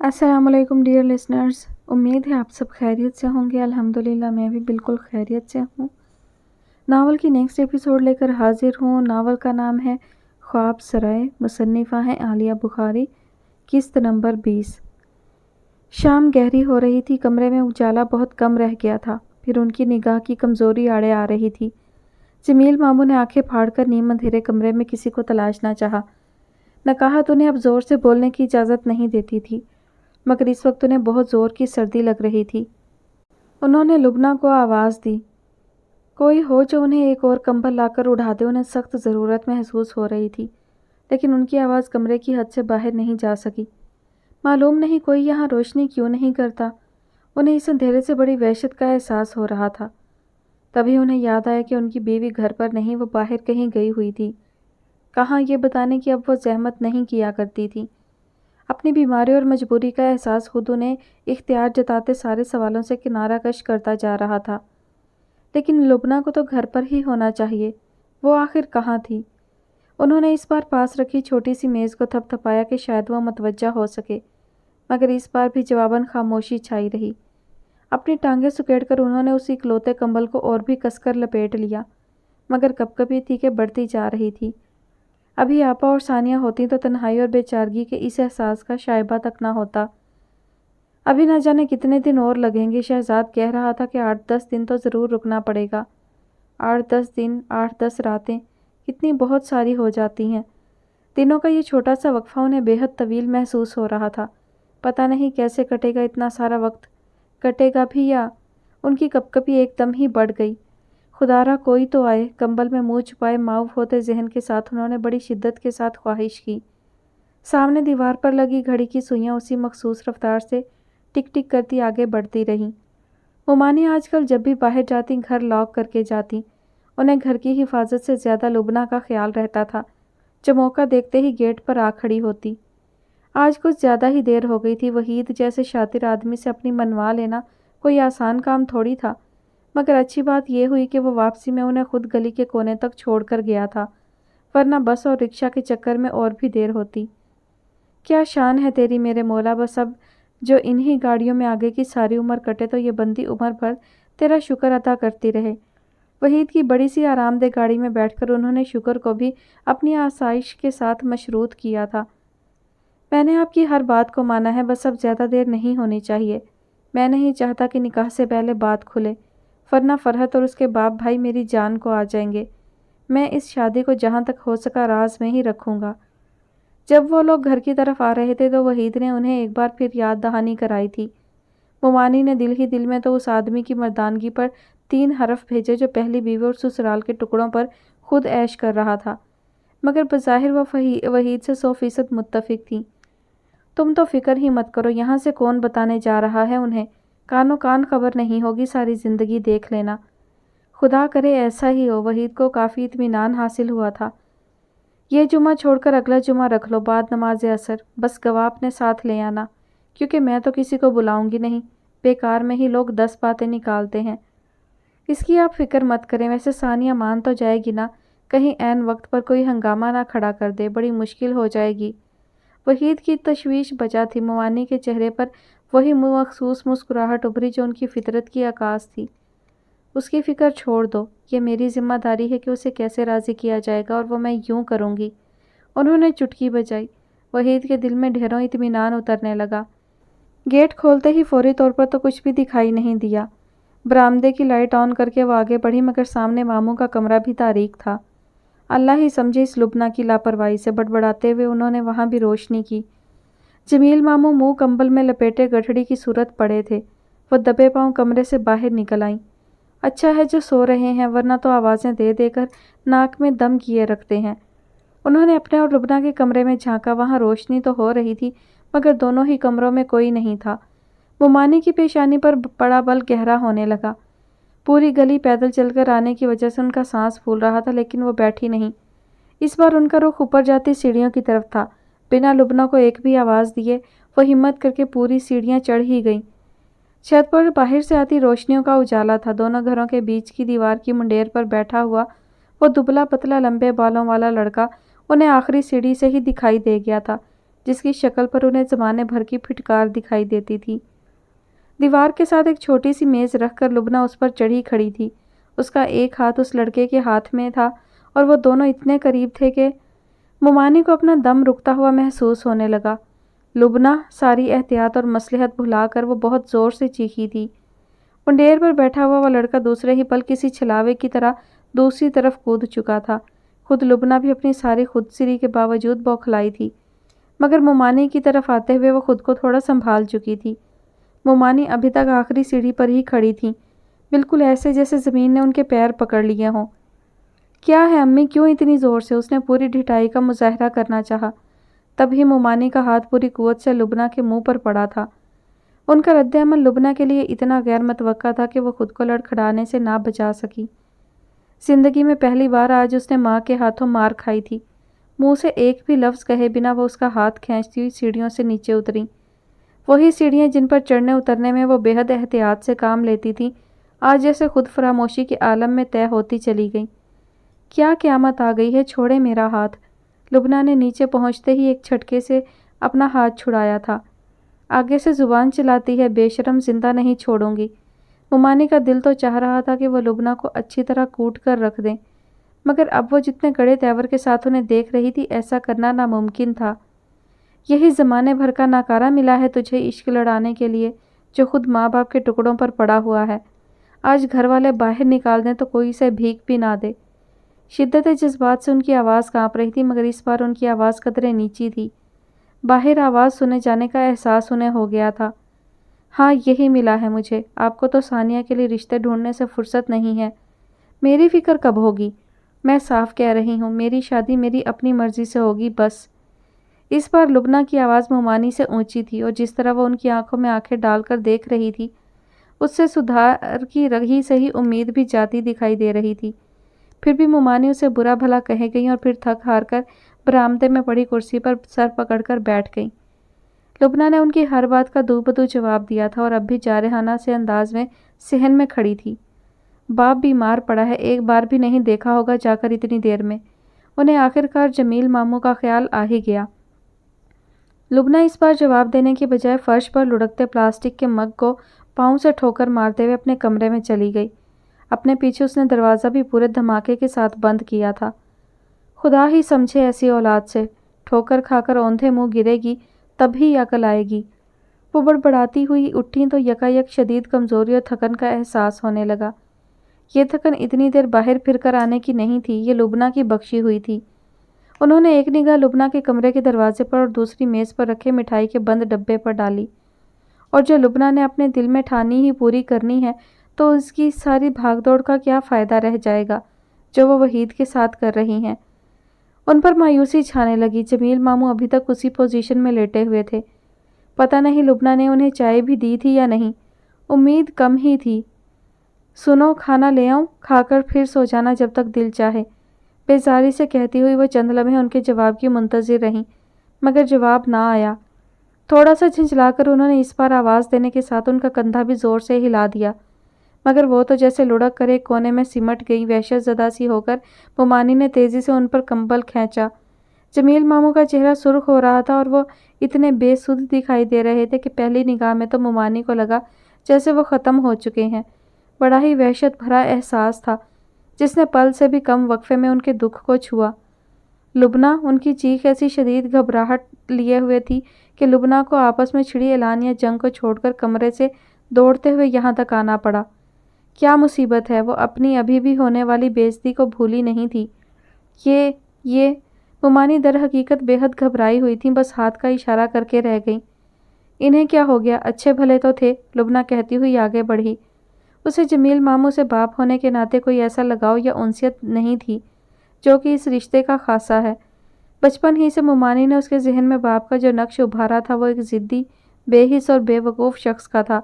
السلام علیکم dear listeners, امید ہے آپ سب خیریت سے ہوں گے۔ الحمدللہ میں بھی بالکل خیریت سے ہوں۔ ناول کی نیکسٹ ایپیسوڈ لے کر حاضر ہوں۔ ناول کا نام ہے خواب سرائے، مصنفہ ہیں عالیہ بخاری، قسط نمبر 20۔ شام گہری ہو رہی تھی، کمرے میں اجالا بہت کم رہ گیا تھا، پھر ان کی نگاہ کی کمزوری آڑے آ رہی تھی۔ جمیل ماموں نے آنکھیں پھاڑ کر نیم اندھیرے کمرے میں کسی کو تلاشنا چاہا۔ نکاہت انہیں اب زور سے بولنے کی اجازت نہیں دیتی تھی، مگر اس وقت انہیں بہت زور کی سردی لگ رہی تھی۔ انہوں نے لبنہ کو آواز دی، کوئی ہو جو انہیں ایک اور کمبل لا کر اڑا دے۔ انہیں سخت ضرورت محسوس ہو رہی تھی، لیکن ان کی آواز کمرے کی حد سے باہر نہیں جا سکی۔ معلوم نہیں کوئی یہاں روشنی کیوں نہیں کرتا۔ انہیں اس اندھیرے سے بڑی وحشت کا احساس ہو رہا تھا۔ تبھی انہیں یاد آیا کہ ان کی بیوی گھر پر نہیں، وہ باہر کہیں گئی ہوئی تھی۔ کہاں، یہ بتانے کی اب وہ زحمت نہیں کیا کرتی تھی۔ اپنی بیماری اور مجبوری کا احساس خود انہیں اختیار جتاتے سارے سوالوں سے کنارہ کش کرتا جا رہا تھا۔ لیکن لبنہ کو تو گھر پر ہی ہونا چاہیے، وہ آخر کہاں تھی؟ انہوں نے اس بار پاس رکھی چھوٹی سی میز کو تھپ تھپایا کہ شاید وہ متوجہ ہو سکے، مگر اس بار بھی جواباً خاموشی چھائی رہی۔ اپنی ٹانگیں سکیڑ کر انہوں نے اس اکلوتے کمبل کو اور بھی کس کر لپیٹ لیا، مگر کپکپی تھی کہ بڑھتی جا رہی تھی۔ ابھی آپا اور ثانیہ ہوتی تو تنہائی اور بے چارگی کے اس احساس کا شائبہ تک نہ ہوتا۔ ابھی نہ جانے کتنے دن اور لگیں گے۔ شہزاد کہہ رہا تھا کہ 8-10 دن تو ضرور رکنا پڑے گا۔ 8-10 دن، 8-10 راتیں، کتنی بہت ساری ہو جاتی ہیں۔ دنوں کا یہ چھوٹا سا وقفہ انہیں بے حد طویل محسوس ہو رہا تھا۔ پتہ نہیں کیسے کٹے گا اتنا سارا وقت، کٹے گا بھی یا… ان کی کپکپی ایک دم ہی بڑھ گئی۔ خدا را کوئی تو آئے۔ کمبل میں منہ چھپائے ماؤف ہوتے ذہن کے ساتھ انہوں نے بڑی شدت کے ساتھ خواہش کی۔ سامنے دیوار پر لگی گھڑی کی سوئیاں اسی مخصوص رفتار سے ٹک ٹک کرتی آگے بڑھتی رہیں۔ مومانی آج کل جب بھی باہر جاتی گھر لاک کر کے جاتی۔ انہیں گھر کی حفاظت سے زیادہ لبنہ کا خیال رہتا تھا، جو موقع دیکھتے ہی گیٹ پر آ کھڑی ہوتی۔ آج کچھ زیادہ ہی دیر ہو گئی تھی۔ وحید جیسے شاطر آدمی سے اپنی منوا لینا کوئی آسان کام تھوڑی تھا، مگر اچھی بات یہ ہوئی کہ وہ واپسی میں انہیں خود گلی کے کونے تک چھوڑ کر گیا تھا، ورنہ بس اور رکشہ کے چکر میں اور بھی دیر ہوتی۔ کیا شان ہے تیری میرے مولا، بس اب جو انہی گاڑیوں میں آگے کی ساری عمر کٹے تو یہ بندی عمر بھر تیرا شکر ادا کرتی رہے۔ وحید کی بڑی سی آرام دہ گاڑی میں بیٹھ کر انہوں نے شکر کو بھی اپنی آسائش کے ساتھ مشروط کیا تھا۔ میں نے آپ کی ہر بات کو مانا ہے، بس اب زیادہ دیر نہیں ہونی چاہیے۔ میں نہیں چاہتا کہ نکاح سے پہلے بات کھلے، ورنہ فرحت اور اس کے باپ بھائی میری جان کو آ جائیں گے۔ میں اس شادی کو جہاں تک ہو سکا راز میں ہی رکھوں گا۔ جب وہ لوگ گھر کی طرف آ رہے تھے تو وحید نے انہیں ایک بار پھر یاد دہانی کرائی تھی۔ مومانی نے دل ہی دل میں تو اس آدمی کی مردانگی پر 3 حرف بھیجے جو پہلی بیوی اور سسرال کے ٹکڑوں پر خود عیش کر رہا تھا، مگر بظاہر وہ وحید سے 100% متفق تھی۔ تم تو فکر ہی مت کرو، یہاں سے کون بتانے جا رہا ہے انہیں، کانوں کان خبر نہیں ہوگی، ساری زندگی دیکھ لینا۔ خدا کرے ایسا ہی ہو۔ وحید کو کافی اطمینان حاصل ہوا تھا۔ یہ جمعہ چھوڑ کر اگلا جمعہ رکھ لو، بعد نماز عصر، بس گواہ اپنے ساتھ لے آنا، کیونکہ میں تو کسی کو بلاؤں گی نہیں، بیکار میں ہی لوگ 10 باتیں نکالتے ہیں۔ اس کی آپ فکر مت کریں، ویسے ثانیہ مان تو جائے گی نا، کہیں عین وقت پر کوئی ہنگامہ نہ کھڑا کر دے، بڑی مشکل ہو جائے گی۔ وحید کی تشویش بجا تھی، موانی کے چہرے پر وہی مخصوص مسکراہٹ ابھری جو ان کی فطرت کی عکاس تھی۔ اس کی فکر چھوڑ دو، یہ میری ذمہ داری ہے کہ اسے کیسے راضی کیا جائے گا، اور وہ میں یوں کروں گی۔ انہوں نے چٹکی بجائی۔ وحید کے دل میں ڈھیروں اطمینان اترنے لگا۔ گیٹ کھولتے ہی فوری طور پر تو کچھ بھی دکھائی نہیں دیا۔ برآمدے کی لائٹ آن کر کے وہ آگے بڑھی، مگر سامنے ماموں کا کمرہ بھی تاریک تھا۔ اللہ ہی سمجھے اس لبنہ کی لاپرواہی سے، بڑبڑاتے ہوئے انہوں نے وہاں بھی روشنی کی۔ جمیل ماموں منہ کمبل میں لپیٹے گٹھڑی کی صورت پڑے تھے۔ وہ دبے پاؤں کمرے سے باہر نکل آئیں۔ اچھا ہے جو سو رہے ہیں، ورنہ تو آوازیں دے دے کر ناک میں دم کیے رکھتے ہیں۔ انہوں نے اپنے اور لبنہ کے کمرے میں جھانکا۔ وہاں روشنی تو ہو رہی تھی، مگر دونوں ہی کمروں میں کوئی نہیں تھا۔ مومانی کی پیشانی پر پڑا بل گہرا ہونے لگا۔ پوری گلی پیدل چل کر آنے کی وجہ سے ان کا سانس پھول رہا تھا، لیکن وہ بیٹھی نہیں۔ اس بار ان کا رخ اوپر جاتی سیڑھیوں کی طرف تھا۔ بنا لبنہ کو ایک بھی آواز دیے وہ ہمت کر کے پوری سیڑھیاں چڑھ ہی گئیں۔ چھت پر باہر سے آتی روشنیوں کا اجالا تھا۔ دونوں گھروں کے بیچ کی دیوار کی منڈیر پر بیٹھا ہوا وہ دبلا پتلا لمبے بالوں والا لڑکا انہیں آخری سیڑھی سے ہی دکھائی دے گیا تھا۔ جس کی شکل پر انہیں زمانے بھر کی پھٹکار دکھائی دیتی تھی۔ دیوار کے ساتھ ایک چھوٹی سی میز رکھ کر لبنہ اس پر چڑھی کھڑی تھی۔ اس کا ایک ہاتھ اس لڑکے کے ہاتھ میں تھا اور وہ دونوں اتنے قریب تھے کہ مومانی کو اپنا دم رکتا ہوا محسوس ہونے لگا۔ لبنہ ساری احتیاط اور مصلحت بھلا کر وہ بہت زور سے چیخی تھی۔ منڈیر پر بیٹھا ہوا وہ لڑکا دوسرے ہی پل کسی چھلاوے کی طرح دوسری طرف کود چکا تھا۔ خود لبنہ بھی اپنی ساری خود سری کے باوجود بوکھلائی تھی، مگر مومانی کی طرف آتے ہوئے وہ خود کو تھوڑا سنبھال چکی تھی۔ مومانی ابھی تک آخری سیڑھی پر ہی کھڑی تھیں، بالکل ایسے جیسے زمین نے ان کے پیر پکڑ لیے ہوں۔ کیا ہے امی، کیوں اتنی زور سے؟ اس نے پوری ڈھٹائی کا مظاہرہ کرنا چاہا، تب ہی مومانی کا ہاتھ پوری قوت سے لبنہ کے منہ پر پڑا تھا۔ ان کا رد عمل لبنہ کے لیے اتنا غیر متوقع تھا کہ وہ خود کو لڑکھڑانے سے نہ بچا سکی۔ زندگی میں پہلی بار آج اس نے ماں کے ہاتھوں مار کھائی تھی۔ منہ سے ایک بھی لفظ کہے بنا وہ اس کا ہاتھ کھینچتی ہوئی سیڑھیوں سے نیچے اتری۔ وہی سیڑھیاں جن پر چڑھنے اترنے میں وہ بے حد احتیاط سے کام لیتی تھی، آج جیسے خود فراموشی کے عالم میں طے ہوتی چلی گئیں۔ کیا قیامت آ گئی ہے، چھوڑے میرا ہاتھ۔ لبنہ نے نیچے پہنچتے ہی ایک جھٹکے سے اپنا ہاتھ چھڑایا تھا۔ آگے سے زبان چلاتی ہے، بے شرم، زندہ نہیں چھوڑوں گی۔ مومانی کا دل تو چاہ رہا تھا کہ وہ لبنہ کو اچھی طرح کوٹ کر رکھ دیں، مگر اب وہ جتنے کڑے تیور کے ساتھ انہیں دیکھ رہی تھی، ایسا کرنا ناممکن تھا۔ یہی زمانے بھر کا ناکارہ ملا ہے تجھے عشق لڑانے کے لیے، جو خود ماں باپ کے ٹکڑوں پر پڑا ہوا ہے۔ آج گھر والے باہر نکال دیں تو کوئی اسے بھیک بھی نہ دے۔ شدت جذبات سے ان کی آواز کانپ رہی تھی، مگر اس بار ان کی آواز قدرے نیچی تھی۔ باہر آواز سنے جانے کا احساس انہیں ہو گیا تھا۔ ہاں، یہی ملا ہے مجھے۔ آپ کو تو ثانیہ کے لیے رشتے ڈھونڈنے سے فرصت نہیں ہے۔ میری فکر کب ہوگی؟ میں صاف کہہ رہی ہوں، میری شادی میری اپنی مرضی سے ہوگی، بس۔ اس بار لبنہ کی آواز مومانی سے اونچی تھی، اور جس طرح وہ ان کی آنکھوں میں آنکھیں ڈال کر دیکھ رہی تھی، اس سے سدھار کی رہی سہی امید بھی جاتی دکھائی دے رہی تھی۔ پھر بھی مومانی اسے برا بھلا کہہ گئیں اور پھر تھک ہار کر برآمدے میں پڑی کرسی پر سر پکڑ کر بیٹھ گئیں۔ لبنہ نے ان کی ہر بات کا دو بدو جواب دیا تھا اور اب بھی جارحانہ سے انداز میں صحن میں کھڑی تھی۔ باپ بیمار پڑا ہے، ایک بار بھی نہیں دیکھا ہوگا جا کر اتنی دیر میں۔ انہیں آخرکار جمیل ماموں کا خیال آ ہی گیا۔ لبنہ اس بار جواب دینے کی بجائے فرش پر لڑکتے پلاسٹک کے مگ کو پاؤں سے ٹھوکر مارتے ہوئے اپنے کمرے میں چلی گئی۔ اپنے پیچھے اس نے دروازہ بھی پورے دھماکے کے ساتھ بند کیا تھا۔ خدا ہی سمجھے ایسی اولاد سے، ٹھوکر کھا کر اوندھے منہ گرے گی تب ہی عقل آئے گی۔ وہ بڑبڑاتی ہوئی اٹھیں تو یکایک شدید کمزوری اور تھکن کا احساس ہونے لگا۔ یہ تھکن اتنی دیر باہر پھر کر آنے کی نہیں تھی، یہ لبنہ کی بخشی ہوئی تھی۔ انہوں نے ایک نگاہ لبنہ کے کمرے کے دروازے پر اور دوسری میز پر رکھے مٹھائی کے بند ڈبے پر ڈالی، اور جو لبنہ نے اپنے دل میں ٹھانی ہی پوری کرنی ہے، تو اس کی ساری بھاگ دوڑ کا کیا فائدہ رہ جائے گا جو وہ وحید کے ساتھ کر رہی ہیں۔ ان پر مایوسی چھانے لگی۔ جمیل ماموں ابھی تک اسی پوزیشن میں لیٹے ہوئے تھے۔ پتہ نہیں لبنہ نے انہیں چائے بھی دی تھی یا نہیں، امید کم ہی تھی۔ سنو، کھانا لے آؤں؟ کھا کر پھر سو جانا جب تک دل چاہے، بیزاری سے کہتی ہوئی وہ چند لمحے ان کے جواب کی منتظر رہیں، مگر جواب نہ آیا۔ تھوڑا سا جھنجھلا کر انہوں نے اس بار آواز دینے کے ساتھ ان کا کندھا بھی زور سے ہلا دیا، مگر وہ تو جیسے لڑک کر ایک کونے میں سمٹ گئی۔ وحشت زدہ سی ہو کر مومانی نے تیزی سے ان پر کمبل کھینچا۔ جمیل ماموں کا چہرہ سرخ ہو رہا تھا اور وہ اتنے بے سدھ دکھائی دے رہے تھے کہ پہلی نگاہ میں تو مومانی کو لگا جیسے وہ ختم ہو چکے ہیں۔ بڑا ہی وحشت بھرا احساس تھا جس نے پل سے بھی کم وقفے میں ان کے دکھ کو چھوا۔ لبنہ، ان کی چیخ ایسی شدید گھبراہٹ لیے ہوئے تھی کہ لبنہ کو آپس میں چھڑی اعلانیہ جنگ کو چھوڑ کر کمرے سے دوڑتے ہوئے یہاں تک آنا پڑا۔ کیا مصیبت ہے؟ وہ اپنی ابھی بھی ہونے والی بے عزتی کو بھولی نہیں تھی۔ یہ مومانی در حقیقت بے حد گھبرائی ہوئی تھیں، بس ہاتھ کا اشارہ کر کے رہ گئیں۔ انہیں کیا ہو گیا؟ اچھے بھلے تو تھے، لبنہ کہتی ہوئی آگے بڑھی۔ اسے جمیل ماموں سے باپ ہونے کے ناطے کوئی ایسا لگاؤ یا انسیت نہیں تھی جو کہ اس رشتے کا خاصہ ہے۔ بچپن ہی سے مومانی نے اس کے ذہن میں باپ کا جو نقش ابھارا تھا، وہ ایک ضدی، بے حس اور بے وقوف شخص کا تھا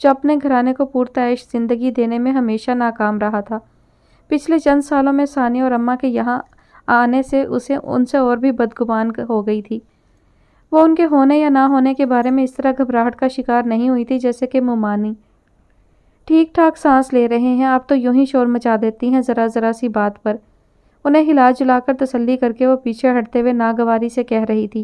جو اپنے گھرانے کو پرتعیش زندگی دینے میں ہمیشہ ناکام رہا تھا۔ پچھلے چند سالوں میں ثانی اور اماں کے یہاں آنے سے اسے ان سے اور بھی بدگمان ہو گئی تھی۔ وہ ان کے ہونے یا نہ ہونے کے بارے میں اس طرح گھبراہٹ کا شکار نہیں ہوئی تھی جیسے کہ مومانی۔ ٹھیک ٹھاک سانس لے رہے ہیں آپ تو یوں ہی شور مچا دیتی ہیں ذرا ذرا سی بات پر۔ انہیں ہلا جلا کر تسلی کر کے وہ پیچھے ہٹتے ہوئے ناگواری سے کہہ رہی تھی۔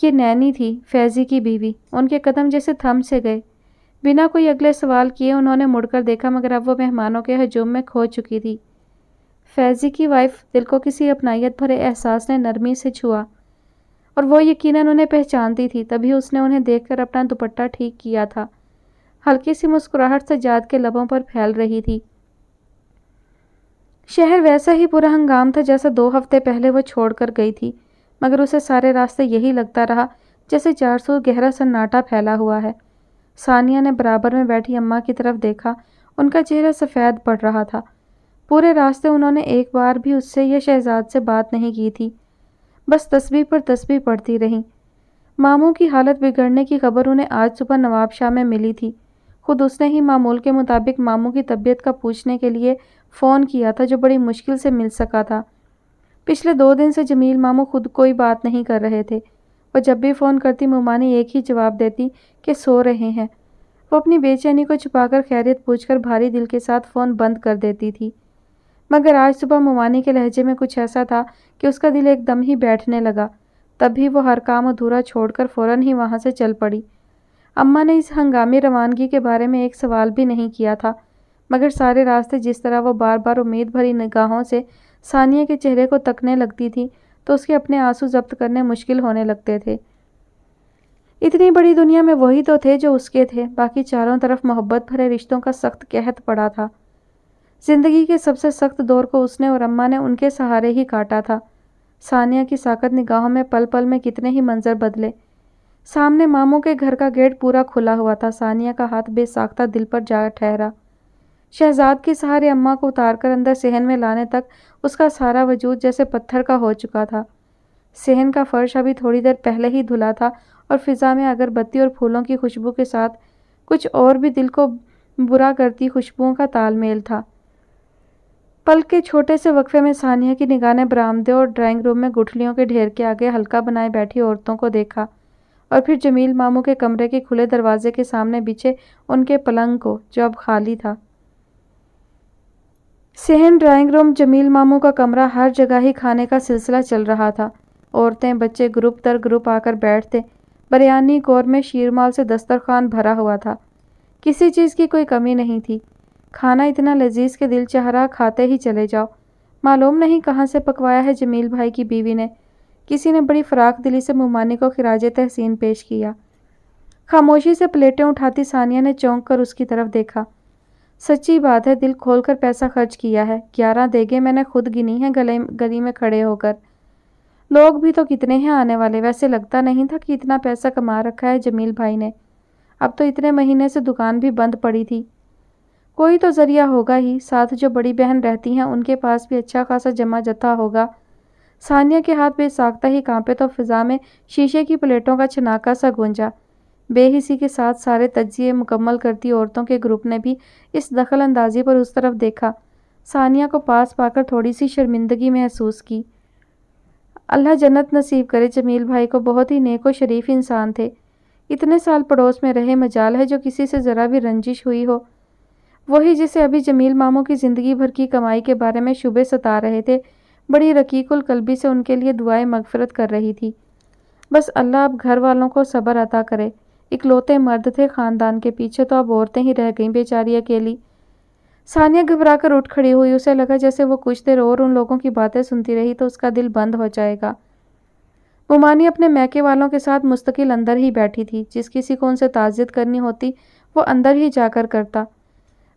یہ نینی تھی، فیضی کی بیوی۔ ان کے قدم جیسے تھم سے گئے۔ بنا کوئی اگلے سوال کیے انہوں نے مڑ کر دیکھا، مگر اب وہ مہمانوں کے ہجوم میں کھو چکی تھی۔ فیضی کی وائف دل کو کسی اپنائیت بھرے احساس نے نرمی سے چھوا، اور وہ یقیناً انہیں پہچانتی تھی، تبھی اس نے انہیں دیکھ کر اپنا دوپٹہ ٹھیک کیا تھا۔ ہلکی سی مسکراہٹ سجاد کے لبوں پر پھیل رہی تھی۔ شہر ویسا ہی پورا ہنگام تھا جیسا 2 ہفتے پہلے وہ چھوڑ کر گئی تھی، مگر اسے سارے راستے یہی لگتا رہا جیسے چاروں گہرا سناٹا پھیلا ہوا ہے۔ ثانیہ نے برابر میں بیٹھی اماں کی طرف دیکھا، ان کا چہرہ سفید پڑ رہا تھا۔ پورے راستے انہوں نے ایک بار بھی اس سے یا شہزاد سے بات نہیں کی تھی، بس تسبیح پر تسبیح پڑھتی رہیں۔ ماموں کی حالت بگڑنے کی خبر انہیں آج صبح نواب شاہ میں ملی تھی۔ خود اس نے ہی معمول کے مطابق ماموں کی طبیعت کا پوچھنے کے لیے فون کیا تھا، جو بڑی مشکل سے مل سکا تھا۔ پچھلے 2 دن سے جمیل ماموں خود کوئی بات نہیں کر رہے تھے۔ وہ جب بھی فون کرتی مومانی ایک ہی جواب دیتی کہ سو رہے ہیں۔ وہ اپنی بے چینی کو چھپا کر خیریت پوچھ کر بھاری دل کے ساتھ فون بند کر دیتی تھی، مگر آج صبح مومانی کے لہجے میں کچھ ایسا تھا کہ اس کا دل ایک دم ہی بیٹھنے لگا۔ تب بھی وہ ہر کام ادھورا چھوڑ کر فوراً ہی وہاں سے چل پڑی۔ اماں نے اس ہنگامی روانگی کے بارے میں ایک سوال بھی نہیں کیا تھا، مگر سارے راستے جس طرح وہ بار بار امید بھری نگاہوں سے ثانیہ کے چہرے کو تکنے لگتی تھی تو اس کے اپنے آنسو ضبط کرنے مشکل ہونے لگتے تھے۔ اتنی بڑی دنیا میں وہی تو تھے جو اس کے تھے، باقی چاروں طرف محبت بھرے رشتوں کا سخت قحط پڑا تھا۔ زندگی کے سب سے سخت دور کو اس نے اور اماں نے ان کے سہارے ہی کاٹا تھا۔ ثانیہ کی ساکت نگاہوں میں پل پل میں کتنے ہی منظر بدلے۔ سامنے ماموں کے گھر کا گیٹ پورا کھلا ہوا تھا۔ ثانیہ کا ہاتھ بے ساختہ دل پر جا ٹھہرا۔ شہزاد کے سہارے اماں کو اتار کر اندر صحن میں لانے تک اس کا سارا وجود جیسے پتھر کا ہو چکا تھا۔ صحن کا فرش ابھی تھوڑی دیر پہلے ہی دھلا تھا اور فضا میں اگر بتی اور پھولوں کی خوشبو کے ساتھ کچھ اور بھی دل کو برا کرتی خوشبوؤں کا تال میل تھا۔ پل کے چھوٹے سے وقفے میں ثانیہ کی نگاہ نے برآمدے اور ڈرائنگ روم میں گٹھلیوں کے ڈھیر کے آگے حلقہ بنائے بیٹھی عورتوں کو دیکھا، اور پھر جمیل ماموں کے کمرے کے کھلے دروازے کے سامنے بچھے ان کے پلنگ کو، جو اب خالی تھا۔ صحن، ڈرائنگ روم، جمیل ماموں کا کمرہ، ہر جگہ ہی کھانے کا سلسلہ چل رہا تھا۔ عورتیں بچے گروپ در گروپ آ کر بیٹھتے۔ بریانی قورمے شیرمال سے دسترخوان بھرا ہوا تھا۔ کسی چیز کی کوئی کمی نہیں تھی۔ کھانا اتنا لذیذ کہ دل چاہ رہا کھاتے ہی چلے جاؤ۔ معلوم نہیں کہاں سے پکوایا ہے جمیل بھائی کی بیوی نے۔ کسی نے بڑی فراخ دلی سے مومانی کو خراج تحسین پیش کیا۔ خاموشی سے پلیٹیں اٹھاتی ثانیہ نے چونک کر اس کی طرف دیکھا۔ سچی بات ہے، دل کھول کر پیسہ خرچ کیا ہے۔ 11 دیگیں میں نے خود گنی ہیں گلی میں کھڑے ہو کر۔ لوگ بھی تو کتنے ہیں آنے والے، ویسے لگتا نہیں تھا کہ اتنا پیسہ کما رکھا ہے جمیل بھائی نے۔ اب تو اتنے مہینے سے دکان بھی بند پڑی تھی۔ کوئی تو ذریعہ ہوگا ہی، ساتھ جو بڑی بہن رہتی ہیں ان کے پاس بھی اچھا خاصا جمع جتھا ہوگا۔ ثانیہ کے ہاتھ بے ساختہ ہی کانپے تو فضا میں شیشے کی پلیٹوں کا چھناکا سا گونجا۔ بے حسی کے ساتھ سارے تجزیے مکمل کرتی عورتوں کے گروپ نے بھی اس دخل اندازی پر اس طرف دیکھا۔ ثانیہ کو پاس پا کر تھوڑی سی شرمندگی محسوس کی۔ اللہ جنت نصیب کرے، جمیل بھائی کو بہت ہی نیک و شریف انسان تھے۔ اتنے سال پڑوس میں رہے، مجال ہے جو کسی سے ذرا بھی رنجش ہوئی ہو۔ وہی جسے ابھی جمیل ماموں کی زندگی بھر کی کمائی کے بارے میں شبے ستا رہے تھے، بڑی رقیق القلبی سے ان کے لیے دعائیں مغفرت کر رہی تھی۔ بس اللہ اب گھر والوں کو صبر عطا کرے۔ اکلوتے مرد تھے خاندان کے، پیچھے تو اب عورتیں ہی رہ گئیں بیچاری اکیلی۔ ثانیہ گھبرا کر اٹھ کھڑی ہوئی۔ اسے لگا جیسے وہ کچھ دیر اور ان لوگوں کی باتیں سنتی رہی تو اس کا دل بند ہو جائے گا۔ مومانی اپنے میکے والوں کے ساتھ مستقل اندر ہی بیٹھی تھی۔ جس کسی کو ان سے تعزیت کرنی ہوتی وہ اندر ہی جا کر کرتا۔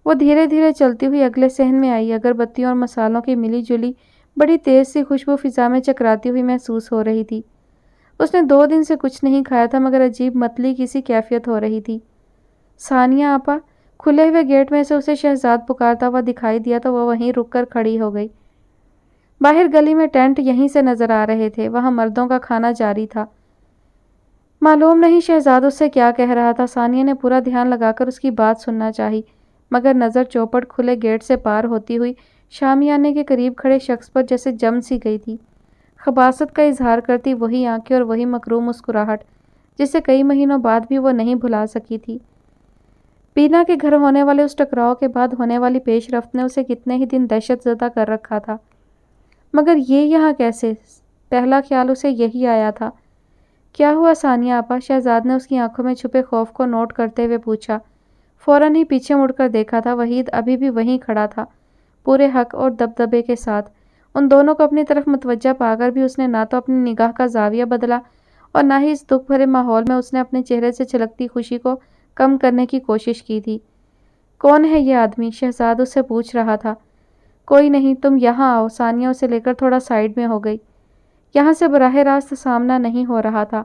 وہ دھیرے دھیرے چلتی ہوئی اگلے صحن میں آئی۔ اگربتیوں اور مسالوں کی ملی جلی بڑی تیز سی خوشبو فضا میں چکراتی ہوئی محسوس ہو رہی تھی۔ اس نے 2 دن سے کچھ نہیں کھایا تھا، مگر عجیب متلی کسی کیفیت ہو رہی تھی۔ ثانیہ آپا، کھلے ہوئے گیٹ میں سے اسے شہزاد پکارتا ہوا دکھائی دیا تو وہ وہیں رک کر کھڑی ہو گئی۔ باہر گلی میں ٹینٹ یہیں سے نظر آ رہے تھے، وہاں مردوں کا کھانا جاری تھا۔ معلوم نہیں شہزاد اس سے کیا کہہ رہا تھا۔ ثانیہ نے پورا دھیان لگا کر اس کی بات سننا چاہی، مگر نظر چوپٹ کھلے گیٹ سے پار ہوتی ہوئی شامیانے کے قریب کھڑے شخص پر جیسے جم سی گئی تھی۔ خباثت کا اظہار کرتی وہی آنکھیں اور وہی مکروہ مسکراہٹ، جسے کئی مہینوں بعد بھی وہ نہیں بھلا سکی تھی۔ بینا کے گھر ہونے والے اس ٹکراؤ کے بعد ہونے والی پیش رفت نے اسے کتنے ہی دن دہشت زدہ کر رکھا تھا، مگر یہ یہاں کیسے؟ پہلا خیال اسے یہی آیا تھا۔ کیا ہوا ثانیہ آپا؟ شہزاد نے اس کی آنکھوں میں چھپے خوف کو نوٹ کرتے ہوئے پوچھا۔ فوراً ہی پیچھے مڑ کر دیکھا تھا، وحید ابھی بھی وہیں کھڑا تھا، پورے حق اور دبدبے کے ساتھ۔ ان دونوں کو اپنی طرف متوجہ پا کر بھی اس نے نہ تو اپنی نگاہ کا زاویہ بدلا اور نہ ہی اس دکھ بھرے ماحول میں اس نے اپنے چہرے سے چھلکتی خوشی کو کم کرنے کی کوشش کی تھی۔ کون ہے یہ آدمی؟ شہزاد اس سے پوچھ رہا تھا۔ کوئی نہیں، تم یہاں آؤ۔ ثانیہ اسے لے کر تھوڑا سائیڈ میں ہو گئی۔ یہاں سے براہ راست سامنا نہیں ہو رہا تھا۔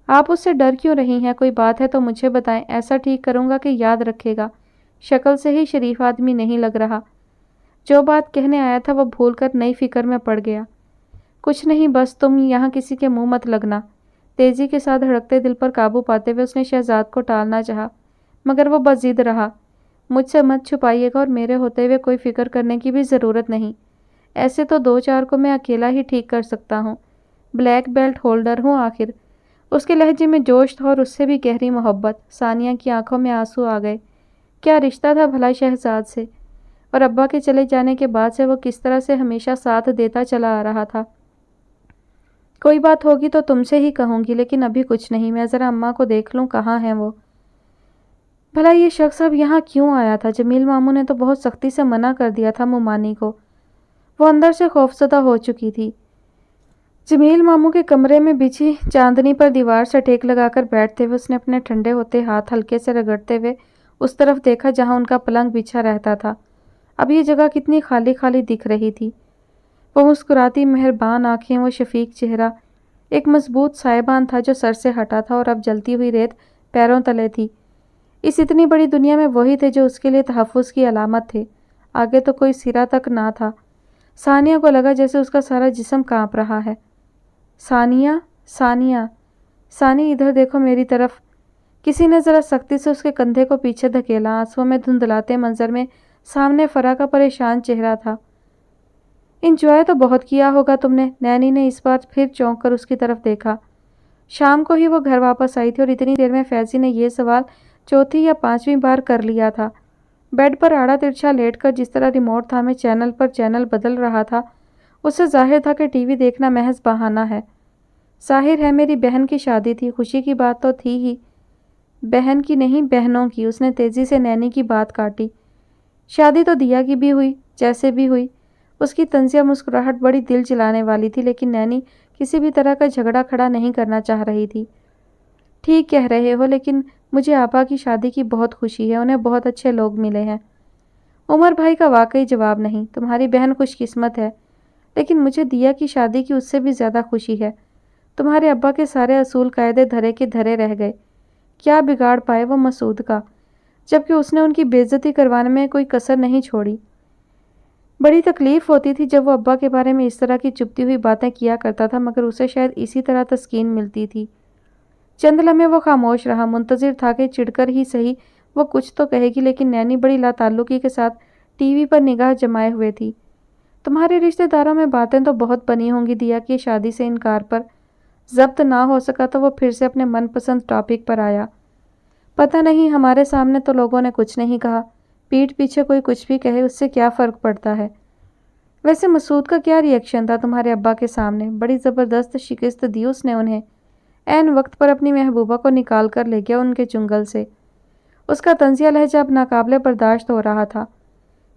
آپ اس سے ڈر کیوں رہی ہیں؟ کوئی بات ہے تو مجھے بتائیں، ایسا ٹھیک کروں گا کہ یاد رکھے گا۔ شکل سے ہی شریف آدمی نہیں لگ رہا۔ جو بات کہنے آیا تھا وہ بھول کر نئی فکر میں پڑ گیا۔ کچھ نہیں، بس تم یہاں کسی کے منہ مت لگنا۔ تیزی کے ساتھ دھڑکتے دل پر قابو پاتے ہوئے اس نے شہزاد کو ٹالنا چاہا، مگر وہ بس ضد رہا۔ مجھ سے مت چھپائیے گا اور میرے ہوتے ہوئے کوئی فکر کرنے کی بھی ضرورت نہیں۔ ایسے تو 2-4 کو میں اکیلا ہی ٹھیک کر سکتا ہوں۔ بلیک بیلٹ ہولڈر ہوں آخر۔ اس کے لہجے میں جوش تھا اور اس سے بھی گہری محبت۔ ثانیہ کی آنکھوں میں آنسو آ گئے۔ کیا رشتہ تھا بھلا شہزاد سے؟ اور ابا کے چلے جانے کے بعد سے وہ کس طرح سے ہمیشہ ساتھ دیتا چلا آ رہا تھا۔ کوئی بات ہوگی تو تم سے ہی کہوں گی، لیکن ابھی کچھ نہیں۔ میں ذرا اماں کو دیکھ لوں، کہاں ہیں وہ؟ بھلا یہ شخص اب یہاں کیوں آیا تھا؟ جمیل ماموں نے تو بہت سختی سے منع کر دیا تھا مومانی کو۔ وہ اندر سے خوفزدہ ہو چکی تھی۔ جمیل ماموں کے کمرے میں بچھی چاندنی پر دیوار سے ٹیک لگا کر بیٹھتے ہوئے اس نے اپنے ٹھنڈے ہوتے ہاتھ ہلکے سے رگڑتے ہوئے اس طرف دیکھا جہاں ان کا پلنگ بچھا رہتا تھا۔ اب یہ جگہ کتنی خالی خالی دکھ رہی تھی۔ وہ مسکراتی مہربان آنکھیں، وہ شفیق چہرہ، ایک مضبوط سائبان تھا جو سر سے ہٹا تھا اور اب جلتی ہوئی ریت پیروں تلے تھی۔ اس اتنی بڑی دنیا میں وہی تھے جو اس کے لیے تحفظ کی علامت تھے۔ آگے تو کوئی سرا تک نہ تھا۔ ثانیہ کو لگا جیسے اس کا سارا جسم کانپ رہا ہے۔ ثانیہ، ثانیہ، ثانی ادھر دیکھو میری طرف۔ کسی نے ذرا سختی سے اس کے کندھے کو پیچھے دھکیلا۔ آنسوؤں میں دھندلاتے منظر میں سامنے فرح کا پریشان چہرہ تھا۔ انجوائے تو بہت کیا ہوگا تم نے؟ نینی نے اس بار پھر چونک کر اس کی طرف دیکھا۔ شام کو ہی وہ گھر واپس آئی تھی اور اتنی دیر میں فیضی نے یہ سوال 4تھی یا 5ویں بار کر لیا تھا۔ بیڈ پر آڑا ترچھا لیٹ کر جس طرح ریموٹ تھامے چینل پر چینل بدل رہا تھا، اس سے ظاہر تھا کہ ٹی وی دیکھنا محض بہانہ ہے۔ ظاہر ہے میری بہن کی شادی تھی، خوشی کی بات تو تھی ہی۔ بہن کی نہیں، بہنوں کی۔ اس نے تیزی سے نینی کی بات کاٹی۔ شادی تو دیا کی بھی ہوئی، جیسے بھی ہوئی۔ اس کی طنزیہ مسکراہٹ بڑی دل جلانے والی تھی، لیکن نینی کسی بھی طرح کا جھگڑا کھڑا نہیں کرنا چاہ رہی تھی۔ ٹھیک کہہ رہے ہو، لیکن مجھے آپا کی شادی کی بہت خوشی ہے، انہیں بہت اچھے لوگ ملے ہیں۔ عمر بھائی کا واقعی جواب نہیں۔ تمہاری بہن خوش قسمت ہے، لیکن مجھے دیا کی شادی کی اس سے بھی زیادہ خوشی ہے۔ تمہارے ابا کے سارے اصول قاعدے دھرے کے دھرے رہ گئے۔ کیا بگاڑ پائے وہ مسعود کا، جبکہ اس نے ان کی بے عزتی کروانے میں کوئی کسر نہیں چھوڑی۔ بڑی تکلیف ہوتی تھی جب وہ ابا کے بارے میں اس طرح کی چپتی ہوئی باتیں کیا کرتا تھا، مگر اسے شاید اسی طرح تسکین ملتی تھی۔ چند لمحے وہ خاموش رہا، منتظر تھا کہ چڑھ کر ہی صحیح وہ کچھ تو کہے گی، لیکن نینی بڑی لا تعلقی کے ساتھ ٹی وی پر نگاہ جمائے ہوئے تھی۔ تمہارے رشتہ داروں میں باتیں تو بہت بنی ہوں گی دیا کی شادی سے انکار پر۔ ضبط نہ ہو سکا تو وہ پھر سے اپنے من پسند ٹاپک پر آیا۔ پتہ نہیں، ہمارے سامنے تو لوگوں نے کچھ نہیں کہا، پیٹھ پیچھے کوئی کچھ بھی کہے اس سے کیا فرق پڑتا ہے؟ ویسے مسعود کا کیا ری ایکشن تھا تمہارے ابا کے سامنے؟ بڑی زبردست شکست دی اس نے انہیں۔ عین وقت پر اپنی محبوبہ کو نکال کر لے گیا ان کے چنگل سے۔ اس کا طنزیہ لہجہ اب ناقابل برداشت ہو رہا تھا۔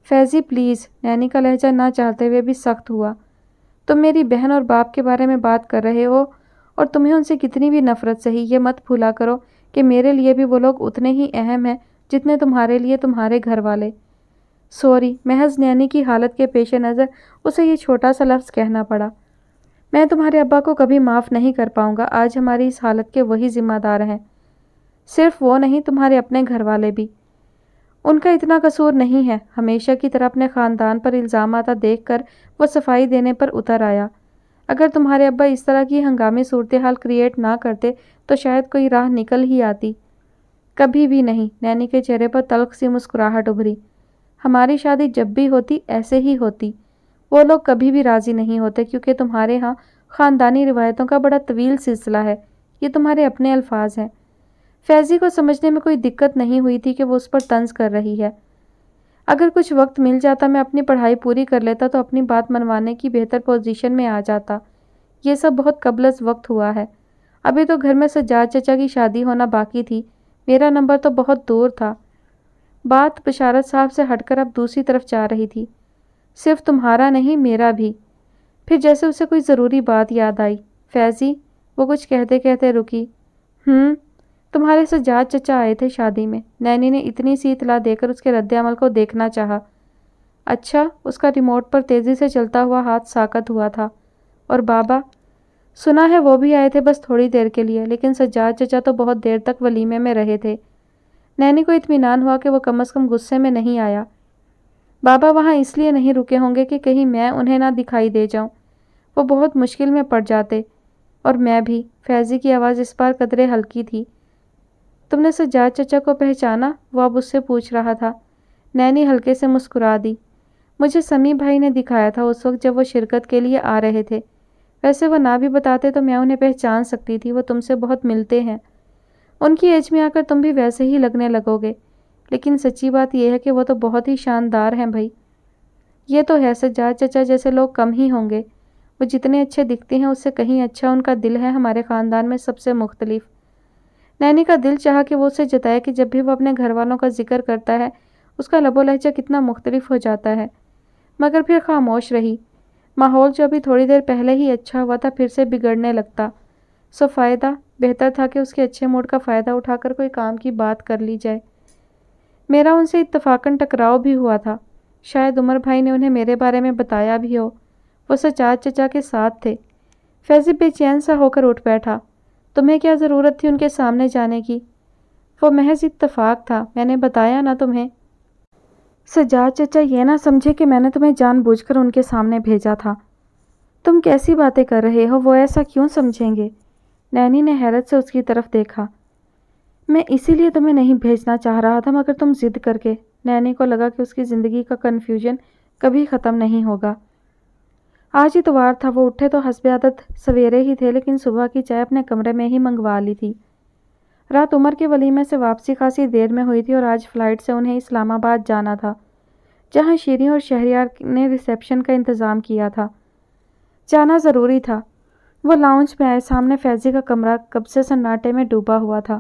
فیضی پلیز، نینی کا لہجہ نہ چاہتے ہوئے بھی سخت ہوا۔ تم میری بہن اور باپ کے بارے میں بات کر رہے ہو، اور تمہیں ان سے کتنی بھی نفرت سہی، یہ مت بھولا کرو کہ میرے لیے بھی وہ لوگ اتنے ہی اہم ہیں جتنے تمہارے لیے تمہارے گھر والے۔ سوری، محض نینی کی حالت کے پیش نظر اسے یہ چھوٹا سا لفظ کہنا پڑا۔ میں تمہارے ابا کو کبھی معاف نہیں کر پاؤں گا۔ آج ہماری اس حالت کے وہی ذمہ دار ہیں۔ صرف وہ نہیں، تمہارے اپنے گھر والے بھی۔ ان کا اتنا قصور نہیں ہے۔ ہمیشہ کی طرح اپنے خاندان پر الزام آتا دیکھ کر وہ صفائی دینے پر اتر آیا۔ اگر تمہارے ابا اس طرح کی ہنگامی صورتحال کریٹ نہ کرتے تو شاید کوئی راہ نکل ہی آتی۔ کبھی بھی نہیں۔ نینی کے چہرے پر تلخ سی مسکراہٹ ابھری۔ ہماری شادی جب بھی ہوتی ایسے ہی ہوتی۔ وہ لوگ کبھی بھی راضی نہیں ہوتے، کیونکہ تمہارے ہاں خاندانی روایتوں کا بڑا طویل سلسلہ ہے۔ یہ تمہارے اپنے الفاظ ہیں۔ فیضی کو سمجھنے میں کوئی دقت نہیں ہوئی تھی کہ وہ اس پر طنز کر رہی ہے۔ اگر کچھ وقت مل جاتا، میں اپنی پڑھائی پوری کر لیتا تو اپنی بات منوانے کی بہتر پوزیشن میں آ جاتا۔ یہ سب بہت قبل از وقت ہوا ہے۔ ابھی تو گھر میں سجاد چچا کی شادی ہونا باقی تھی، میرا نمبر تو بہت دور تھا۔ بات بشارت صاحب سے ہٹ کر اب دوسری طرف جا رہی تھی۔ صرف تمہارا نہیں، میرا بھی۔ پھر جیسے اسے کوئی ضروری بات یاد آئی۔ فیضی، وہ کچھ کہتے کہتے رکی۔ تمہارے سجاد چچا آئے تھے شادی میں۔ نینی نے اتنی سی اطلاع دے کر اس کے رد عمل کو دیکھنا چاہا۔ اچھا، اس کا ریموٹ پر تیزی سے چلتا ہوا ہاتھ ساکت ہوا تھا۔ اور بابا؟ سنا ہے وہ بھی آئے تھے، بس تھوڑی دیر کے لیے، لیکن سجاد چچا تو بہت دیر تک ولیمے میں رہے تھے۔ نینی کو اطمینان ہوا کہ وہ کم از کم غصے میں نہیں آیا۔ بابا وہاں اس لیے نہیں رکے ہوں گے کہ کہیں میں انہیں نہ دکھائی دے جاؤں، وہ بہت مشکل میں پڑ جاتے۔ اور میں بھی۔ فیضی کی آواز اس بار قدرے ہلکی تھی۔ تم نے سجاد چچا کو پہچانا؟ وہ اب اس سے پوچھ رہا تھا۔ نینی ہلکے سے مسکرا دی۔ مجھے سمیع بھائی نے دکھایا تھا اس وقت جب وہ شرکت کے لیے آ رہے تھے۔ ویسے وہ نہ بھی بتاتے تو میں انہیں پہچان سکتی تھی، وہ تم سے بہت ملتے ہیں۔ ان کی ایج میں آ کر تم بھی ویسے ہی لگنے لگو گے، لیکن سچی بات یہ ہے کہ وہ تو بہت ہی شاندار ہیں بھائی۔ یہ تو ہے، سجاد چچا جیسے لوگ کم ہی ہوں گے۔ وہ جتنے اچھے دکھتے ہیں اس سے کہیں اچھا ان کا دل ہے، ہمارے خاندان میں سب سے مختلف۔ نینی کا دل چاہا کہ وہ اسے جتائے کہ جب بھی وہ اپنے گھر والوں کا ذکر کرتا ہے اس کا لب و لہجہ کتنا مختلف ہو جاتا ہے، مگر پھر خاموش رہی۔ ماحول جو ابھی تھوڑی دیر پہلے ہی اچھا ہوا تھا پھر سے بگڑنے لگتا۔ سو فائدہ؟ بہتر تھا کہ اس کے اچھے موڈ کا فائدہ اٹھا کر کوئی کام کی بات کر لی جائے۔ میرا ان سے اتفاقاً ٹکراؤ بھی ہوا تھا، شاید عمر بھائی نے انہیں میرے بارے میں بتایا بھی ہو۔ وہ سجاد چچا کے ساتھ تھے۔ فیضی بے چین سا ہو کر اٹھ بیٹھا۔ تمہیں کیا ضرورت تھی ان کے سامنے جانے کی؟ وہ محض اتفاق تھا، میں نے بتایا نا تمہیں۔ سجاد چچا یہ نہ سمجھے کہ میں نے تمہیں جان بوجھ کر ان کے سامنے بھیجا تھا۔ تم کیسی باتیں کر رہے ہو؟ وہ ایسا کیوں سمجھیں گے؟ نینی نے حیرت سے اس کی طرف دیکھا۔ میں اسی لیے تمہیں نہیں بھیجنا چاہ رہا تھا، مگر تم ضد کر کے۔ نینی کو لگا کہ اس کی زندگی کا کنفیوژن کبھی ختم نہیں ہوگا۔ آج اتوار تھا، وہ اٹھے تو حسب عادت سویرے ہی تھے، لیکن صبح کی چائے اپنے کمرے میں ہی منگوا لی تھی۔ رات عمر کے ولیمے سے واپسی خاصی دیر میں ہوئی تھی اور آج فلائٹ سے انہیں اسلام آباد جانا تھا، جہاں شیریں اور شہریار نے ریسیپشن کا انتظام کیا تھا۔ جانا ضروری تھا۔ وہ لاؤنج میں آئے، سامنے فیضی کا کمرہ کب سے سناٹے میں ڈوبا ہوا تھا۔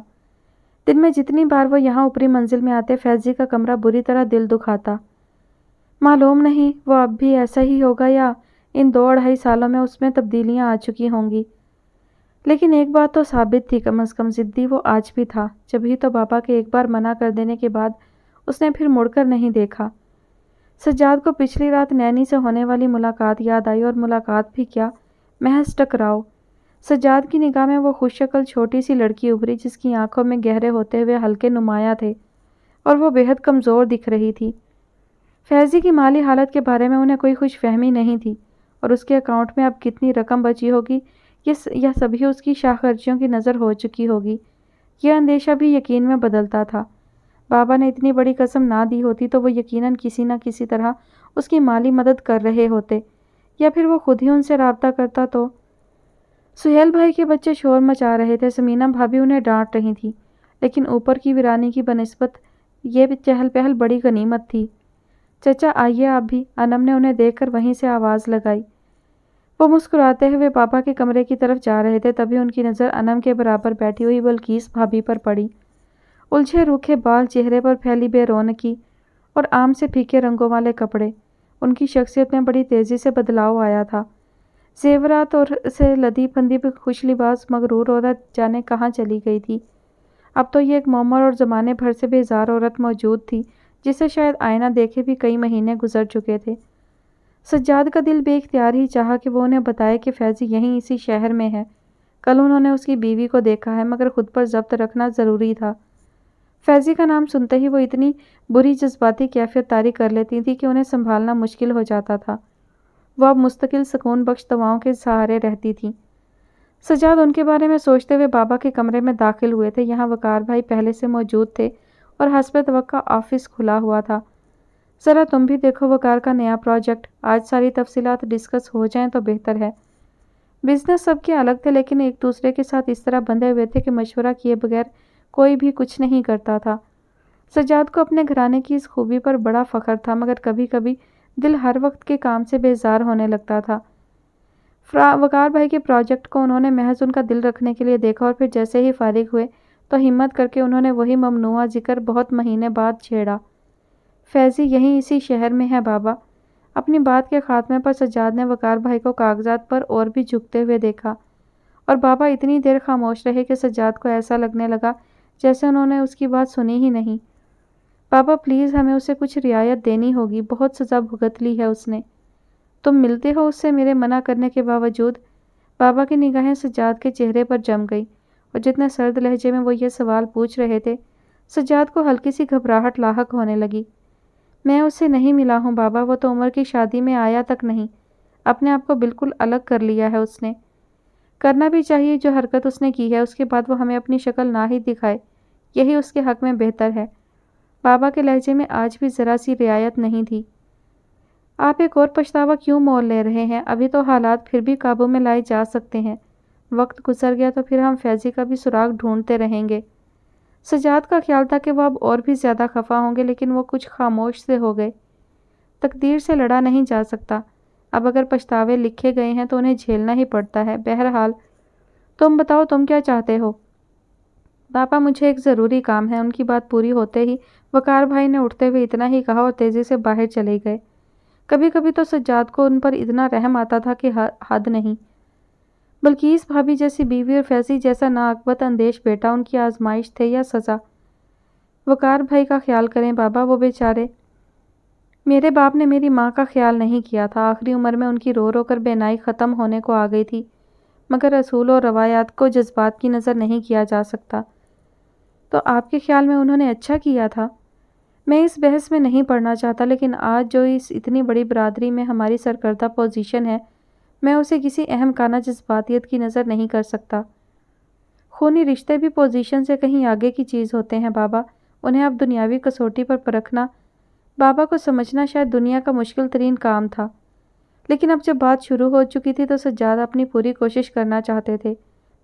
دن میں جتنی بار وہ یہاں اوپری منزل میں آتے فیضی کا کمرہ بری طرح دل دکھاتا۔ معلوم نہیں وہ اب بھی ایسا ہی ہوگا یا ان 2-2.5 سالوں میں اس میں تبدیلیاں آ چکی ہوں گی، لیکن ایک بات تو ثابت تھی، کم از کم ضدی وہ آج بھی تھا۔ جبھی تو بابا کے ایک بار منع کر دینے کے بعد اس نے پھر مڑ کر نہیں دیکھا۔ سجاد کو پچھلی رات نینی سے ہونے والی ملاقات یاد آئی، اور ملاقات بھی کیا، محض ٹکراؤ۔ سجاد کی نگاہ میں وہ خوش شکل چھوٹی سی لڑکی ابھری جس کی آنکھوں میں گہرے ہوتے ہوئے ہلکے نمایاں تھے، اور وہ بے حد کمزور دکھ رہی تھی۔ فیضی کی مالی حالت کے بارے میں انہیں کوئی خوش فہمی نہیں تھی، اور اس کے اکاؤنٹ میں اب کتنی رقم بچی ہوگی یہ سبھی اس کی شاہ خرچیوں کی نظر ہو چکی ہوگی، یہ اندیشہ بھی یقین میں بدلتا تھا۔ بابا نے اتنی بڑی قسم نہ دی ہوتی تو وہ یقیناً کسی نہ کسی طرح اس کی مالی مدد کر رہے ہوتے، یا پھر وہ خود ہی ان سے رابطہ کرتا تو۔ سہیل بھائی کے بچے شور مچا رہے تھے، سمینہ بھابھی انہیں ڈانٹ رہی تھی، لیکن اوپر کی ویرانی کی بنسبت یہ چہل پہل بڑی غنیمت تھی۔ چچا آئیے آپ بھی، انم نے انہیں دیکھ کر وہیں سے آواز لگائی۔ وہ مسکراتے ہوئے پاپا کے کمرے کی طرف جا رہے تھے، تبھی ان کی نظر انم کے برابر بیٹھی ہوئی بلقیس بھابھی پر پڑی۔ الجھے روکھے بال، چہرے پر پھیلی بے رونقی، اور عام سے پھیکے رنگوں والے کپڑے۔ ان کی شخصیت میں بڑی تیزی سے بدلاؤ آیا تھا۔ زیورات اور سے لدی پھندی خوش لباس مغرور عورت جانے کہاں چلی گئی تھی۔ اب تو یہ ایک معمر اور زمانے بھر سے بیزار عورت موجود تھی، جسے شاید آئینہ دیکھے بھی کئی مہینے گزر چکے تھے۔ سجاد کا دل بے اختیار ہی چاہا کہ وہ انہیں بتائے کہ فیضی یہیں اسی شہر میں ہے۔ کل انہوں نے اس کی بیوی کو دیکھا ہے، مگر خود پر ضبط رکھنا ضروری تھا۔ فیضی کا نام سنتے ہی وہ اتنی بری جذباتی کیفیت طاری کر لیتی تھی کہ انہیں سنبھالنا مشکل ہو جاتا تھا۔ وہ اب مستقل سکون بخش دواؤں کے سہارے رہتی تھیں۔ سجاد ان کے بارے میں سوچتے ہوئے بابا کے کمرے میں داخل ہوئے تھے۔ یہاں وقار بھائی پہلے سے موجود تھے اور حسب توقع آفس کھلا ہوا تھا۔ ذرا تم بھی دیکھو وقار کا نیا پروجیکٹ، آج ساری تفصیلات ڈسکس ہو جائیں تو بہتر ہے۔ بزنس سب کے الگ تھے، لیکن ایک دوسرے کے ساتھ اس طرح بندھے ہوئے تھے کہ مشورہ کیے بغیر کوئی بھی کچھ نہیں کرتا تھا۔ سجاد کو اپنے گھرانے کی اس خوبی پر بڑا فخر تھا، مگر کبھی کبھی دل ہر وقت کے کام سے بیزار ہونے لگتا تھا۔ وقار بھائی کے پروجیکٹ کو انہوں نے محض ان کا دل رکھنے کے لیے دیکھا اور پھر جیسے ہی فارغ ہوئے تو ہمت کر کے انہوں نے وہی ممنوعہ ذکر بہت مہینے بعد چھیڑا۔ فیضی یہیں اسی شہر میں ہے بابا۔ اپنی بات کے خاتمے پر سجاد نے وقار بھائی کو کاغذات پر اور بھی جھکتے ہوئے دیکھا اور بابا اتنی دیر خاموش رہے کہ سجاد کو ایسا لگنے لگا جیسے انہوں نے اس کی بات سنی ہی نہیں۔ بابا پلیز ہمیں اسے کچھ رعایت دینی ہوگی، بہت سزا بھگت لی ہے اس نے۔ تم ملتے ہو اس سے میرے منع کرنے کے باوجود؟ بابا کی نگاہیں سجاد کے چہرے پر جم گئی اور جتنے سرد لہجے میں وہ یہ سوال پوچھ رہے تھے سجاد کو ہلکی سی گھبراہٹ لاحق ہونے لگی۔ میں اس سے نہیں ملا ہوں بابا، وہ تو عمر کی شادی میں آیا تک نہیں، اپنے آپ کو بالکل الگ کر لیا ہے اس نے۔ کرنا بھی چاہیے، جو حرکت اس نے کی ہے اس کے بعد وہ ہمیں اپنی شکل نہ ہی دکھائے، یہی اس کے حق میں بہتر ہے۔ بابا کے لہجے میں آج بھی ذرا سی رعایت نہیں تھی۔ آپ ایک اور پچھتاوا کیوں مول لے رہے ہیں؟ ابھی تو حالات پھر بھی قابو میں لائے جا سکتے ہیں، وقت گزر گیا تو پھر ہم فیضی کا بھی سراغ ڈھونڈتے رہیں گے۔ سجاد کا خیال تھا کہ وہ اب اور بھی زیادہ خفا ہوں گے، لیکن وہ کچھ خاموش سے ہو گئے۔ تقدیر سے لڑا نہیں جا سکتا، اب اگر پچھتاوے لکھے گئے ہیں تو انہیں جھیلنا ہی پڑتا ہے۔ بہرحال تم بتاؤ تم کیا چاہتے ہو؟ پاپا مجھے ایک ضروری کام ہے۔ ان کی بات پوری ہوتے ہی وقار بھائی نے اٹھتے ہوئے اتنا ہی کہا اور تیزی سے باہر چلے گئے۔ کبھی کبھی تو سجاد کو ان پر اتنا رحم آتا تھا کہ حد نہیں۔ بلقیس بھابھی جیسی بیوی اور فیضی جیسا ناعاقبت اندیش بیٹا ان کی آزمائش تھے یا سزا؟ وقار بھائی کا خیال کریں بابا، وہ بیچارے۔ میرے باپ نے میری ماں کا خیال نہیں کیا تھا، آخری عمر میں ان کی رو رو کر بینائی ختم ہونے کو آ گئی تھی، مگر اصول اور روایات کو جذبات کی نظر نہیں کیا جا سکتا۔ تو آپ کے خیال میں انہوں نے اچھا کیا تھا؟ میں اس بحث میں نہیں پڑھنا چاہتا، لیکن آج جو اس اتنی بڑی برادری میں ہماری سرکردہ پوزیشن ہے، میں اسے کسی اہم کانہ جذباتیت کی نظر نہیں کر سکتا۔ خونی رشتے بھی پوزیشن سے کہیں آگے کی چیز ہوتے ہیں بابا، انہیں اب دنیاوی کسوٹی پر پرکھنا بابا کو سمجھنا شاید دنیا کا مشکل ترین کام تھا۔ لیکن اب جب بات شروع ہو چکی تھی تو سجاد اپنی پوری کوشش کرنا چاہتے تھے،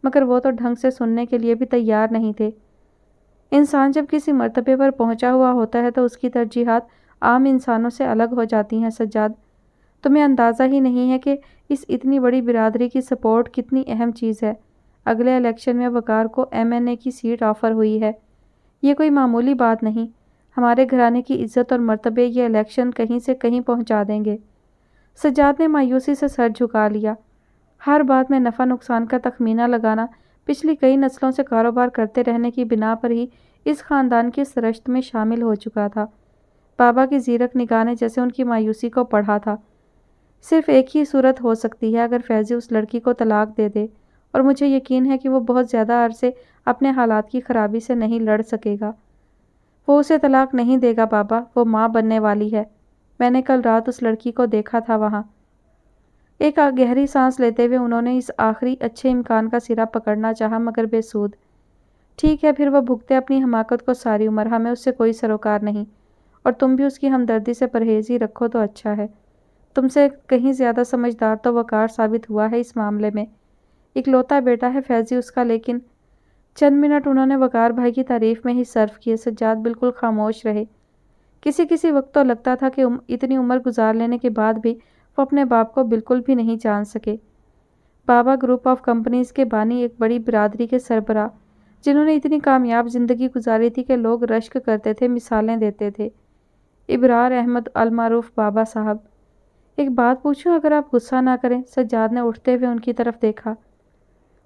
مگر وہ تو ڈھنگ سے سننے کے لیے بھی تیار نہیں تھے۔ انسان جب کسی مرتبے پر پہنچا ہوا ہوتا ہے تو اس کی ترجیحات عام انسانوں سے الگ ہو جاتی ہیں۔ سجاد، تمہیں اندازہ ہی نہیں ہے کہ اس اتنی بڑی برادری کی سپورٹ کتنی اہم چیز ہے۔ اگلے الیکشن میں وقار کو MNA کی سیٹ آفر ہوئی ہے، یہ کوئی معمولی بات نہیں۔ ہمارے گھرانے کی عزت اور مرتبے یہ الیکشن کہیں سے کہیں پہنچا دیں گے۔ سجاد نے مایوسی سے سر جھکا لیا۔ ہر بات میں نفع نقصان کا تخمینہ لگانا پچھلی کئی نسلوں سے کاروبار کرتے رہنے کی بنا پر ہی اس خاندان کی سرشت میں شامل ہو چکا تھا۔ بابا کی زیرک نگاہ نے جیسے ان کی مایوسی کو پڑھا تھا۔ صرف ایک ہی صورت ہو سکتی ہے، اگر فیضی اس لڑکی کو طلاق دے دے، اور مجھے یقین ہے کہ وہ بہت زیادہ عرصے اپنے حالات کی خرابی سے نہیں لڑ سکے گا۔ وہ اسے طلاق نہیں دے گا بابا، وہ ماں بننے والی ہے۔ میں نے کل رات اس لڑکی کو دیکھا تھا وہاں۔ ایک گہری سانس لیتے ہوئے انہوں نے اس آخری اچھے امکان کا سرا پکڑنا چاہا، مگر بے سود۔ ٹھیک ہے، پھر وہ بھگتے اپنی حماقت کو ساری عمر، ہمیں اس سے کوئی سروکار نہیں، اور تم بھی اس کی ہمدردی سے پرہیز ہی رکھو تو اچھا ہے۔ تم سے کہیں زیادہ سمجھدار تو وقار ثابت ہوا ہے اس معاملے میں۔ اکلوتا بیٹا ہے فیضی اس کا۔ لیکن چند منٹ انہوں نے وقار بھائی کی تعریف میں ہی صرف کیے۔ سجاد بالکل خاموش رہے۔ کسی وقت تو لگتا تھا کہ اتنی عمر گزار لینے کے بعد بھی وہ اپنے باپ کو بالکل بھی نہیں جان سکے۔ بابا گروپ آف کمپنیز کے بانی، ایک بڑی برادری کے سربراہ، جنہوں نے اتنی کامیاب زندگی گزاری تھی کہ لوگ رشک کرتے تھے، مثالیں دیتے تھے۔ ابرار احمد المعروف بابا صاحب، ایک بات پوچھوں اگر آپ غصہ نہ کریں؟ سجاد نے اٹھتے ہوئے ان کی طرف دیکھا۔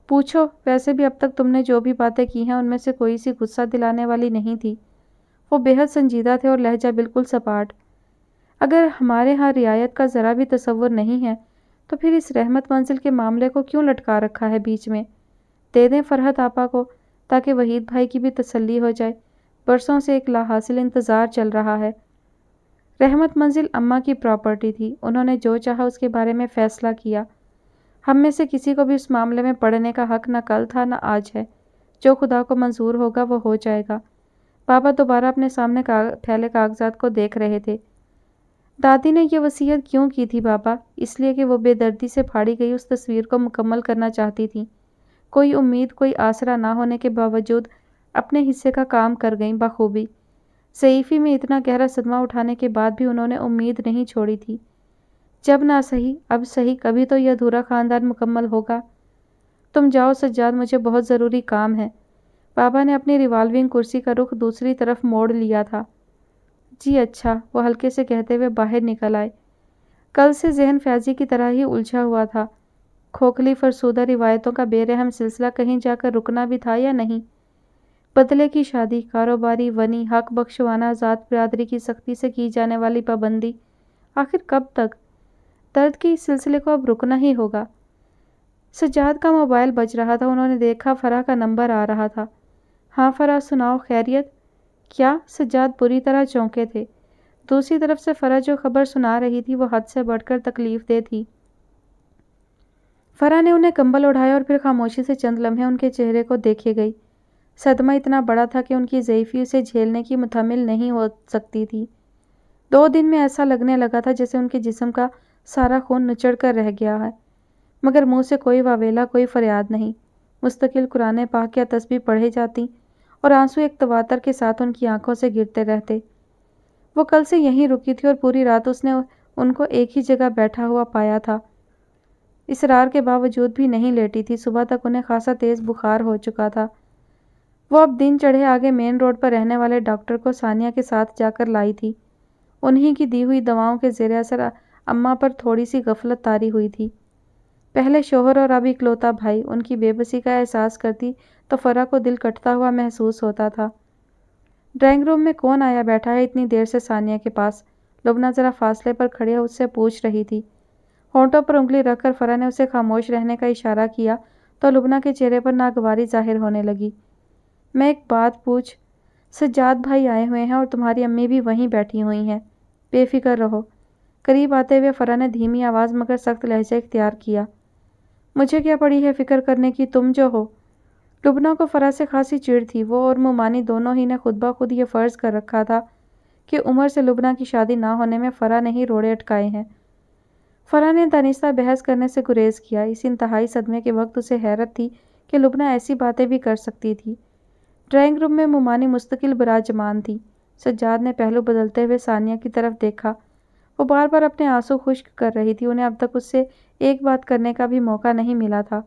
پوچھو، ویسے بھی اب تک تم نے جو بھی باتیں کی ہیں ان میں سے کوئی سی غصہ دلانے والی نہیں تھی۔ وہ بے حد سنجیدہ تھے اور لہجہ بالکل سپاٹ۔ اگر ہمارے ہاں رعایت کا ذرا بھی تصور نہیں ہے تو پھر اس رحمت منزل کے معاملے کو کیوں لٹکا رکھا ہے بیچ میں؟ دے دیں فرحت آپا کو، تاکہ وحید بھائی کی بھی تسلی ہو جائے۔ برسوں سے ایک لاحاصل انتظار چل رہا ہے۔ رحمت منزل اماں کی پراپرٹی تھی، انہوں نے جو چاہا اس کے بارے میں فیصلہ کیا۔ ہم میں سے کسی کو بھی اس معاملے میں پڑھنے کا حق نہ کل تھا نہ آج ہے۔ جو خدا کو منظور ہوگا وہ ہو جائے گا۔ بابا دوبارہ اپنے سامنے پھیلے کاغذات کو دیکھ رہے تھے۔ دادی نے یہ وصیت کیوں کی تھی بابا؟ اس لیے کہ وہ بے دردی سے پھاڑی گئی اس تصویر کو مکمل کرنا چاہتی تھیں۔ کوئی امید، کوئی آسرا نہ ہونے کے باوجود اپنے حصے کا کام کر گئیں جب نہ صحیح اب صحیح، کبھی تو یہ ادھورا خاندان مکمل ہوگا۔ تم جاؤ سجاد، مجھے بہت ضروری کام ہے۔ بابا نے اپنی ریوالونگ کرسی کا رخ دوسری طرف موڑ لیا تھا۔ جی اچھا، وہ ہلکے سے کہتے ہوئے باہر نکل آئے۔ کل سے ذہن فیضی کی طرح ہی الجھا ہوا تھا۔ کھوکھلی فرسودہ روایتوں کا بے رحم سلسلہ کہیں جا کر رکنا بھی تھا یا نہیں؟ بدلے کی شادی، کاروباری ونی، حق بخشوانہ ذات برادری کی سختی سے کی جانے والی پابندی، آخر کب تک؟ درد کے اس سلسلے کو اب رکنا ہی ہوگا۔ سجاد کا موبائل بج رہا تھا، انہوں نے دیکھا فرح کا نمبر آ رہا تھا۔ ہاں فرح، سناؤ، خیریت؟ کیا؟ سجاد بری طرح چونکے تھے۔ دوسری طرف سے فرح جو خبر سنا رہی تھی وہ حد سے بڑھ کر تکلیف دہ تھی۔ فرح نے انہیں کمبل اڑھایا اور پھر خاموشی سے چند لمحے ان کے چہرے کو دیکھے گئی۔ صدمہ اتنا بڑا تھا کہ ان کی ضعیفی اسے جھیلنے کی متحمل نہیں ہو سکتی تھی۔ 2 دن میں ایسا لگنے لگا تھا جیسے ان کے جسم کا سارا خون نچڑ کر رہ گیا ہے، مگر منہ سے کوئی واویلا، کوئی فریاد نہیں۔ مستقل قرآن پاک یا تسبیح پڑھے جاتی اور آنسو ایک تواتر کے ساتھ ان کی آنکھوں سے گرتے رہتے۔ وہ کل سے یہیں رکی تھی اور پوری رات اس نے ان کو ایک ہی جگہ بیٹھا ہوا پایا تھا۔ اصرار کے باوجود بھی نہیں لیٹی تھی۔ صبح تک انہیں خاصا تیز بخار ہو چکا تھا۔ وہ اب دن چڑھے آگے مین روڈ پر رہنے والے ڈاکٹر کو ثانیہ کے ساتھ جا کر لائی تھی۔ انہی کی دی ہوئی دواؤں کے زیر اثر اماں پر تھوڑی سی غفلت طاری ہوئی تھی۔ پہلے شوہر اور اب اکلوتا بھائی، ان کی بے بسی کا احساس کرتی تو فرح کو دل کٹتا ہوا محسوس ہوتا تھا۔ ڈرائنگ روم میں کون آیا بیٹھا ہے اتنی دیر سے ثانیہ کے پاس؟ لبنہ ذرا فاصلے پر کھڑے اس سے پوچھ رہی تھی۔ ہونٹوں پر انگلی رکھ کر فرح نے اسے خاموش رہنے کا اشارہ کیا تو لبنہ کے چہرے پر ناگواری ظاہر ہونے لگی۔ میں ایک بات پوچھ؟ سجاد بھائی آئے ہوئے ہیں اور تمہاری امی بھی وہیں بیٹھی ہوئی ہیں، بے فکر رہو۔ قریب آتے ہوئے فرح نے دھیمی آواز مگر سخت لہجہ اختیار کیا۔ مجھے کیا پڑی ہے فکر کرنے کی، تم جو ہو؟ لبنہ کو فرح سے خاصی چڑ تھی۔ وہ اور مومانی دونوں ہی نے خود بخود یہ فرض کر رکھا تھا کہ عمر سے لبنہ کی شادی نہ ہونے میں فرح نے ہی روڑے اٹکائے ہیں۔ فرح نے دانستہ بحث کرنے سے گریز کیا۔ اس انتہائی صدمے کے وقت اسے حیرت تھی کہ لبنہ ایسی باتیں بھی کر سکتی تھی۔ ڈرائنگ روم میں مومانی مستقل براجمان تھی۔ سجاد نے پہلو بدلتے ہوئے ثانیہ کی طرف دیکھا۔ وہ بار بار اپنے آنسو خشک کر رہی تھی۔ انہیں اب تک اس سے ایک بات کرنے کا بھی موقع نہیں ملا تھا۔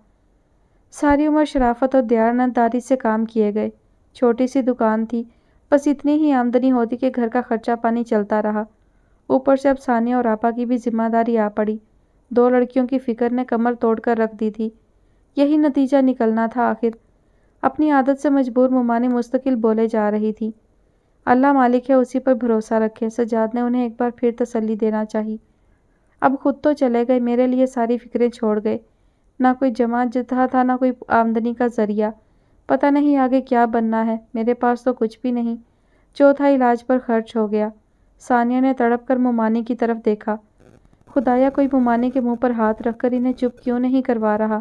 ساری عمر شرافت اور دیانتداری سے کام کیے گئے۔ چھوٹی سی دکان تھی، بس اتنی ہی آمدنی ہوتی کہ گھر کا خرچہ پانی چلتا رہا۔ اوپر سے اب ثانیہ اور آپا کی بھی ذمہ داری آ پڑی۔ 2 لڑکیوں کی فکر نے کمر توڑ کر رکھ دی تھی۔ یہی نتیجہ نکلنا تھا آخر۔ اپنی عادت سے مجبور مومانی مستقل بولے جا رہی تھی۔ اللہ مالک ہے، اسی پر بھروسہ رکھے۔ سجاد نے انہیں ایک بار پھر تسلی دینا چاہی۔ اب خود تو چلے گئے، میرے لیے ساری فکریں چھوڑ گئے۔ نہ کوئی جمع جتھا تھا، نہ کوئی آمدنی کا ذریعہ۔ پتہ نہیں آگے کیا بننا ہے، میرے پاس تو کچھ بھی نہیں۔ چوتھا علاج پر خرچ ہو گیا۔ ثانیہ نے تڑپ کر مومانی کی طرف دیکھا۔ خدایا، کوئی مومانی کے منہ پر ہاتھ رکھ کر انہیں چپ کیوں نہیں کروا رہا؟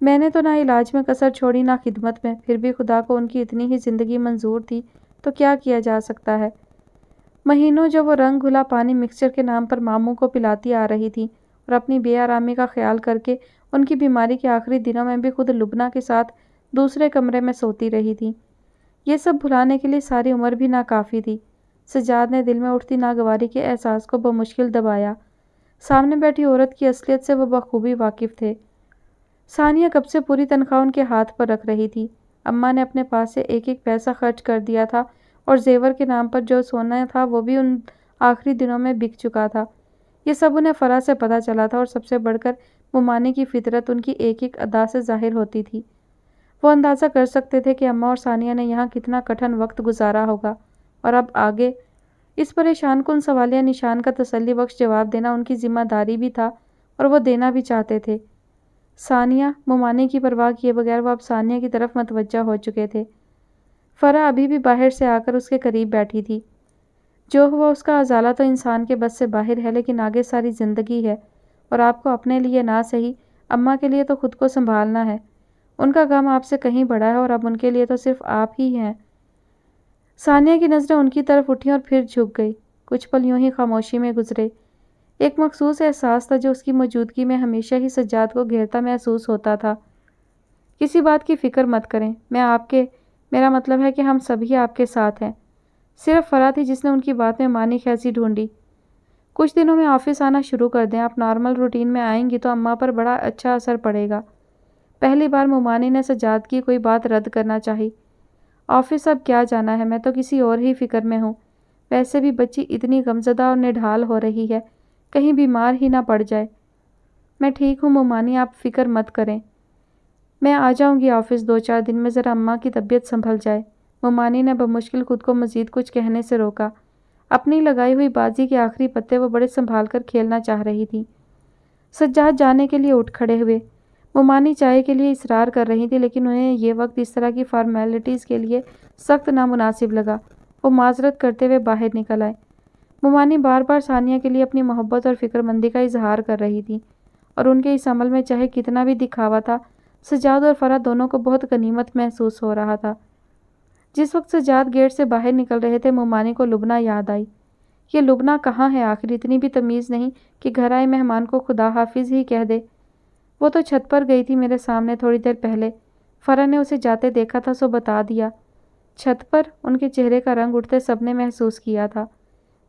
میں نے تو نہ علاج میں کسر چھوڑی نہ خدمت میں، پھر بھی خدا کو ان کی اتنی ہی زندگی منظور تھی تو کیا کیا جا سکتا ہے؟ مہینوں جو وہ رنگ گھلا پانی مکسچر کے نام پر ماموں کو پلاتی آ رہی تھی اور اپنی بے آرامی کا خیال کر کے ان کی بیماری کے آخری دنوں میں بھی خود لبنہ کے ساتھ دوسرے کمرے میں سوتی رہی تھی، یہ سب بھلانے کے لیے ساری عمر بھی ناکافی تھی۔ سجاد نے دل میں اٹھتی ناگواری کے احساس کو بمشکل دبایا۔ سامنے بیٹھی عورت کی اصلیت سے وہ بخوبی واقف تھے۔ ثانیہ کب سے پوری تنخواہ ان کے ہاتھ پر رکھ رہی تھی۔ اماں نے اپنے پاس سے ایک ایک پیسہ خرچ کر دیا تھا اور زیور کے نام پر جو سونا تھا وہ بھی ان آخری دنوں میں بک چکا تھا۔ یہ سب انہیں فرح سے پتہ چلا تھا اور سب سے بڑھ کر مومانی کی فطرت ان کی ایک ایک ادا سے ظاہر ہوتی تھی۔ وہ اندازہ کر سکتے تھے کہ اماں اور ثانیہ نے یہاں کتنا کٹھن وقت گزارا ہوگا اور اب آگے۔ اس پریشان کن سوالیہ نشان کا تسلی بخش جواب دینا ان کی ذمہ داری بھی تھا اور وہ دینا بھی چاہتے تھے۔ ثانیہ، مومانی کی پرواہ کیے بغیر وہ اب ثانیہ کی طرف متوجہ ہو چکے تھے۔ فرح ابھی بھی باہر سے آ کر اس کے قریب بیٹھی تھی۔ جو ہوا اس کا ازالہ تو انسان کے بس سے باہر ہے، لیکن آگے ساری زندگی ہے اور آپ کو اپنے لیے نہ صحیح، اماں کے لیے تو خود کو سنبھالنا ہے۔ ان کا غم آپ سے کہیں بڑا ہے اور اب ان کے لیے تو صرف آپ ہی ہیں۔ ثانیہ کی نظریں ان کی طرف اٹھیں اور پھر جھک گئی۔ کچھ پل یوں ہی خاموشی میں گزرے۔ ایک مخصوص احساس تھا جو اس کی موجودگی میں ہمیشہ ہی سجاد کو گھیرتا محسوس ہوتا تھا۔ کسی بات کی فکر مت کریں، میرا مطلب ہے کہ ہم سبھی آپ کے ساتھ ہیں۔ صرف فرح تھی جس نے ان کی بات میں معنی خیزی ڈھونڈی۔ کچھ دنوں میں آفس آنا شروع کر دیں، آپ نارمل روٹین میں آئیں گی تو اماں پر بڑا اچھا اثر پڑے گا۔ پہلی بار مومانی نے سجاد کی کوئی بات رد کرنا چاہی۔ آفس اب کیا جانا ہے، میں تو کسی اور ہی فکر میں ہوں۔ ویسے بھی بچی اتنی غمزدہ اور نڈھال ہو رہی ہے، کہیں بیمار ہی نہ پڑ جائے۔ میں ٹھیک ہوں مومانی، آپ فکر مت کریں، میں آ جاؤں گی آفس 2-4 دن میں، ذرا اماں کی طبیعت سنبھل جائے۔ مومانی نے بمشکل خود کو مزید کچھ کہنے سے روکا۔ اپنی لگائی ہوئی بازی کے آخری پتے وہ بڑے سنبھال کر کھیلنا چاہ رہی تھی۔ سجاد جانے کے لیے اٹھ کھڑے ہوئے۔ مومانی چائے کے لیے اصرار کر رہی تھی، لیکن انہیں یہ وقت اس طرح کی فارمیلٹیز کے لیے سخت نامناسب لگا۔ وہ معذرت کرتے ہوئے باہر نکل آئے۔ مومانی بار بار ثانیہ کے لیے اپنی محبت اور فکر مندی کا اظہار کر رہی تھی، اور ان کے اس عمل میں چاہے کتنا بھی دکھاوا تھا، سجاد اور فرح دونوں کو بہت غنیمت محسوس ہو رہا تھا۔ جس وقت سجاد گیٹ سے باہر نکل رہے تھے، مومانی کو لبنہ یاد آئی۔ یہ لبنہ کہاں ہے آخر؟ اتنی بھی تمیز نہیں کہ گھر آئے مہمان کو خدا حافظ ہی کہہ دے۔ وہ تو چھت پر گئی تھی میرے سامنے تھوڑی دیر پہلے، فرح نے اسے جاتے دیکھا تھا سو بتا دیا۔ چھت پر؟ ان کے چہرے کا رنگ اٹھتے سب نے محسوس کیا تھا۔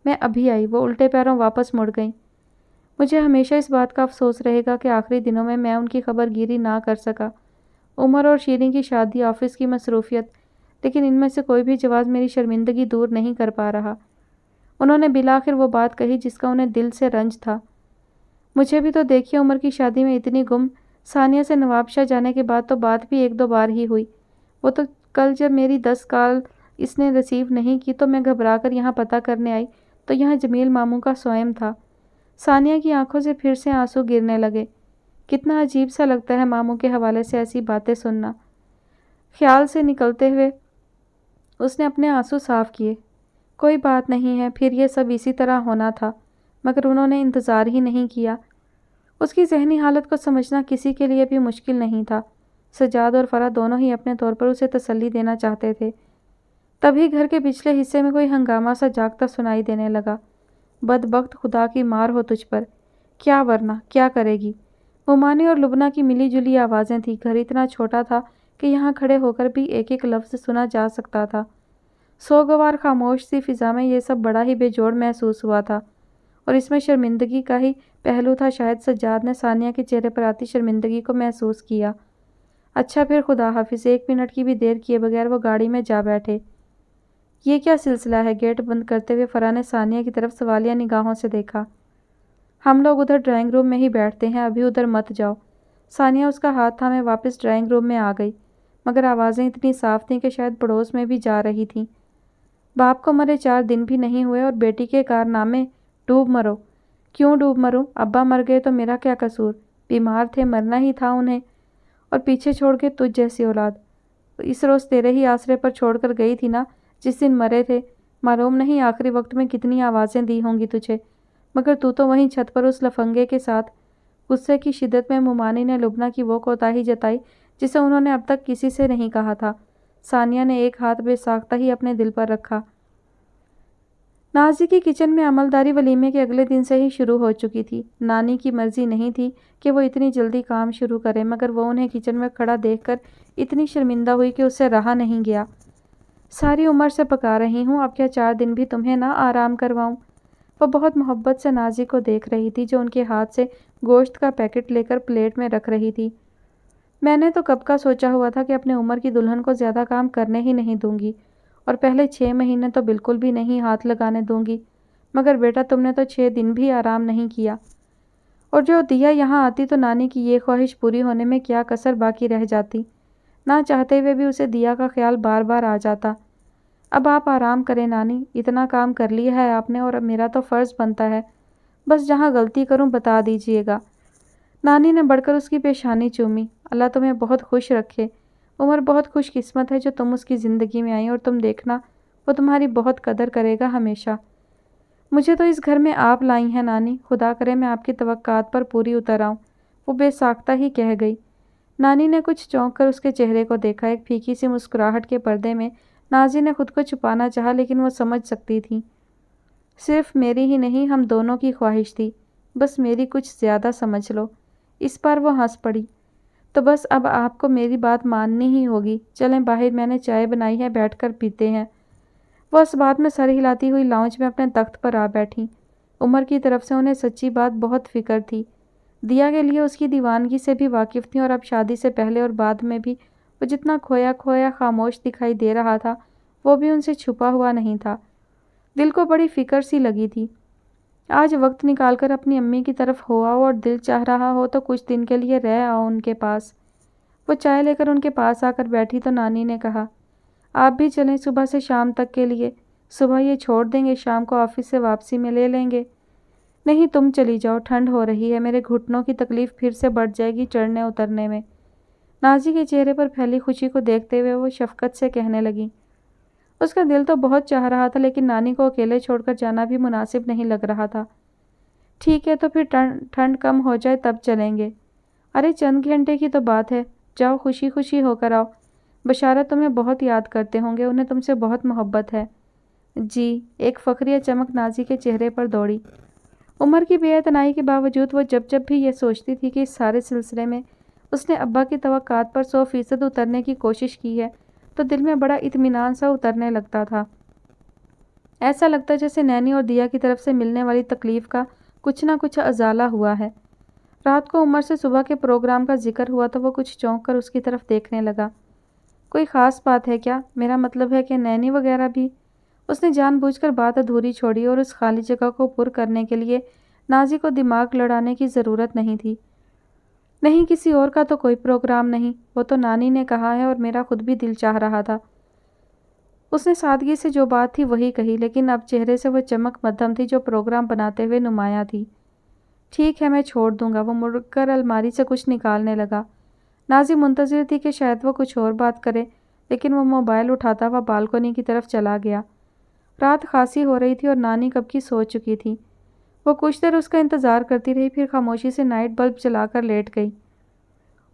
میں ابھی آئی، وہ الٹے پیروں واپس مڑ گئیں۔ مجھے ہمیشہ اس بات کا افسوس رہے گا کہ آخری دنوں میں ان کی خبر گیری نہ کر سکا۔ عمر اور شیریں کی شادی، آفس کی مصروفیت، لیکن ان میں سے کوئی بھی جواز میری شرمندگی دور نہیں کر پا رہا۔ انہوں نے بالآخر وہ بات کہی جس کا انہیں دل سے رنج تھا۔ مجھے بھی تو دیکھیے، عمر کی شادی میں اتنی گم۔ ثانیہ سے نواب شاہ جانے کے بعد تو بات بھی 1-2 بار ہی ہوئی۔ وہ تو کل جب میری 10 کال اس نے ریسیو نہیں کی تو میں گھبرا کر یہاں پتہ کرنے آئی تو یہاں جمیل ماموں کا سوئم تھا۔ ثانیہ کی آنکھوں سے پھر سے آنسو گرنے لگے۔ کتنا عجیب سا لگتا ہے ماموں کے حوالے سے ایسی باتیں سننا۔ خیال سے نکلتے ہوئے اس نے اپنے آنسو صاف کیے۔ کوئی بات نہیں ہے، پھر یہ سب اسی طرح ہونا تھا، مگر انہوں نے انتظار ہی نہیں کیا۔ اس کی ذہنی حالت کو سمجھنا کسی کے لیے بھی مشکل نہیں تھا۔ سجاد اور فرح دونوں ہی اپنے طور پر اسے تسلی دینا چاہتے تھے۔ تبھی گھر کے پچھلے حصے میں کوئی ہنگامہ سا جاگتا سنائی دینے لگا۔ بدبخت، خدا کی مار ہو تجھ پر، کیا ورنہ کیا کرے گی؟ مومانی اور لبنہ کی ملی جلی آوازیں تھیں۔ گھر اتنا چھوٹا تھا کہ یہاں کھڑے ہو کر بھی ایک ایک لفظ سنا جا سکتا تھا۔ سوگوار خاموش سی فضا میں یہ سب بڑا ہی بے جوڑ محسوس ہوا تھا، اور اس میں شرمندگی کا ہی پہلو تھا۔ شاید سجاد نے ثانیہ کے چہرے پر آتی شرمندگی کو محسوس کیا۔ اچھا پھر خدا حافظ، 1 منٹ کی بھی دیر کیے بغیر وہ گاڑی میں جا بیٹھے۔ یہ کیا سلسلہ ہے؟ گیٹ بند کرتے ہوئے فرح نے ثانیہ کی طرف سوالیہ نگاہوں سے دیکھا۔ ہم لوگ ادھر ڈرائنگ روم میں ہی بیٹھتے ہیں، ابھی ادھر مت جاؤ۔ ثانیہ اس کا ہاتھ تھامے واپس ڈرائنگ روم میں آ گئی، مگر آوازیں اتنی صاف تھیں کہ شاید پڑوس میں بھی جا رہی تھیں۔ باپ کو مرے 4 دن بھی نہیں ہوئے اور بیٹی کے کارنامے، ڈوب مرو۔ کیوں ڈوب مروں؟ ابا مر گئے تو میرا کیا قصور؟ بیمار تھے، مرنا ہی تھا انہیں، اور پیچھے چھوڑ کے تجھ جیسی اولاد۔ اس روز تیرے ہی آسرے پر چھوڑ کر گئی تھی نا جس دن مرے تھے۔ معلوم نہیں آخری وقت میں کتنی آوازیں دی ہوں گی تجھے، مگر تو وہیں چھت پر اس لفنگے کے ساتھ۔ غصے کی شدت میں مومانی نے لبنہ کی وہ کوتاہی جتائی جسے انہوں نے اب تک کسی سے نہیں کہا تھا۔ ثانیہ نے ایک ہاتھ بے ساختہ ہی اپنے دل پر رکھا۔ نازی کی کچن میں عملداری ولیمے کے اگلے دن سے ہی شروع ہو چکی تھی۔ نانی کی مرضی نہیں تھی کہ وہ اتنی جلدی کام شروع کرے، مگر وہ انہیں کچن میں کھڑا دیکھ کر اتنی شرمندہ ہوئی کہ اس سے رہا نہیں گیا۔ ساری عمر سے پکا رہی ہوں، اب کیا 4 دن بھی تمہیں نہ آرام کرواؤں؟ وہ بہت محبت سے نازی کو دیکھ رہی تھی جو ان کے ہاتھ سے گوشت کا پیکٹ لے کر پلیٹ میں رکھ رہی تھی۔ میں نے تو کب کا سوچا ہوا تھا کہ اپنے عمر کی دلہن کو زیادہ کام کرنے ہی نہیں دوں گی، اور پہلے 6 مہینے تو بالکل بھی نہیں ہاتھ لگانے دوں گی، مگر بیٹا تم نے تو 6 دن بھی آرام نہیں کیا۔ اور جو دیا یہاں آتی تو نانی کی یہ خواہش پوری ہونے میں کیا کسر باقی رہ جاتی؟ نہ چاہتے ہوئے بھی اسے دیا کا خیال بار بار آ جاتا۔ اب آپ آرام کریں نانی، اتنا کام کر لیا ہے آپ نے، اور اب میرا تو فرض بنتا ہے، بس جہاں غلطی کروں بتا دیجئے گا۔ نانی نے بڑھ کر اس کی پیشانی چومی۔ اللہ تمہیں بہت خوش رکھے، عمر بہت خوش قسمت ہے جو تم اس کی زندگی میں آئی، اور تم دیکھنا وہ تمہاری بہت قدر کرے گا ہمیشہ۔ مجھے تو اس گھر میں آپ لائی ہیں نانی، خدا کرے میں آپ کی توقعات پر پوری اتر آؤں، وہ بے ساختہ ہی کہہ گئی۔ نانی نے کچھ چونک کر اس کے چہرے کو دیکھا۔ ایک پھیکی سی مسکراہٹ کے پردے میں نازی نے خود کو چھپانا چاہا، لیکن وہ سمجھ سکتی تھی صرف میری ہی نہیں ہم دونوں کی خواہش تھی، بس میری کچھ زیادہ سمجھ لو۔ اس پر وہ ہنس پڑی۔ تو بس اب آپ کو میری بات ماننی ہی ہوگی، چلیں باہر، میں نے چائے بنائی ہے، بیٹھ کر پیتے ہیں۔ وہ اس بات میں سر ہلاتی ہوئی لاؤنج میں اپنے تخت پر آ بیٹھیں۔ عمر کی طرف سے انہیں سچی بات بہت فکر تھی۔ دیا کے لیے اس کی دیوانگی سے بھی واقف تھیں اور اب شادی سے پہلے اور بعد میں بھی وہ جتنا کھویا کھویا خاموش دکھائی دے رہا تھا وہ بھی ان سے چھپا ہوا نہیں تھا۔ دل کو بڑی فکر سی لگی تھی۔ آج وقت نکال کر اپنی امی کی طرف ہو آؤ اور دل چاہ رہا ہو تو کچھ دن کے لیے رہ آؤ ان کے پاس۔ وہ چائے لے کر ان کے پاس آ کر بیٹھی تو نانی نے کہا، آپ بھی چلیں صبح سے شام تک کے لیے، صبح یہ چھوڑ دیں گے، شام کو آفس سے واپسی میں لے لیں گے۔ نہیں تم چلی جاؤ، ٹھنڈ ہو رہی ہے، میرے گھٹنوں کی تکلیف پھر سے بڑھ جائے گی چڑھنے اترنے میں۔ نازی کے چہرے پر پھیلی خوشی کو دیکھتے ہوئے وہ شفقت سے کہنے لگی۔ اس کا دل تو بہت چاہ رہا تھا لیکن نانی کو اکیلے چھوڑ کر جانا بھی مناسب نہیں لگ رہا تھا۔ ٹھیک ہے تو پھر ٹھنڈ کم ہو جائے تب چلیں گے۔ ارے چند گھنٹے کی تو بات ہے، جاؤ خوشی خوشی ہو کر آؤ۔ بشارت تمہیں بہت یاد کرتے ہوں گے، انہیں تم سے بہت محبت ہے۔ جی، ایک فخریہ چمک نازی کے چہرے پر دوڑی۔ عمر کی بے اعتنائی کے باوجود وہ جب بھی یہ سوچتی تھی کہ اس سارے سلسلے میں اس نے ابا کی توقعات پر 100% اترنے کی کوشش کی ہے تو دل میں بڑا اطمینان سا اترنے لگتا تھا۔ ایسا لگتا جیسے نینی اور دیا کی طرف سے ملنے والی تکلیف کا کچھ نہ کچھ ازالہ ہوا ہے۔ رات کو عمر سے صبح کے پروگرام کا ذکر ہوا تو وہ کچھ چونک کر اس کی طرف دیکھنے لگا۔ کوئی خاص بات ہے کیا؟ میرا مطلب ہے کہ نینی وغیرہ بھی؟ اس نے جان بوجھ کر بات ادھوری چھوڑی اور اس خالی جگہ کو پر کرنے کے لیے نازی کو دماغ لڑانے کی ضرورت نہیں تھی۔ نہیں، کسی اور کا تو کوئی پروگرام نہیں، وہ تو نانی نے کہا ہے اور میرا خود بھی دل چاہ رہا تھا۔ اس نے سادگی سے جو بات تھی وہی کہی لیکن اب چہرے سے وہ چمک مدھم تھی جو پروگرام بناتے ہوئے نمایاں تھی۔ ٹھیک ہے میں چھوڑ دوں گا۔ وہ مڑ کر الماری سے کچھ نکالنے لگا۔ نازی منتظر تھی کہ شاید وہ کچھ اور بات کرے لیکن وہ موبائل اٹھاتا ہوا بالکنی کی طرف چلا گیا۔ رات خاصی ہو رہی تھی اور نانی کب کی سو چکی تھی۔ وہ کچھ دیر اس کا انتظار کرتی رہی پھر خاموشی سے نائٹ بلب جلا کر لیٹ گئی۔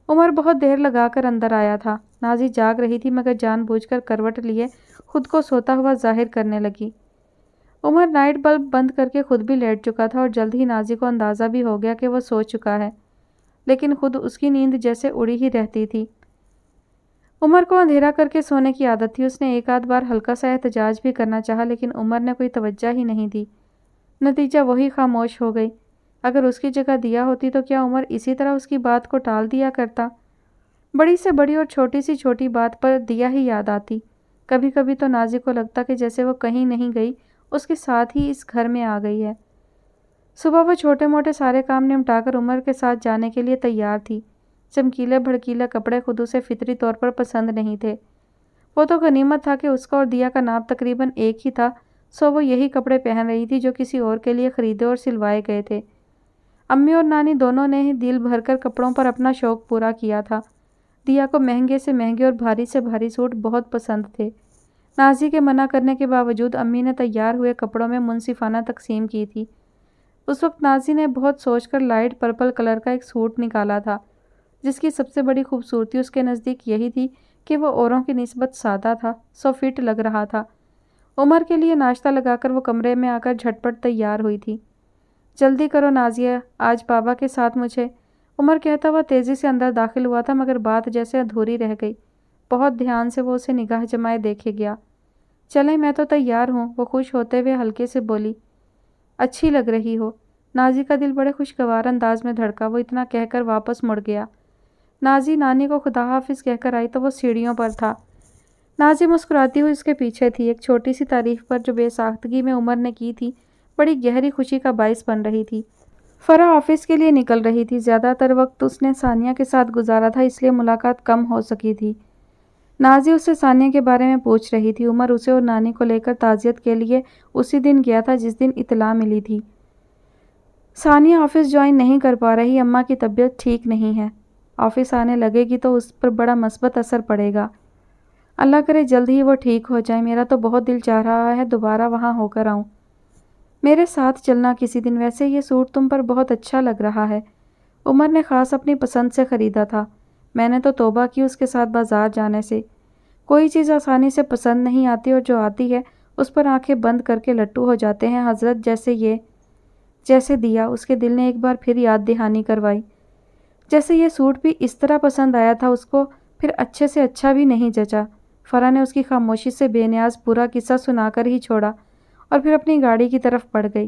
عمر بہت دیر لگا کر اندر آیا تھا۔ نازی جاگ رہی تھی مگر جان بوجھ کر کروٹ لیے خود کو سوتا ہوا ظاہر کرنے لگی۔ عمر نائٹ بلب بند کر کے خود بھی لیٹ چکا تھا اور جلد ہی نازی کو اندازہ بھی ہو گیا کہ وہ سو چکا ہے لیکن خود اس کی نیند جیسے اڑی ہی رہتی تھی۔ عمر کو اندھیرا کر کے سونے کی عادت تھی۔ اس نے ایک آدھ بار ہلکا سا احتجاج بھی کرنا چاہا لیکن عمر نے کوئی توجہ ہی نہیں دی۔ نتیجہ وہی خاموش ہو گئی۔ اگر اس کی جگہ دیا ہوتی تو کیا عمر اسی طرح اس کی بات کو ٹال دیا کرتا؟ بڑی سے بڑی اور چھوٹی سی چھوٹی بات پر دیا ہی یاد آتی۔ کبھی کبھی تو نازی کو لگتا کہ جیسے وہ کہیں نہیں گئی، اس کے ساتھ ہی اس گھر میں آ گئی ہے۔ صبح وہ چھوٹے موٹے سارے کام نمٹا کر عمر کے ساتھ جانے کے لیے تیار تھی۔ چمکیلے بھڑکیلے کپڑے خود اسے فطری طور پر پسند نہیں تھے۔ وہ تو غنیمت تھا کہ اس کا اور دیا کا نام تقریباً ایک ہی تھا، سو وہ یہی کپڑے پہن رہی تھی جو کسی اور کے لیے خریدے اور سلوائے گئے تھے۔ امی اور نانی دونوں نے ہی دل بھر کر کپڑوں پر اپنا شوق پورا کیا تھا۔ دیا کو مہنگے سے مہنگے اور بھاری سے بھاری سوٹ بہت پسند تھے۔ نازی کے منع کرنے کے باوجود امی نے تیار ہوئے کپڑوں میں منصفانہ تقسیم کی تھی۔ اس وقت نازی نے بہت سوچ کر لائٹ پرپل کلر کا ایک سوٹ نکالا تھا جس کی سب سے بڑی خوبصورتی اس کے نزدیک یہی تھی کہ وہ اوروں کی نسبت سادہ تھا، سو فٹ لگ رہا تھا۔ عمر کے لیے ناشتہ لگا کر وہ کمرے میں آ کر جھٹ پٹ تیار ہوئی تھی۔ جلدی کرو نازیہ، آج بابا کے ساتھ مجھے، عمر کہتا ہوا تیزی سے اندر داخل ہوا تھا مگر بات جیسے ادھوری رہ گئی۔ بہت دھیان سے وہ اسے نگاہ جمائے دیکھے گیا۔ چلیں میں تو تیار ہوں، وہ خوش ہوتے ہوئے ہلکے سے بولی۔ اچھی لگ رہی ہو۔ نازی کا دل بڑے خوشگوار انداز میں دھڑکا، وہ اتنا کہہ کر واپس مڑ گیا۔ نازی نانی کو خدا حافظ کہہ کر آئی تو وہ سیڑھیوں پر تھا۔ نازی مسکراتی ہوئی اس کے پیچھے تھی۔ ایک چھوٹی سی تعریف پر جو بے ساختگی میں عمر نے کی تھی بڑی گہری خوشی کا باعث بن رہی تھی۔ فرح آفس کے لیے نکل رہی تھی۔ زیادہ تر وقت اس نے ثانیہ کے ساتھ گزارا تھا اس لیے ملاقات کم ہو سکی تھی۔ نازی اس سے ثانیہ کے بارے میں پوچھ رہی تھی۔ عمر اسے اور نانی کو لے کر تعزیت کے لیے اسی دن گیا تھا جس دن اطلاع ملی تھی۔ ثانیہ آفس جوائن نہیں کر پا رہی، اماں کی طبیعت ٹھیک نہیں ہے۔ آفس آنے لگے گی تو اس پر بڑا مثبت اثر پڑے گا۔ اللہ کرے جلد ہی وہ ٹھیک ہو جائے۔ میرا تو بہت دل چاہ رہا ہے دوبارہ وہاں ہو کر آؤں۔ میرے ساتھ چلنا کسی دن، ویسے یہ سوٹ تم پر بہت اچھا لگ رہا ہے۔ عمر نے خاص اپنی پسند سے خریدا تھا۔ میں نے تو توبہ کی اس کے ساتھ بازار جانے سے۔ کوئی چیز آسانی سے پسند نہیں آتی اور جو آتی ہے اس پر آنکھیں بند کر کے لٹو ہو جاتے ہیں حضرت، جیسے دیا۔ اس کے دل نے ایک بار پھر یاد دہانی کروائی۔ جیسے یہ سوٹ بھی اس طرح پسند آیا تھا اس کو، پھر اچھے سے اچھا بھی نہیں جچا۔ فرح نے اس کی خاموشی سے بے نیاز پورا قصہ سنا کر ہی چھوڑا اور پھر اپنی گاڑی کی طرف بڑھ گئی۔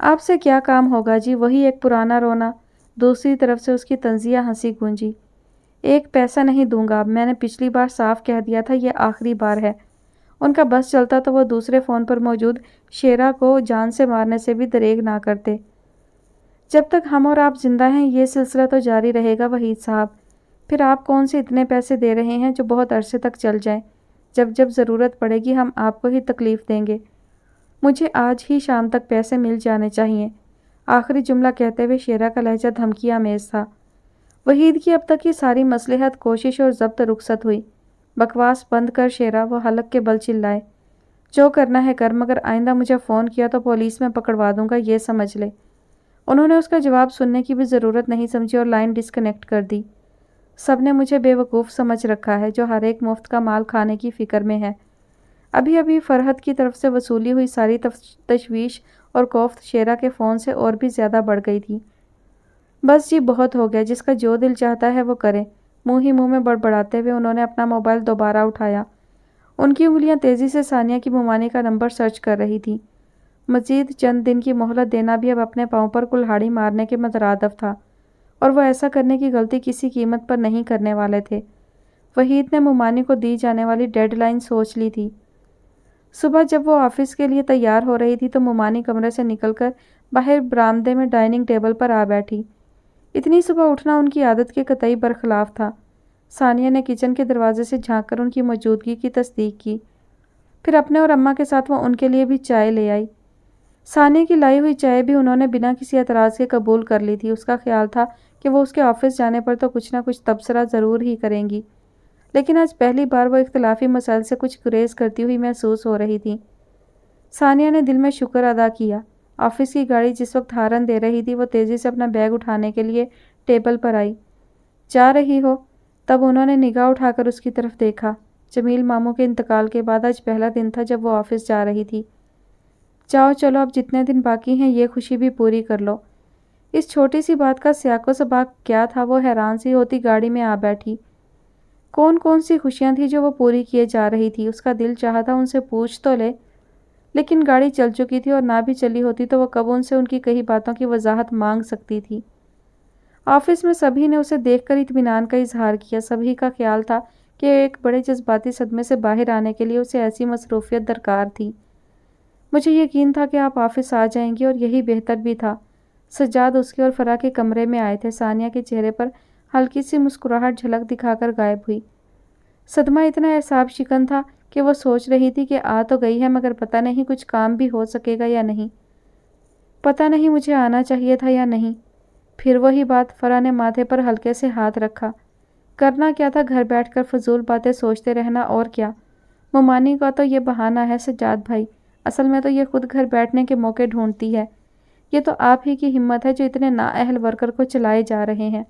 آپ سے کیا کام ہوگا جی، وہی ایک پرانا رونا۔ دوسری طرف سے اس کی طنزیہ ہنسی گونجی۔ ایک پیسہ نہیں دوں گا اب، میں نے پچھلی بار صاف کہہ دیا تھا، یہ آخری بار ہے۔ ان کا بس چلتا تو وہ دوسرے فون پر موجود شیرا کو جان سے مارنے سے بھی دریغ نہ کرتے۔ جب تک ہم اور آپ زندہ ہیں یہ سلسلہ تو جاری رہے گا وحید صاحب۔ پھر آپ کون سے اتنے پیسے دے رہے ہیں جو بہت عرصے تک چل جائیں؟ جب جب ضرورت پڑے گی ہم آپ کو ہی تکلیف دیں گے۔ مجھے آج ہی شام تک پیسے مل جانے چاہیے۔ آخری جملہ کہتے ہوئے شیرا کا لہجہ دھمکی آمیز تھا۔ وحید کی اب تک کی ساری مصلحت کوشش اور ضبط رخصت ہوئی۔ بکواس بند کر شیرا، وہ حلق کے بل چلائے۔ جو کرنا ہے کر، مگر آئندہ مجھے فون کیا تو پولیس میں پکڑوا دوں گا، یہ سمجھ لے۔ انہوں نے اس کا جواب سننے کی بھی ضرورت نہیں سمجھی اور لائن ڈسکنیکٹ کر دی۔ سب نے مجھے بے وقوف سمجھ رکھا ہے جو ہر ایک مفت کا مال کھانے کی فکر میں ہے۔ ابھی ابھی فرحت کی طرف سے وصولی ہوئی ساری تشویش اور کوفت شیرا کے فون سے اور بھی زیادہ بڑھ گئی تھی۔ بس جی بہت ہو گیا، جس کا جو دل چاہتا ہے وہ کرے۔ منہ ہی منہ میں بڑبڑاتے ہوئے انہوں نے اپنا موبائل دوبارہ اٹھایا۔ ان کی انگلیاں تیزی سے ثانیہ کی مومانی کا نمبر سرچ کر رہی تھی۔ مزید چند دن کی مہلت دینا بھی اب اپنے پاؤں پر کلہاڑی مارنے کے مترادف تھا، اور وہ ایسا کرنے کی غلطی کسی قیمت پر نہیں کرنے والے تھے۔ وحید نے مومانی کو دی جانے والی ڈیڈ لائن سوچ لی تھی۔ صبح جب وہ آفس کے لیے تیار ہو رہی تھی تو مومانی کمرے سے نکل کر باہر برآمدے میں ڈائننگ ٹیبل پر آ بیٹھی۔ اتنی صبح اٹھنا ان کی عادت کے قطعی برخلاف تھا۔ ثانیہ نے کچن کے دروازے سے جھانک کر ان کی موجودگی کی تصدیق کی۔ پھر اپنے اور اماں کے ساتھ وہ ان کے لیے بھی چائے لے آئی۔ ثانیہ کی لائی ہوئی چائے بھی انہوں نے بنا کسی اعتراض کے قبول کر لی تھی۔ اس کا خیال تھا کہ وہ اس کے آفس جانے پر تو کچھ نہ کچھ تبصرہ ضرور ہی کریں گی، لیکن آج پہلی بار وہ اختلافی مسائل سے کچھ گریز کرتی ہوئی محسوس ہو رہی تھی۔ ثانیہ نے دل میں شکر ادا کیا۔ آفس کی گاڑی جس وقت ہارن دے رہی تھی وہ تیزی سے اپنا بیگ اٹھانے کے لیے ٹیبل پر آئی۔ جا رہی ہو؟ تب انہوں نے نگاہ اٹھا کر اس کی طرف دیکھا۔ جمیل ماموں کے انتقال کے بعد آج پہلا دن تھا جب وہ آفس جا رہی تھی۔ جاؤ چلو، اب جتنے دن باقی ہیں یہ خوشی بھی پوری کر لو۔ اس چھوٹی سی بات کا سیاق و سباق کیا تھا وہ حیران سی ہوتی گاڑی میں آ بیٹھی۔ کون کون سی خوشیاں تھیں جو وہ پوری کیے جا رہی تھی؟ اس کا دل چاہا تھا ان سے پوچھ تو لے، لیکن گاڑی چل چکی تھی اور نہ بھی چلی ہوتی تو وہ کب ان سے ان کی کہی باتوں کی وضاحت مانگ سکتی تھی۔ آفس میں سبھی نے اسے دیکھ کر اطمینان کا اظہار کیا۔ سبھی کا خیال تھا کہ ایک بڑے جذباتی صدمے سے باہر آنے کے لیے اسے ایسی مصروفیت درکار تھی۔ مجھے یقین تھا کہ آپ آفس آ جائیں گی، اور یہی بہتر بھی تھا۔ سجاد اس کے اور فرح کے کمرے میں آئے تھے۔ ثانیہ کے چہرے پر ہلکی سی مسکراہٹ جھلک دکھا کر غائب ہوئی۔ صدمہ اتنا اعصاب شکن تھا کہ وہ سوچ رہی تھی کہ آ تو گئی ہے مگر پتہ نہیں کچھ کام بھی ہو سکے گا یا نہیں، پتہ نہیں مجھے آنا چاہیے تھا یا نہیں۔ پھر وہی بات، فرح نے ماتھے پر ہلکے سے ہاتھ رکھا۔ کرنا کیا تھا گھر بیٹھ کر فضول باتیں سوچتے رہنا، اور کیا۔ مومانی کا تو یہ بہانہ ہے سجاد بھائی، اصل میں تو یہ خود گھر بیٹھنے کے موقع ڈھونڈتی ہے۔ یہ تو آپ ہی کی ہمت ہے جو اتنے نااہل ورکر کو چلائے جا رہے ہیں۔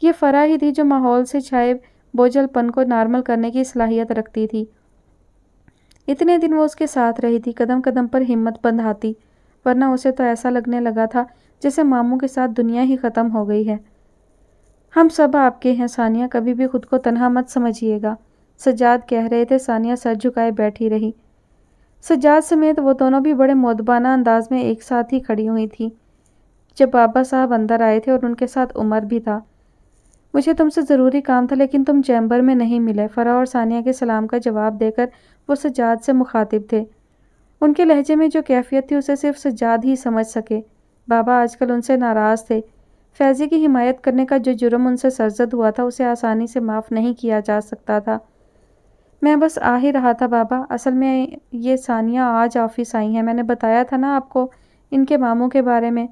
یہ فرح ہی تھی جو ماحول سے چھائے بوجھل پن کو نارمل کرنے کی صلاحیت رکھتی تھی۔ اتنے دن وہ اس کے ساتھ رہی تھی، قدم قدم پر ہمت بندھاتی، ورنہ اسے تو ایسا لگنے لگا تھا جیسے ماموں کے ساتھ دنیا ہی ختم ہو گئی ہے۔ ہم سب آپ کے ہیں ثانیہ، کبھی بھی خود کو تنہا مت سمجھیے گا، سجاد کہہ رہے تھے۔ ثانیہ سر جھکائے بیٹھی رہی۔ سجاد سمیت وہ دونوں بھی بڑے مؤدبانہ انداز میں ایک ساتھ ہی کھڑی ہوئی تھیں جب بابا صاحب اندر آئے تھے، اور ان کے ساتھ عمر بھی تھا۔ مجھے تم سے ضروری کام تھا لیکن تم چیمبر میں نہیں ملے۔ فرح اور ثانیہ کے سلام کا جواب دے کر وہ سجاد سے مخاطب تھے۔ ان کے لہجے میں جو کیفیت تھی اسے صرف سجاد ہی سمجھ سکے۔ بابا آج کل ان سے ناراض تھے۔ فیضی کی حمایت کرنے کا جو جرم ان سے سرزد ہوا تھا اسے آسانی سے معاف نہیں کیا جا سکتا تھا۔ میں بس آ ہی رہا تھا بابا، اصل میں یہ ثانیہ آج آفس آئی ہیں، میں نے بتایا تھا نا آپ کو ان کے ماموں کے بارے میں۔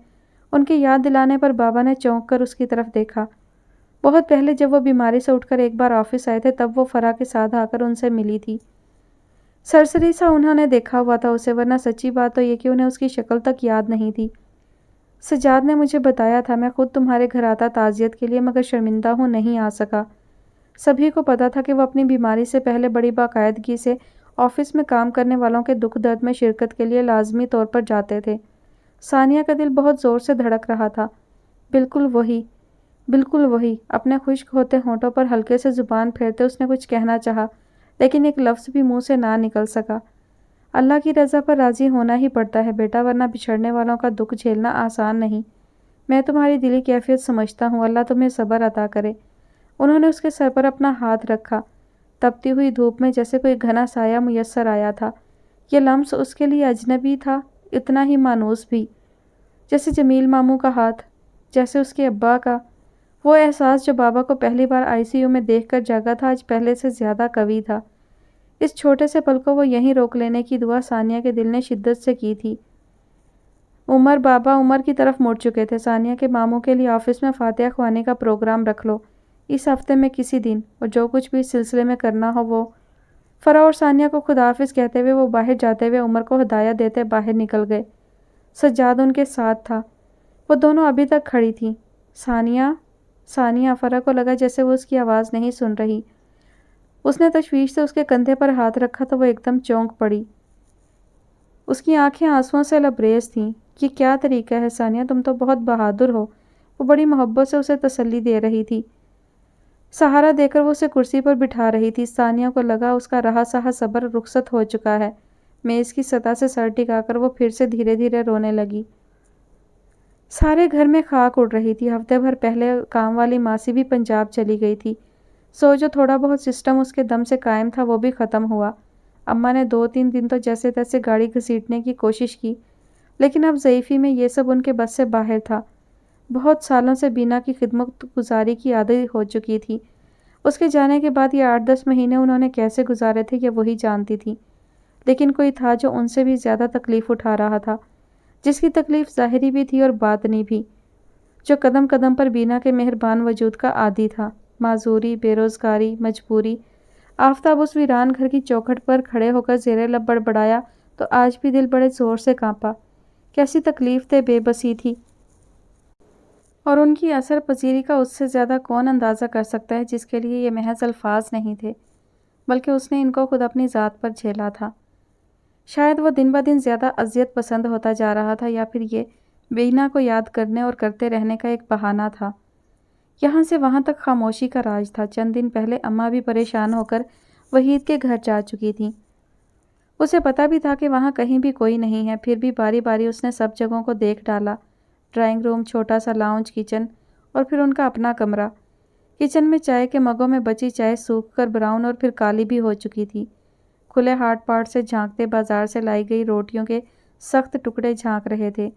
ان کے یاد دلانے پر بابا نے چونک کر اس کی طرف دیکھا۔ بہت پہلے جب وہ بیماری سے اٹھ کر ایک بار آفس آئے تھے تب وہ فرح کے ساتھ آ کر ان سے ملی تھی۔ سرسری سا انہوں نے دیکھا ہوا تھا اسے، ورنہ سچی بات تو یہ کہ انہیں اس کی شکل تک یاد نہیں تھی۔ سجاد نے مجھے بتایا تھا، میں خود تمہارے گھر آتا تعزیت کے لیے، مگر شرمندہ ہوں نہیں آ سکا۔ سبھی کو پتا تھا کہ وہ اپنی بیماری سے پہلے بڑی باقاعدگی سے آفس میں کام کرنے والوں کے دکھ درد میں شرکت کے لیے لازمی طور پر جاتے تھے۔ ثانیہ کا دل بہت زور سے دھڑک رہا تھا۔ بالکل وہی، بالکل وہی۔ اپنے خشک ہوتے ہونٹوں پر ہلکے سے زبان پھیرتے اس نے کچھ کہنا چاہا، لیکن ایک لفظ بھی منہ سے نہ نکل سکا۔ اللہ کی رضا پر راضی ہونا ہی پڑتا ہے بیٹا، ورنہ بچھڑنے والوں کا دکھ جھیلنا آسان نہیں۔ میں تمہاری دلی کیفیت سمجھتا ہوں، اللہ تمہیں صبر عطا کرے۔ انہوں نے اس کے سر پر اپنا ہاتھ رکھا۔ تپتی ہوئی دھوپ میں جیسے کوئی گھنا سایہ میسر آیا تھا۔ یہ لمس اس کے لیے اجنبی تھا، اتنا ہی مانوس بھی، جیسے جمیل ماموں کا ہاتھ، جیسے اس کے ابا کا۔ وہ احساس جو بابا کو پہلی بار ICU میں دیکھ کر جاگا تھا، آج پہلے سے زیادہ قوی تھا۔ اس چھوٹے سے پل کو وہ یہیں روک لینے کی دعا ثانیہ کے دل نے شدت سے کی تھی۔ بابا عمر کی طرف مڑ چکے تھے۔ ثانیہ کے ماموں کے لیے آفس میں فاتحہ خوانی کا پروگرام رکھ لو، اس ہفتے میں کسی دن، اور جو کچھ بھی اس سلسلے میں کرنا ہو وہ۔ فرح اور ثانیہ کو خداحافظ کہتے ہوئے وہ باہر جاتے ہوئے عمر کو ہدایت دیتے باہر نکل گئے۔ سجاد ان کے ساتھ تھا۔ وہ دونوں ابھی تک کھڑی تھیں۔ ثانیہ، فرح کو لگا جیسے وہ اس کی آواز نہیں سن رہی۔ اس نے تشویش سے اس کے کندھے پر ہاتھ رکھا تو وہ ایک دم چونک پڑی۔ اس کی آنکھیں آنسوؤں سے لبریز تھیں۔ یہ کیا طریقہ ہے ثانیہ، تم تو بہت بہادر ہو۔ وہ بڑی محبت سے اسے تسلی دے رہی تھی۔ سہارا دے کر وہ اسے کرسی پر بٹھا رہی تھی۔ ثانیہ کو لگا اس کا رہا سہا صبر رخصت ہو چکا ہے۔ میز کی سطح سے سر ٹکا کر وہ پھر سے دھیرے دھیرے رونے لگی۔ سارے گھر میں خاک اڑ رہی تھی۔ ہفتے بھر پہلے کام والی ماسی بھی پنجاب چلی گئی تھی۔ جو تھوڑا بہت سسٹم اس کے دم سے قائم تھا وہ بھی ختم ہوا۔ اماں نے 2-3 دن تو جیسے تیسے گاڑی گھسیٹنے کی کوشش کی، لیکن اب ضعیفی میں یہ سب ان کے بس سے باہر تھا۔ بہت سالوں سے بینا کی خدمت گزاری کی عادت ہو چکی تھی۔ اس کے جانے کے بعد یہ 8-10 مہینے انہوں نے کیسے گزارے تھے یہ وہی جانتی تھی، لیکن کوئی تھا جو ان سے بھی زیادہ تکلیف اٹھا رہا تھا، جس کی تکلیف ظاہری بھی تھی اور باطنی بھی، جو قدم قدم پر بینا کے مہربان وجود کا عادی تھا۔ معذوری، بے روزگاری، مجبوری۔ آفتاب اس ویران گھر کی چوکھٹ پر کھڑے ہو کر زیر لب بڑبڑایا تو آج بھی دل بڑے زور سے کانپا۔ کیسی تکلیف دہ بے بسی تھی، اور ان کی اثر پذیری کا اس سے زیادہ کون اندازہ کر سکتا ہے جس کے لیے یہ محض الفاظ نہیں تھے، بلکہ اس نے ان کو خود اپنی ذات پر جھیلا تھا۔ شاید وہ دن بدن زیادہ اذیت پسند ہوتا جا رہا تھا، یا پھر یہ بینا کو یاد کرنے اور کرتے رہنے کا ایک بہانہ تھا۔ یہاں سے وہاں تک خاموشی کا راج تھا۔ چند دن پہلے اماں بھی پریشان ہو کر وحید کے گھر جا چکی تھیں۔ اسے پتہ بھی تھا کہ وہاں کہیں بھی کوئی نہیں ہے، پھر بھی باری باری اس نے سب جگہوں کو دیکھ ڈالا۔ ڈرائنگ روم، چھوٹا سا لاؤنج، کچن، اور پھر ان کا اپنا کمرہ۔ کچن میں چائے کے مگوں میں بچی چائے سوکھ کر براؤن اور پھر کالی بھی ہو چکی تھی۔ کھلے ہاٹ پاٹ سے جھانکتے بازار سے لائی گئی روٹیوں کے سخت ٹکڑے جھانک رہے تھے۔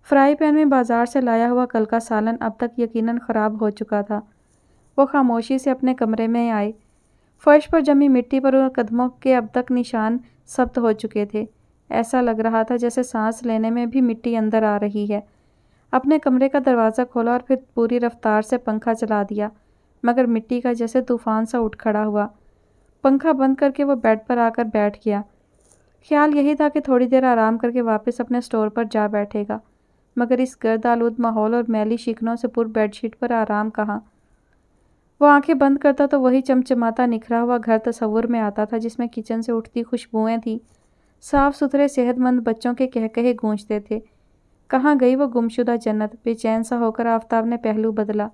فرائی پین میں بازار سے لایا ہوا کل کا سالن اب تک یقیناً خراب ہو چکا تھا۔ وہ خاموشی سے اپنے کمرے میں آئے۔ فرش پر جمی مٹی پر ان قدموں کے اب تک نشان ثبت ہو چکے تھے۔ ایسا لگ رہا تھا جیسے سانس لینے میں بھی مٹی اندر آ رہی ہے۔ اپنے کمرے کا دروازہ کھولا اور پھر پوری رفتار سے پنکھا چلا دیا، مگر مٹی کا جیسے طوفان سا اٹھ کھڑا ہوا۔ پنکھا بند کر کے وہ بیڈ پر آ کر بیٹھ گیا۔ خیال یہی تھا کہ تھوڑی دیر آرام کر کے واپس اپنے اسٹور پر جا بیٹھے گا، مگر اس گرد آلود ماحول اور میلی شکنوں سے پر بیڈ شیٹ پر آرام کہاں۔ وہ آنکھیں بند کرتا تو وہی چمچماتا نکھرا ہوا گھر تصور میں آتا تھا، جس میں کچن سے اٹھتی خوشبوئیں تھیں، صاف ستھرے صحت مند بچوں کے قہقہے گونجتے تھے۔ کہاں گئی وہ گمشدہ جنت؟ بے چین سا ہو کر آفتاب نے پہلو بدلا۔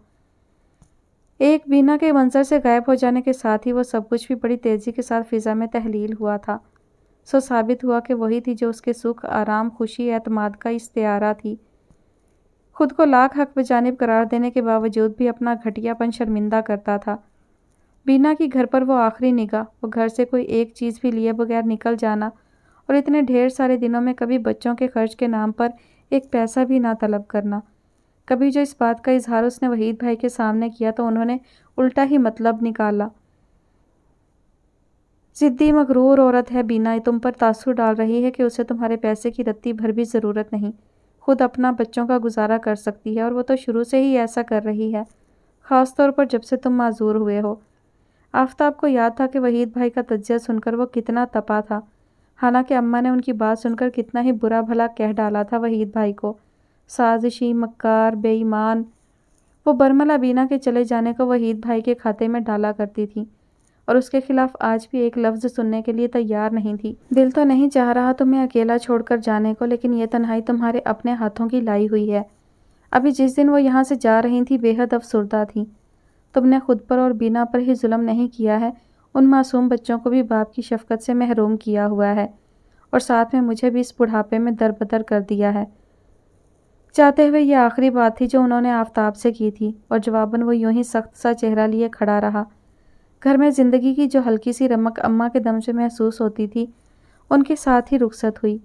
ایک بینا کے منظر سے غائب ہو جانے کے ساتھ ہی وہ سب کچھ بھی بڑی تیزی کے ساتھ فضا میں تحلیل ہوا تھا۔ ثابت ہوا کہ وہی تھی جو اس کے سکھ، آرام، خوشی، اعتماد کا استعارہ تھی۔ خود کو لاکھ حق بجانب قرار دینے کے باوجود بھی اپنا گھٹیا پن شرمندہ کرتا تھا۔ بینا کی گھر پر وہ آخری نگاہ، وہ گھر سے کوئی ایک چیز بھی لیے بغیر نکل جانا، اور اتنے ڈھیر سارے دنوں میں کبھی بچوں کے خرچ کے نام پر ایک پیسہ بھی نہ طلب کرنا۔ کبھی جو اس بات کا اظہار اس نے وحید بھائی کے سامنے کیا تو انہوں نے الٹا ہی مطلب نکالا۔ ضدی مغرور عورت ہے بینا، تم پر تاثر ڈال رہی ہے کہ اسے تمہارے پیسے کی رتی بھر بھی ضرورت نہیں، خود اپنا بچوں کا گزارا کر سکتی ہے، اور وہ تو شروع سے ہی ایسا کر رہی ہے، خاص طور پر جب سے تم معذور ہوئے ہو۔ آفتاب کو یاد تھا کہ وحید بھائی کا تجزیہ سن کر وہ کتنا تپا تھا، حالانکہ اماں نے ان کی بات سن کر کتنا ہی برا بھلا کہہ ڈالا تھا وحید بھائی کو، سازشی، مکار، بے ایمان۔ وہ برملا بینا کے چلے جانے کو وحید بھائی کے کھاتے میں ڈالا کرتی تھی، اور اس کے خلاف آج بھی ایک لفظ سننے کے لیے تیار نہیں تھی۔ دل تو نہیں چاہ رہا تمہیں اکیلا چھوڑ کر جانے کو، لیکن یہ تنہائی تمہارے اپنے ہاتھوں کی لائی ہوئی ہے۔ ابھی جس دن وہ یہاں سے جا رہی تھی بے حد افسردہ تھی۔ تم نے خود پر اور بینا پر ہی ظلم نہیں کیا ہے، ان معصوم بچوں کو بھی باپ کی شفقت سے محروم کیا ہوا ہے، اور ساتھ میں مجھے بھی اس بڑھاپے میں دربدر کر دیا ہے۔ جاتے ہوئے یہ آخری بات تھی جو انہوں نے آفتاب سے کی تھی، اور جواباً وہ یوں ہی سخت سا چہرہ لیے کھڑا رہا۔ گھر میں زندگی کی جو ہلکی سی رمق اماں کے دم سے محسوس ہوتی تھی، ان کے ساتھ ہی رخصت ہوئی۔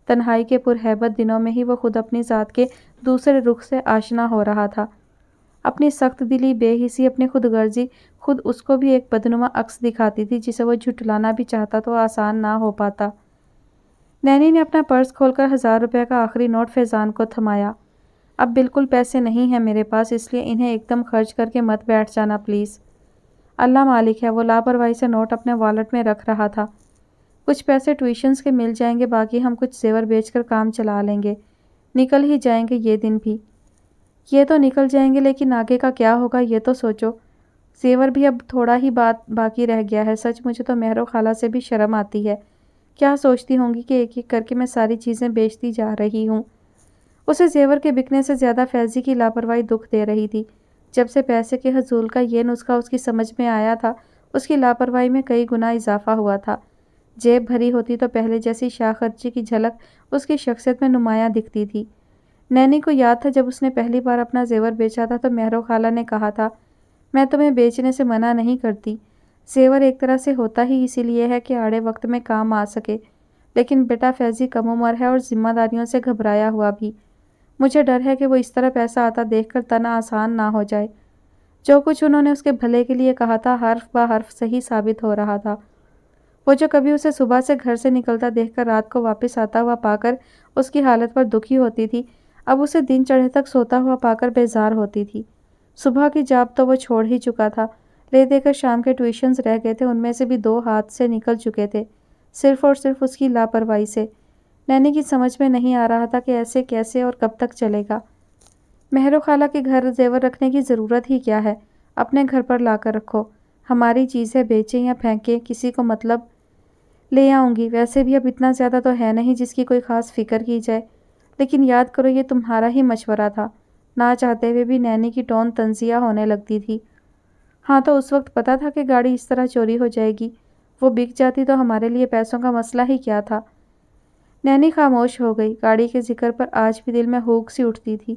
تنہائی کے پرہیبت دنوں میں ہی وہ خود اپنی ذات کے دوسرے رخ سے آشنا ہو رہا تھا۔ اپنی سخت دلی، بے حسی، اپنی خود غرضی خود اس کو بھی ایک بدنما عکس دکھاتی تھی جسے وہ جھٹلانا بھی چاہتا تو آسان نہ ہو پاتا۔ نینی نے اپنا پرس کھول کر 1000 روپے کا آخری نوٹ فیضان کو تھمایا۔ اب بالکل پیسے نہیں ہیں میرے پاس، اس لیے انہیں ایک دم خرچ کر کے مت بیٹھ جانا پلیز۔ اللہ مالک ہے، وہ لاپرواہی سے نوٹ اپنے والٹ میں رکھ رہا تھا۔ کچھ پیسے ٹیوشنز کے مل جائیں گے، باقی ہم کچھ زیور بیچ کر کام چلا لیں گے۔ نکل ہی جائیں گے یہ دن بھی۔ یہ تو نکل جائیں گے، لیکن آگے کا کیا ہوگا یہ تو سوچو۔ زیور بھی اب تھوڑا ہی باقی رہ گیا ہے۔ سچ مجھے تو مہر و خالہ سے بھی شرم آتی ہے۔ کیا سوچتی ہوں گی کہ ایک ایک کر کے میں ساری چیزیں بیچتی جا رہی ہوں۔ اسے زیور کے بکنے سے زیادہ فیضی کی لاپرواہی دکھ دے رہی تھی۔ جب سے پیسے کے حصول کا یہ نسخہ اس کی سمجھ میں آیا تھا، اس کی لاپرواہی میں کئی گنا اضافہ ہوا تھا۔ جیب بھری ہوتی تو پہلے جیسی شاہ خرچی کی جھلک اس کی شخصیت میں نمایاں دکھتی تھی۔ نینی کو یاد تھا جب اس نے پہلی بار اپنا زیور بیچا تھا تو مہر و خالہ نے کہا تھا، میں تمہیں بیچنے سے منع نہیں کرتی۔ زیور ایک طرح سے ہوتا ہی اسی لیے ہے کہ آڑے وقت میں کام آ سکے، لیکن بیٹا فیضی کم عمر ہے اور ذمہ داریوں سے گھبرایا ہوا بھی۔ مجھے ڈر ہے کہ وہ اس طرح پیسہ آتا دیکھ کر تنا آسان نہ ہو جائے۔ جو کچھ انہوں نے اس کے بھلے کے لیے کہا تھا حرف بہ حرف صحیح ثابت ہو رہا تھا۔ وہ جو کبھی اسے صبح سے گھر سے نکلتا دیکھ کر رات کو واپس آتا ہوا پا کر اس کی حالت پر دکھی ہوتی تھی، اب اسے دن چڑھے تک سوتا ہوا پا کر بیزار ہوتی تھی۔ صبح کی جاب تو وہ چھوڑ ہی چکا تھا، لے دے کر شام کے ٹیوشنز رہ گئے تھے، ان میں سے بھی 2 ہاتھ سے نکل چکے تھے، صرف اور صرف اس کی لاپرواہی سے۔ نینی کی سمجھ میں نہیں آ رہا تھا کہ ایسے کیسے اور کب تک چلے گا۔ مہر و خالہ کے گھر زیور رکھنے کی ضرورت ہی کیا ہے، اپنے گھر پر لا کر رکھو، ہماری چیزیں بیچیں یا پھینکیں کسی کو مطلب، لے آؤں گی، ویسے بھی اب اتنا زیادہ تو ہے نہیں جس کی کوئی خاص فکر کی جائے، لیکن یاد کرو یہ تمہارا ہی مشورہ تھا۔ نہ چاہتے ہوئے بھی نینی کی ٹون تنزیہ ہونے لگتی تھی۔ ہاں تو اس وقت پتا تھا کہ گاڑی اس طرح چوری ہو جائے گی، وہ بک جاتی تو ہمارے لیے پیسوں کا مسئلہ ہی کیا تھا۔ نینی خاموش ہو گئی، گاڑی کے ذکر پر آج بھی دل میں ہوک سی اٹھتی تھی۔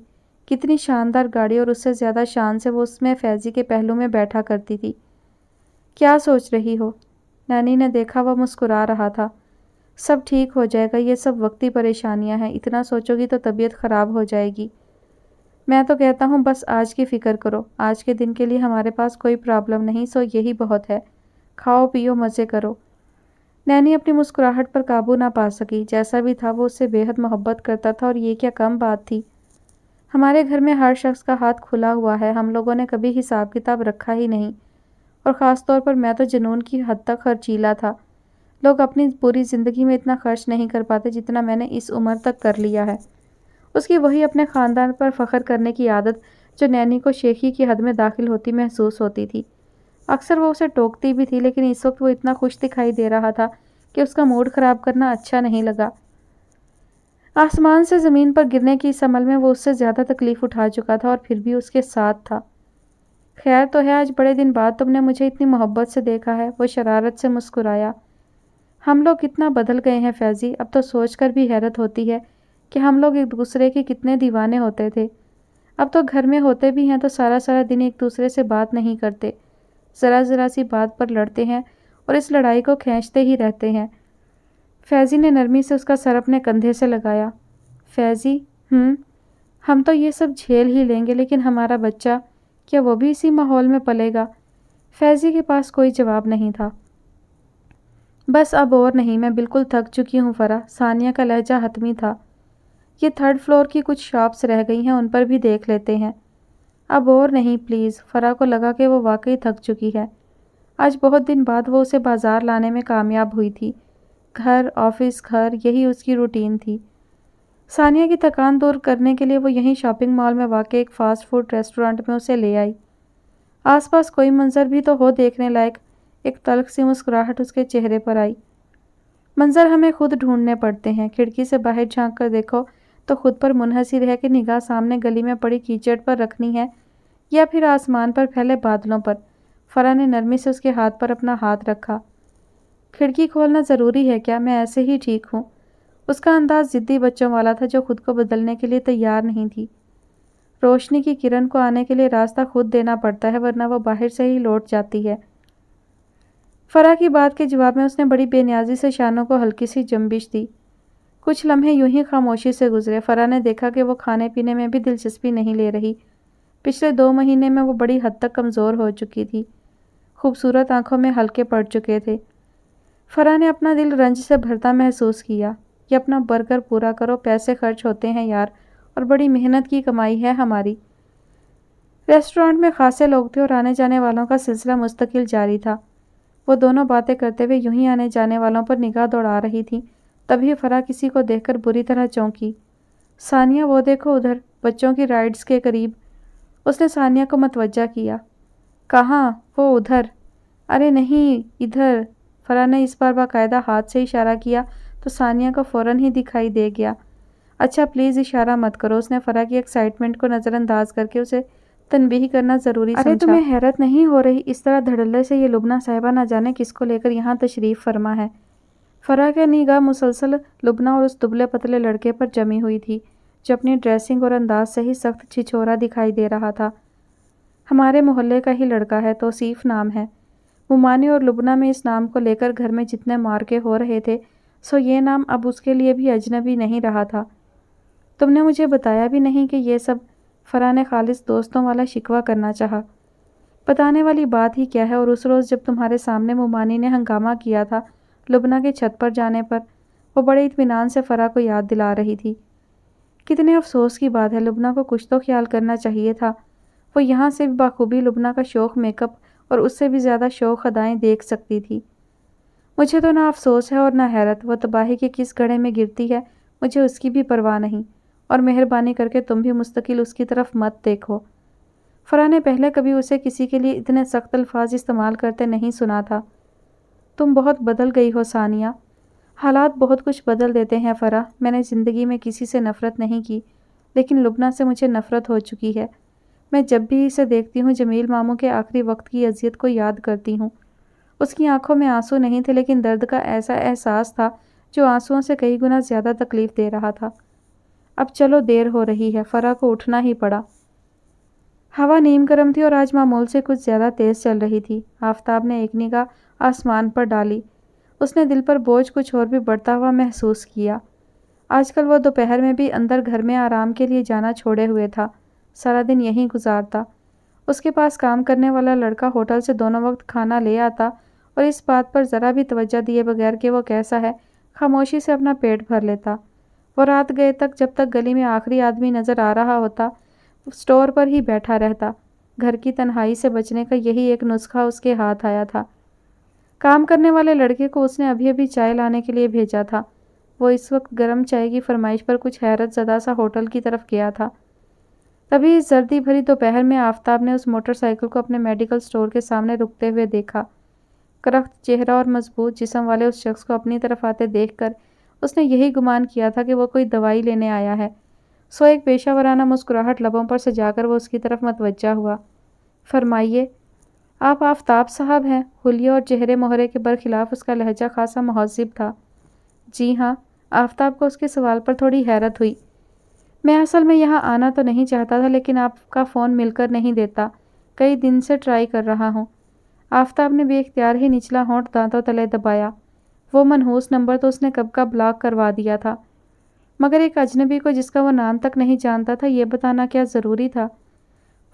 کتنی شاندار گاڑی، اور اس سے زیادہ شان سے وہ اس میں فیضی کے پہلو میں بیٹھا کرتی تھی۔ کیا سوچ رہی ہو؟ نینی نے دیکھا وہ مسکرا رہا تھا۔ سب ٹھیک ہو جائے گا، یہ سب وقتی پریشانیاں ہیں، اتنا سوچو گی تو طبیعت خراب ہو جائے گی۔ میں تو کہتا ہوں بس آج کی فکر کرو، آج کے دن کے لیے ہمارے پاس کوئی پرابلم نہیں، سو یہی بہت ہے، کھاؤ پیو مزے کرو۔ نینی اپنی مسکراہٹ پر قابو نہ پا سکی، جیسا بھی تھا وہ اس سے بے حد محبت کرتا تھا، اور یہ کیا کم بات تھی۔ ہمارے گھر میں ہر شخص کا ہاتھ کھلا ہوا ہے، ہم لوگوں نے کبھی حساب کتاب رکھا ہی نہیں، اور خاص طور پر میں تو جنون کی حد تک خرچیلا تھا۔ لوگ اپنی پوری زندگی میں اتنا خرچ نہیں کر پاتے جتنا میں نے اس عمر تک کر لیا ہے۔ اس کی وہی اپنے خاندان پر فخر کرنے کی عادت جو نینی کو شیخی کی حد میں داخل ہوتی محسوس ہوتی تھی۔ اکثر وہ اسے ٹوکتی بھی تھی، لیکن اس وقت وہ اتنا خوش دکھائی دے رہا تھا کہ اس کا موڈ خراب کرنا اچھا نہیں لگا۔ آسمان سے زمین پر گرنے کی اس عمل میں وہ اس سے زیادہ تکلیف اٹھا چکا تھا، اور پھر بھی اس کے ساتھ تھا۔ خیر تو ہے، آج بڑے دن بعد تم نے مجھے اتنی محبت سے دیکھا ہے، وہ شرارت سے مسکرایا۔ ہم لوگ کتنا بدل گئے ہیں فیضی، اب تو سوچ کر بھی حیرت ہوتی ہے کہ ہم لوگ ایک دوسرے کے کتنے دیوانے ہوتے تھے۔ اب تو گھر میں ہوتے بھی ہیں تو سارا سارا دن ایک دوسرے سے بات نہیں کرتے، ذرا ذرا سی بات پر لڑتے ہیں اور اس لڑائی کو کھینچتے ہی رہتے ہیں۔ فیضی نے نرمی سے اس کا سر اپنے کندھے سے لگایا۔ فیضی، ہم تو یہ سب جھیل ہی لیں گے، لیکن ہمارا بچہ، کیا وہ بھی اسی ماحول میں پلے گا؟ فیضی کے پاس کوئی جواب نہیں تھا۔ بس اب اور نہیں، میں بالکل تھک چکی ہوں فرح، ثانیہ کا لہجہ حتمی تھا۔ یہ 3rd فلور کی کچھ شاپس رہ گئی ہیں، ان پر بھی دیکھ لیتے ہیں۔ اب اور نہیں پلیز، فرح کو لگا کہ وہ واقعی تھک چکی ہے۔ آج بہت دن بعد وہ اسے بازار لانے میں کامیاب ہوئی تھی۔ گھر، آفس، گھر، یہی اس کی روٹین تھی۔ ثانیہ کی تھکان دور کرنے کے لیے وہ یہیں شاپنگ مال میں واقع ایک فاسٹ فوڈ ریسٹورانٹ میں اسے لے آئی۔ آس پاس کوئی منظر بھی تو ہو دیکھنے لائق، ایک تلخ سی مسکراہٹ اس کے چہرے پر آئی۔ منظر ہمیں خود ڈھونڈنے پڑتے ہیں، کھڑکی سے باہر جھانک کر دیکھو تو خود پر منحصر ہے کہ نگاہ سامنے گلی میں پڑی کیچڑ پر رکھنی ہے یا پھر آسمان پر پھیلے بادلوں پر۔ فرح نے نرمی سے اس کے ہاتھ پر اپنا ہاتھ رکھا۔ کھڑکی کھولنا ضروری ہے کیا؟ میں ایسے ہی ٹھیک ہوں۔ اس کا انداز ضدی بچوں والا تھا جو خود کو بدلنے کے لیے تیار نہیں تھی۔ روشنی کی کرن کو آنے کے لیے راستہ خود دینا پڑتا ہے ورنہ وہ باہر سے ہی لوٹ جاتی ہے۔ فرح کی بات کے جواب میں اس نے بڑی بے نیازی سے شانوں کو ہلکی سی جنبش دی۔ کچھ لمحے یوں ہی خاموشی سے گزرے۔ فرح نے دیکھا کہ وہ کھانے پینے میں بھی دلچسپی نہیں لے رہی۔ پچھلے 2 مہینے میں وہ بڑی حد تک کمزور ہو چکی تھی۔ خوبصورت آنکھوں میں ہلکے پڑ چکے تھے۔ فرح نے اپنا دل رنج سے بھرتا محسوس کیا۔ یہ اپنا برگر پورا کرو، پیسے خرچ ہوتے ہیں یار، اور بڑی محنت کی کمائی ہے ہماری۔ ریسٹورانٹ میں خاصے لوگ تھے اور آنے جانے والوں کا سلسلہ مستقل جاری تھا۔ وہ دونوں باتیں کرتے ہوئے یوں ہی آنے جانے والوں پر نگاہ دوڑا رہی تھیں، تبھی فرح کسی کو دیکھ کر بری طرح چونکی۔ ثانیہ، وہ دیکھو ادھر، بچوں کی رائڈز کے قریب۔ اس نے ثانیہ کو متوجہ کیا۔ کہاں؟ وہ ادھر۔ ارے نہیں، ادھر۔ فرح نے اس بار باقاعدہ ہاتھ سے اشارہ کیا تو ثانیہ کو فوراً ہی دکھائی دے گیا۔ اچھا پلیز اشارہ مت کرو، اس نے فرح کی ایکسائٹمنٹ کو نظر انداز کر کے اسے تنبیہ کرنا ضروری سمجھا۔ ارے تمہیں حیرت نہیں ہو رہی؟ اس طرح دھڑلے سے یہ لبنہ صاحبہ نہ جانے کس کو لے کر یہاں تشریف فرما ہے۔ فرح کی نگاہ مسلسل لبنہ اور اس دبلے پتلے لڑکے پر جمی ہوئی تھی جو اپنی ڈریسنگ اور انداز سے ہی سخت چھچھورا دکھائی دے رہا تھا۔ ہمارے محلے کا ہی لڑکا ہے، توصیف نام ہے۔ مومانی اور لبنہ میں اس نام کو لے کر گھر میں جتنے مارکے ہو رہے تھے، سو یہ نام اب اس کے لیے بھی اجنبی نہیں رہا تھا۔ تم نے مجھے بتایا بھی نہیں کہ یہ سب؟ فرح نے خالص دوستوں والا شکوہ کرنا چاہا۔ بتانے والی بات ہی کیا ہے، اور اس روز جب تمہارے سامنے مومانی نے ہنگامہ کیا تھا لبنہ کے چھت پر جانے پر، وہ بڑے اطمینان سے فرح کو یاد دلا رہی تھی۔ کتنے افسوس کی بات ہے، لبنہ کو کچھ تو خیال کرنا چاہیے تھا۔ وہ یہاں سے بھی بخوبی لبنہ کا شوق میک اپ اور اس سے بھی زیادہ شوق ادائیں دیکھ سکتی تھی۔ مجھے تو نہ افسوس ہے اور نہ حیرت، وہ تباہی کے کس گڑھے میں گرتی ہے مجھے اس کی بھی پرواہ نہیں، اور مہربانی کر کے تم بھی مستقل اس کی طرف مت دیکھو۔ فرح نے پہلے کبھی اسے کسی کے لیے اتنے سخت الفاظ استعمال کرتے نہیں سنا تھا۔ تم بہت بدل گئی ہو ثانیہ۔ حالات بہت کچھ بدل دیتے ہیں فرح۔ میں نے زندگی میں کسی سے نفرت نہیں کی، لیکن لبنہ سے مجھے نفرت ہو چکی ہے۔ میں جب بھی اسے دیکھتی ہوں جمیل ماموں کے آخری وقت کی اذیت کو یاد کرتی ہوں۔ اس کی آنکھوں میں آنسو نہیں تھے، لیکن درد کا ایسا احساس تھا جو آنسوؤں سے کئی گنا زیادہ تکلیف دے رہا تھا۔ اب چلو دیر ہو رہی ہے، فرح کو اٹھنا ہی پڑا۔ ہوا نیم گرم تھی اور آج معمول سے کچھ زیادہ تیز چل رہی تھی۔ آفتاب نے ایک نگاہ آسمان پر ڈالی۔ اس نے دل پر بوجھ کچھ اور بھی بڑھتا ہوا محسوس کیا۔ آج کل وہ دوپہر میں بھی اندر گھر میں آرام کے لیے جانا چھوڑے ہوئے تھا، سارا دن یہیں گزارتا۔ اس کے پاس کام کرنے والا لڑکا ہوٹل سے دونوں وقت کھانا لے آتا اور اس بات پر ذرا بھی توجہ دیے بغیر کہ وہ کیسا ہے، خاموشی سے اپنا پیٹ بھر لیتا۔ وہ رات گئے تک جب تک گلی میں آخری آدمی نظر آ رہا ہوتا، اسٹور پر ہی بیٹھا رہتا۔ گھر کی تنہائی سے بچنے کا یہی ایک نسخہ اس کے ہاتھ آیا تھا۔ کام کرنے والے لڑکے کو اس نے ابھی چائے لانے کے لیے بھیجا تھا۔ وہ اس وقت گرم چائے کی فرمائش پر کچھ حیرت زدہ سا ہوٹل کی طرف گیا تھا۔ تبھی اس زردی بھری دوپہر میں آفتاب نے اس موٹر سائیکل کو اپنے میڈیکل سٹور کے سامنے رکتے ہوئے دیکھا۔ کرخت چہرہ اور مضبوط جسم والے اس شخص کو اپنی طرف آتے دیکھ کر اس نے یہی گمان کیا تھا کہ وہ کوئی دوائی لینے آیا ہے، سو ایک پیشہ ورانہ مسکراہٹ لبوں پر سجا کر وہ اس کی طرف متوجہ ہوا۔ فرمائیے، آپ آفتاب صاحب ہیں؟ حلیے اور چہرے مہرے کے برخلاف اس کا لہجہ خاصا مہذب تھا۔ جی ہاں۔ آفتاب کو اس کے سوال پر تھوڑی حیرت ہوئی۔ میں اصل میں یہاں آنا تو نہیں چاہتا تھا، لیکن آپ کا فون مل کر نہیں دیتا، کئی دن سے ٹرائی کر رہا ہوں۔ آفتاب نے بے اختیار ہی نچلا ہونٹ دانتوں تلے دبایا۔ وہ منحوس نمبر تو اس نے کب کا بلاک کروا دیا تھا، مگر ایک اجنبی کو جس کا وہ نام تک نہیں جانتا تھا یہ بتانا کیا ضروری تھا؟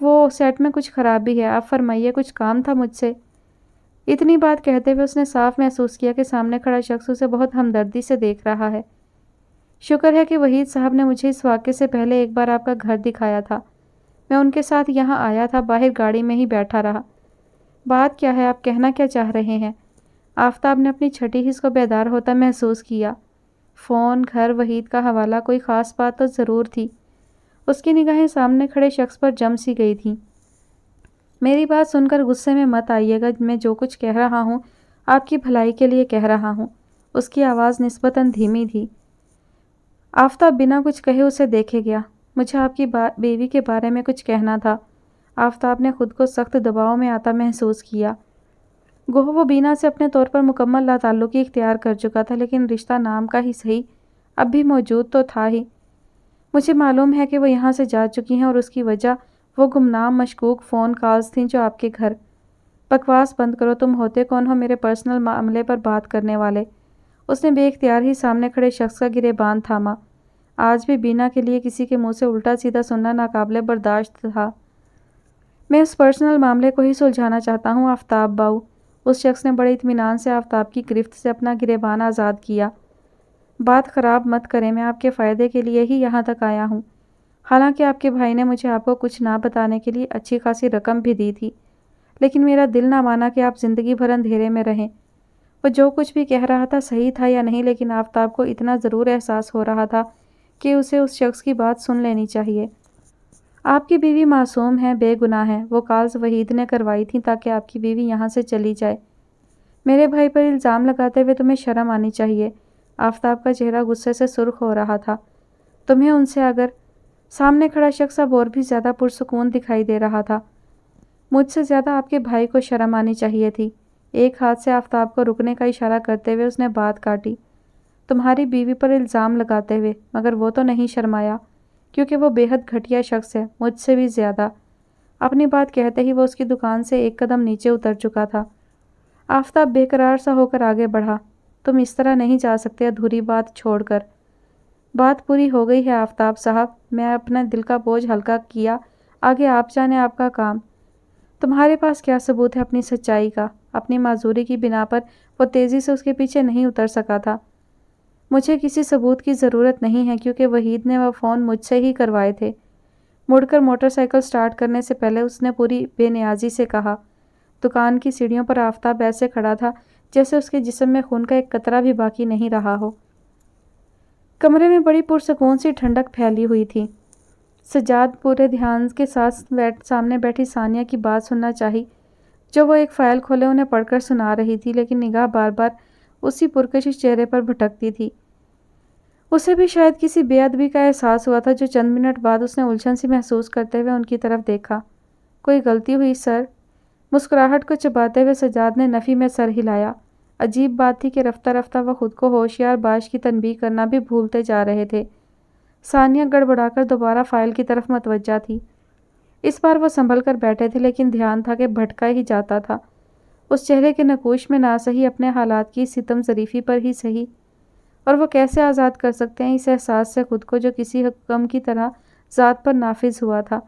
وہ سیٹ میں کچھ خرابی ہے، آپ فرمائیے، کچھ کام تھا مجھ سے؟ اتنی بات کہتے ہوئے اس نے صاف محسوس کیا کہ سامنے کھڑا شخص اسے بہت ہمدردی سے دیکھ رہا ہے۔ شکر ہے کہ وحید صاحب نے مجھے اس واقعے سے پہلے ایک بار آپ کا گھر دکھایا تھا۔ میں ان کے ساتھ یہاں آیا تھا، باہر گاڑی میں ہی بیٹھا رہا۔ بات کیا ہے؟ آپ کہنا کیا چاہ رہے ہیں؟ آفتاب نے اپنی چھٹی حس کو بیدار ہوتا محسوس کیا۔ فون، گھر، وحید کا حوالہ، کوئی خاص بات تو ضرور تھی۔ اس کی نگاہیں سامنے کھڑے شخص پر جم سی گئی تھیں۔ میری بات سن کر غصے میں مت آئیے گا، میں جو کچھ کہہ رہا ہوں آپ کی بھلائی کے لیے کہہ رہا ہوں۔ اس کی آواز نسبتاً دھیمی تھی۔ آفتاب بنا کچھ کہے اسے دیکھے گیا۔ مجھے آپ کی بیوی کے بارے میں کچھ کہنا تھا۔ آفتاب نے خود کو سخت دباؤ میں آتا محسوس کیا۔ گوہ وہ بینا سے اپنے طور پر مکمل لا تعلقی اختیار کر چکا تھا، لیکن رشتہ نام کا ہی صحیح اب بھی موجود تو تھا ہی۔ مجھے معلوم ہے کہ وہ یہاں سے جا چکی ہیں اور اس کی وجہ وہ گمنام مشکوک فون کالز تھیں جو آپ کے گھر۔ بکواس بند کرو، تم ہوتے کون ہو میرے پرسنل معاملے پر بات کرنے والے؟ اس نے بے اختیار ہی سامنے کھڑے شخص کا گریبان تھاما۔ آج بھی بینا کے لیے کسی کے منہ سے الٹا سیدھا سننا ناقابل برداشت تھا۔ میں اس پرسنل معاملے کو ہی سلجھانا چاہتا ہوں آفتاب باؤ۔ اس شخص نے بڑے اطمینان سے آفتاب کی گرفت سے اپنا گریبان آزاد کیا۔ بات خراب مت کریں، میں آپ کے فائدے کے لیے ہی یہاں تک آیا ہوں۔ حالانکہ آپ کے بھائی نے مجھے آپ کو کچھ نہ بتانے کے لیے اچھی خاصی رقم بھی دی تھی، لیکن میرا دل نہ مانا کہ آپ زندگی بھر اندھیرے میں رہیں۔ وہ جو کچھ بھی کہہ رہا تھا صحیح تھا یا نہیں، لیکن آفتاب کو اتنا ضرور احساس ہو رہا تھا کہ اسے اس شخص کی بات سن لینی چاہیے۔ آپ کی بیوی معصوم ہے، بے گناہ ہے۔ وہ کالز وحید نے کروائی تھیں تاکہ آپ کی بیوی یہاں سے چلی جائے۔ میرے بھائی پر الزام لگاتے ہوئے تمہیں شرم آنی چاہیے۔ آفتاب کا چہرہ غصے سے سرخ ہو رہا تھا۔ تمہیں ان سے اگر سامنے کھڑا شخص اب اور بھی زیادہ پرسکون دکھائی دے رہا تھا۔ مجھ سے زیادہ آپ کے بھائی کو شرم آنی چاہیے تھی۔ ایک ہاتھ سے آفتاب کو رکنے کا اشارہ کرتے ہوئے اس نے بات کاٹی۔ تمہاری بیوی پر الزام لگاتے ہوئے، مگر وہ تو نہیں شرمایا، کیونکہ وہ بے حد گھٹیا شخص ہے، مجھ سے بھی زیادہ۔ اپنی بات کہتے ہی وہ اس کی دکان سے ایک قدم نیچے اتر چکا تھا۔ آفتاب بے قرار سا ہو کر آگے بڑھا۔ تم اس طرح نہیں جا سکتے ادھوری بات چھوڑ کر۔ بات پوری ہو گئی ہے آفتاب صاحب، میں اپنا دل کا بوجھ ہلکا کیا، آگے آپ جانے آپ کا کام۔ تمہارے پاس کیا ثبوت ہے اپنی سچائی کا؟ اپنی معذوری کی بنا پر وہ تیزی سے اس کے پیچھے نہیں اتر سکا تھا۔ مجھے کسی ثبوت کی ضرورت نہیں ہے، کیونکہ وحید نے وہ فون مجھ سے ہی کروائے تھے۔ مڑ کر موٹر سائیکل سٹارٹ کرنے سے پہلے اس نے پوری بے نیازی سے کہا۔ دکان کی سیڑھیوں پر آفتاب ایسے کھڑا تھا جیسے اس کے جسم میں خون کا ایک قطرہ بھی باقی نہیں رہا ہو۔ کمرے میں بڑی پرسکون سی ٹھنڈک پھیلی ہوئی تھی۔ سجاد پورے دھیان کے ساتھ سامنے بیٹھی ثانیہ کی بات سننا چاہی، جو وہ ایک فائل کھولے انہیں پڑھ کر سنا رہی تھی، لیکن نگاہ بار بار اسی پرکشش چہرے پر بھٹکتی تھی۔ اسے بھی شاید کسی بے ادبی کا احساس ہوا تھا، جو چند منٹ بعد اس نے الجھن سی محسوس کرتے ہوئے ان کی طرف دیکھا۔ کوئی غلطی ہوئی سر؟ مسکراہٹ کو چباتے ہوئے سجاد نے نفی میں سر ہلایا۔ عجیب بات تھی کہ رفتہ رفتہ وہ خود کو ہوشیار باش کی تنبیہ کرنا بھی بھولتے جا رہے تھے۔ ثانیہ گڑبڑا کر دوبارہ فائل کی طرف متوجہ تھی۔ اس بار وہ سنبھل کر بیٹھے تھے، لیکن دھیان تھا کہ بھٹکا ہی جاتا تھا۔ اس چہرے کے نقوش میں نہ سہی اپنے حالات کی ستم ظریفی پر ہی سہی، اور وہ کیسے آزاد کر سکتے ہیں اس احساس سے خود کو جو کسی حکم کی طرح ذات پر نافذ ہوا تھا۔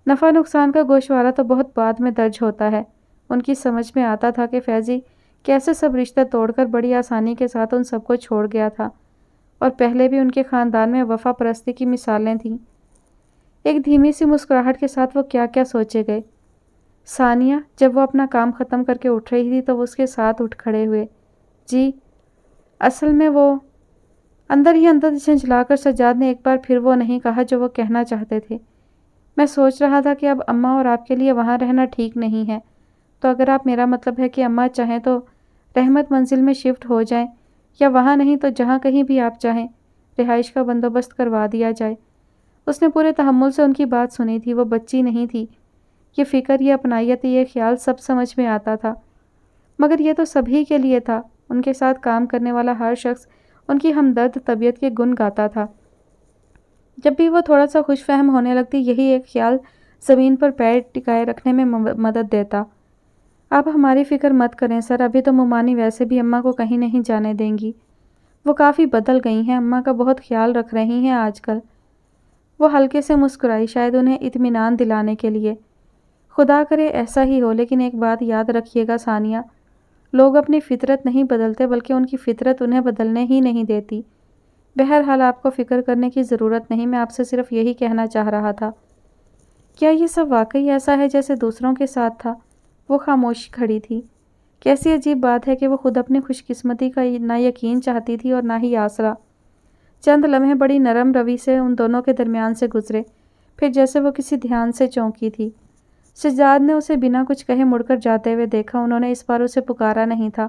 نفع نقصان کا گوشوارہ تو بہت بعد میں درج ہوتا ہے۔ ان کی سمجھ میں آتا تھا کہ فیضی کیسے سب رشتے توڑ کر بڑی آسانی کے ساتھ ان سب کو چھوڑ گیا تھا، اور پہلے بھی ان کے خاندان میں وفا پرستی کی مثالیں تھیں۔ ایک دھیمی سی مسکراہٹ کے ساتھ وہ کیا کیا سوچے گئے۔ ثانیہ جب وہ اپنا کام ختم کر کے اٹھ رہی تھی تو وہ اس کے ساتھ اٹھ کھڑے ہوئے۔ جی اصل میں وہ اندر ہی اندر جھنجھلا کر سجاد نے ایک بار پھر وہ نہیں کہا جو وہ کہنا چاہتے تھے۔ میں سوچ رہا تھا کہ اب اماں اور آپ کے لیے وہاں رہنا ٹھیک نہیں ہے، تو اگر آپ میرا مطلب ہے کہ اماں چاہیں تو رحمت منزل میں شفٹ ہو جائیں، یا وہاں نہیں تو جہاں کہیں بھی آپ چاہیں رہائش کا بندوبست کروا دیا جائے۔ اس نے پورے تحمل سے ان کی بات سنی تھی۔ وہ بچی نہیں تھی۔ یہ فکر، یہ اپنائیت، یہ خیال سب سمجھ میں آتا تھا، مگر یہ تو سبھی کے لیے تھا۔ ان کے ساتھ کام کرنے والا ہر شخص ان کی ہمدرد طبیعت کے گن گاتا تھا۔ جب بھی وہ تھوڑا سا خوش فہم ہونے لگتی، یہی ایک خیال زمین پر پیر ٹکائے رکھنے میں مدد دیتا۔ آپ ہماری فکر مت کریں سر، ابھی تو ممانی ویسے بھی اماں کو کہیں نہیں جانے دیں گی۔ وہ کافی بدل گئی ہیں، اماں کا بہت خیال رکھ رہی ہیں آج کل۔ وہ ہلکے سے مسکرائی، شاید انہیں اطمینان دلانے کے لیے۔ خدا کرے ایسا ہی ہو، لیکن ایک بات یاد رکھیے گا ثانیہ، لوگ اپنی فطرت نہیں بدلتے، بلکہ ان کی فطرت انہیں بدلنے ہی نہیں دیتی۔ بہرحال آپ کو فکر کرنے کی ضرورت نہیں، میں آپ سے صرف یہی کہنا چاہ رہا تھا۔ کیا یہ سب واقعی ایسا ہے جیسے دوسروں کے ساتھ تھا؟ وہ خاموشی کھڑی تھی۔ کیسی عجیب بات ہے کہ وہ خود اپنی خوش قسمتی کا نہ یقین چاہتی تھی اور نہ ہی آسرا۔ چند لمحے بڑی نرم روی سے ان دونوں کے درمیان سے گزرے، پھر جیسے وہ کسی دھیان سے چونکی تھی۔ سجاد نے اسے بنا کچھ کہے مڑ کر جاتے ہوئے دیکھا۔ انہوں نے اس بار اسے پکارا نہیں تھا۔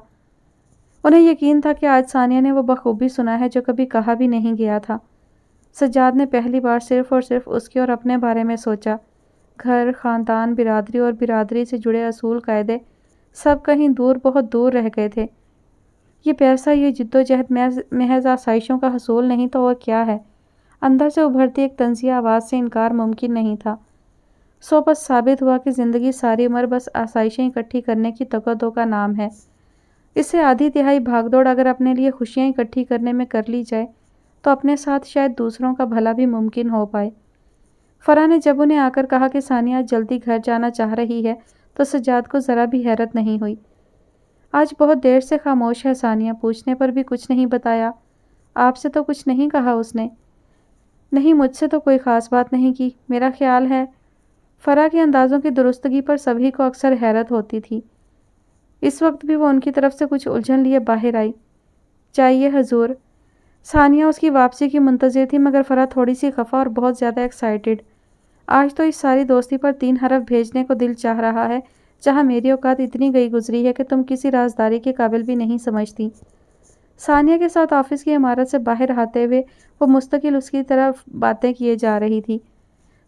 انہیں یقین تھا کہ آج ثانیہ نے وہ بخوبی سنا ہے جو کبھی کہا بھی نہیں گیا تھا۔ سجاد نے پہلی بار صرف اور صرف اس کے اور اپنے بارے میں سوچا۔ گھر، خاندان، برادری اور برادری سے جڑے اصول قاعدے سب کہیں دور، بہت دور رہ گئے تھے۔ یہ پیسہ، یہ جدوجہد محض آسائشوں کا حصول نہیں تو اور کیا ہے؟ اندر سے ابھرتی ایک طنزیہ آواز سے انکار ممکن نہیں تھا۔ سو بس ثابت ہوا کہ زندگی ساری عمر بس آسائشیں اکٹھی کرنے کی تگودو کا نام ہے۔ اس سے آدھی تہائی بھاگ دوڑ اگر اپنے لیے خوشیاں اکٹھی کرنے میں کر لی جائے تو اپنے ساتھ شاید دوسروں کا بھلا بھی ممکن ہو پائے۔ فرح نے جب انہیں آ کر کہا کہ ثانیہ جلدی گھر جانا چاہ رہی ہے تو سجاد کو ذرا بھی حیرت نہیں ہوئی۔ آج بہت دیر سے خاموش ہے ثانیہ، پوچھنے پر بھی کچھ نہیں بتایا۔ آپ سے تو کچھ نہیں کہا اس نے؟ نہیں، مجھ سے تو کوئی خاص بات نہیں کی۔ میرا خیال ہے، فرح کے اندازوں کی درستگی پر سبھی کو اکثر حیرت ہوتی تھی۔ اس وقت بھی وہ ان کی طرف سے کچھ الجھن لیے باہر آئی۔ چاہیے حضور۔ ثانیہ اس کی واپسی کی منتظر تھی، مگر فرح تھوڑی سی خفا اور بہت زیادہ ایکسائٹڈ۔ آج تو اس ساری دوستی پر 3 حرف بھیجنے کو دل چاہ رہا ہے، جہاں میری اوقات اتنی گئی گزری ہے کہ تم کسی رازداری کے قابل بھی نہیں سمجھتی۔ ثانیہ کے ساتھ آفس کی عمارت سے باہر آتے ہوئے وہ مستقل اس کی طرف باتیں کیے جا رہی تھی۔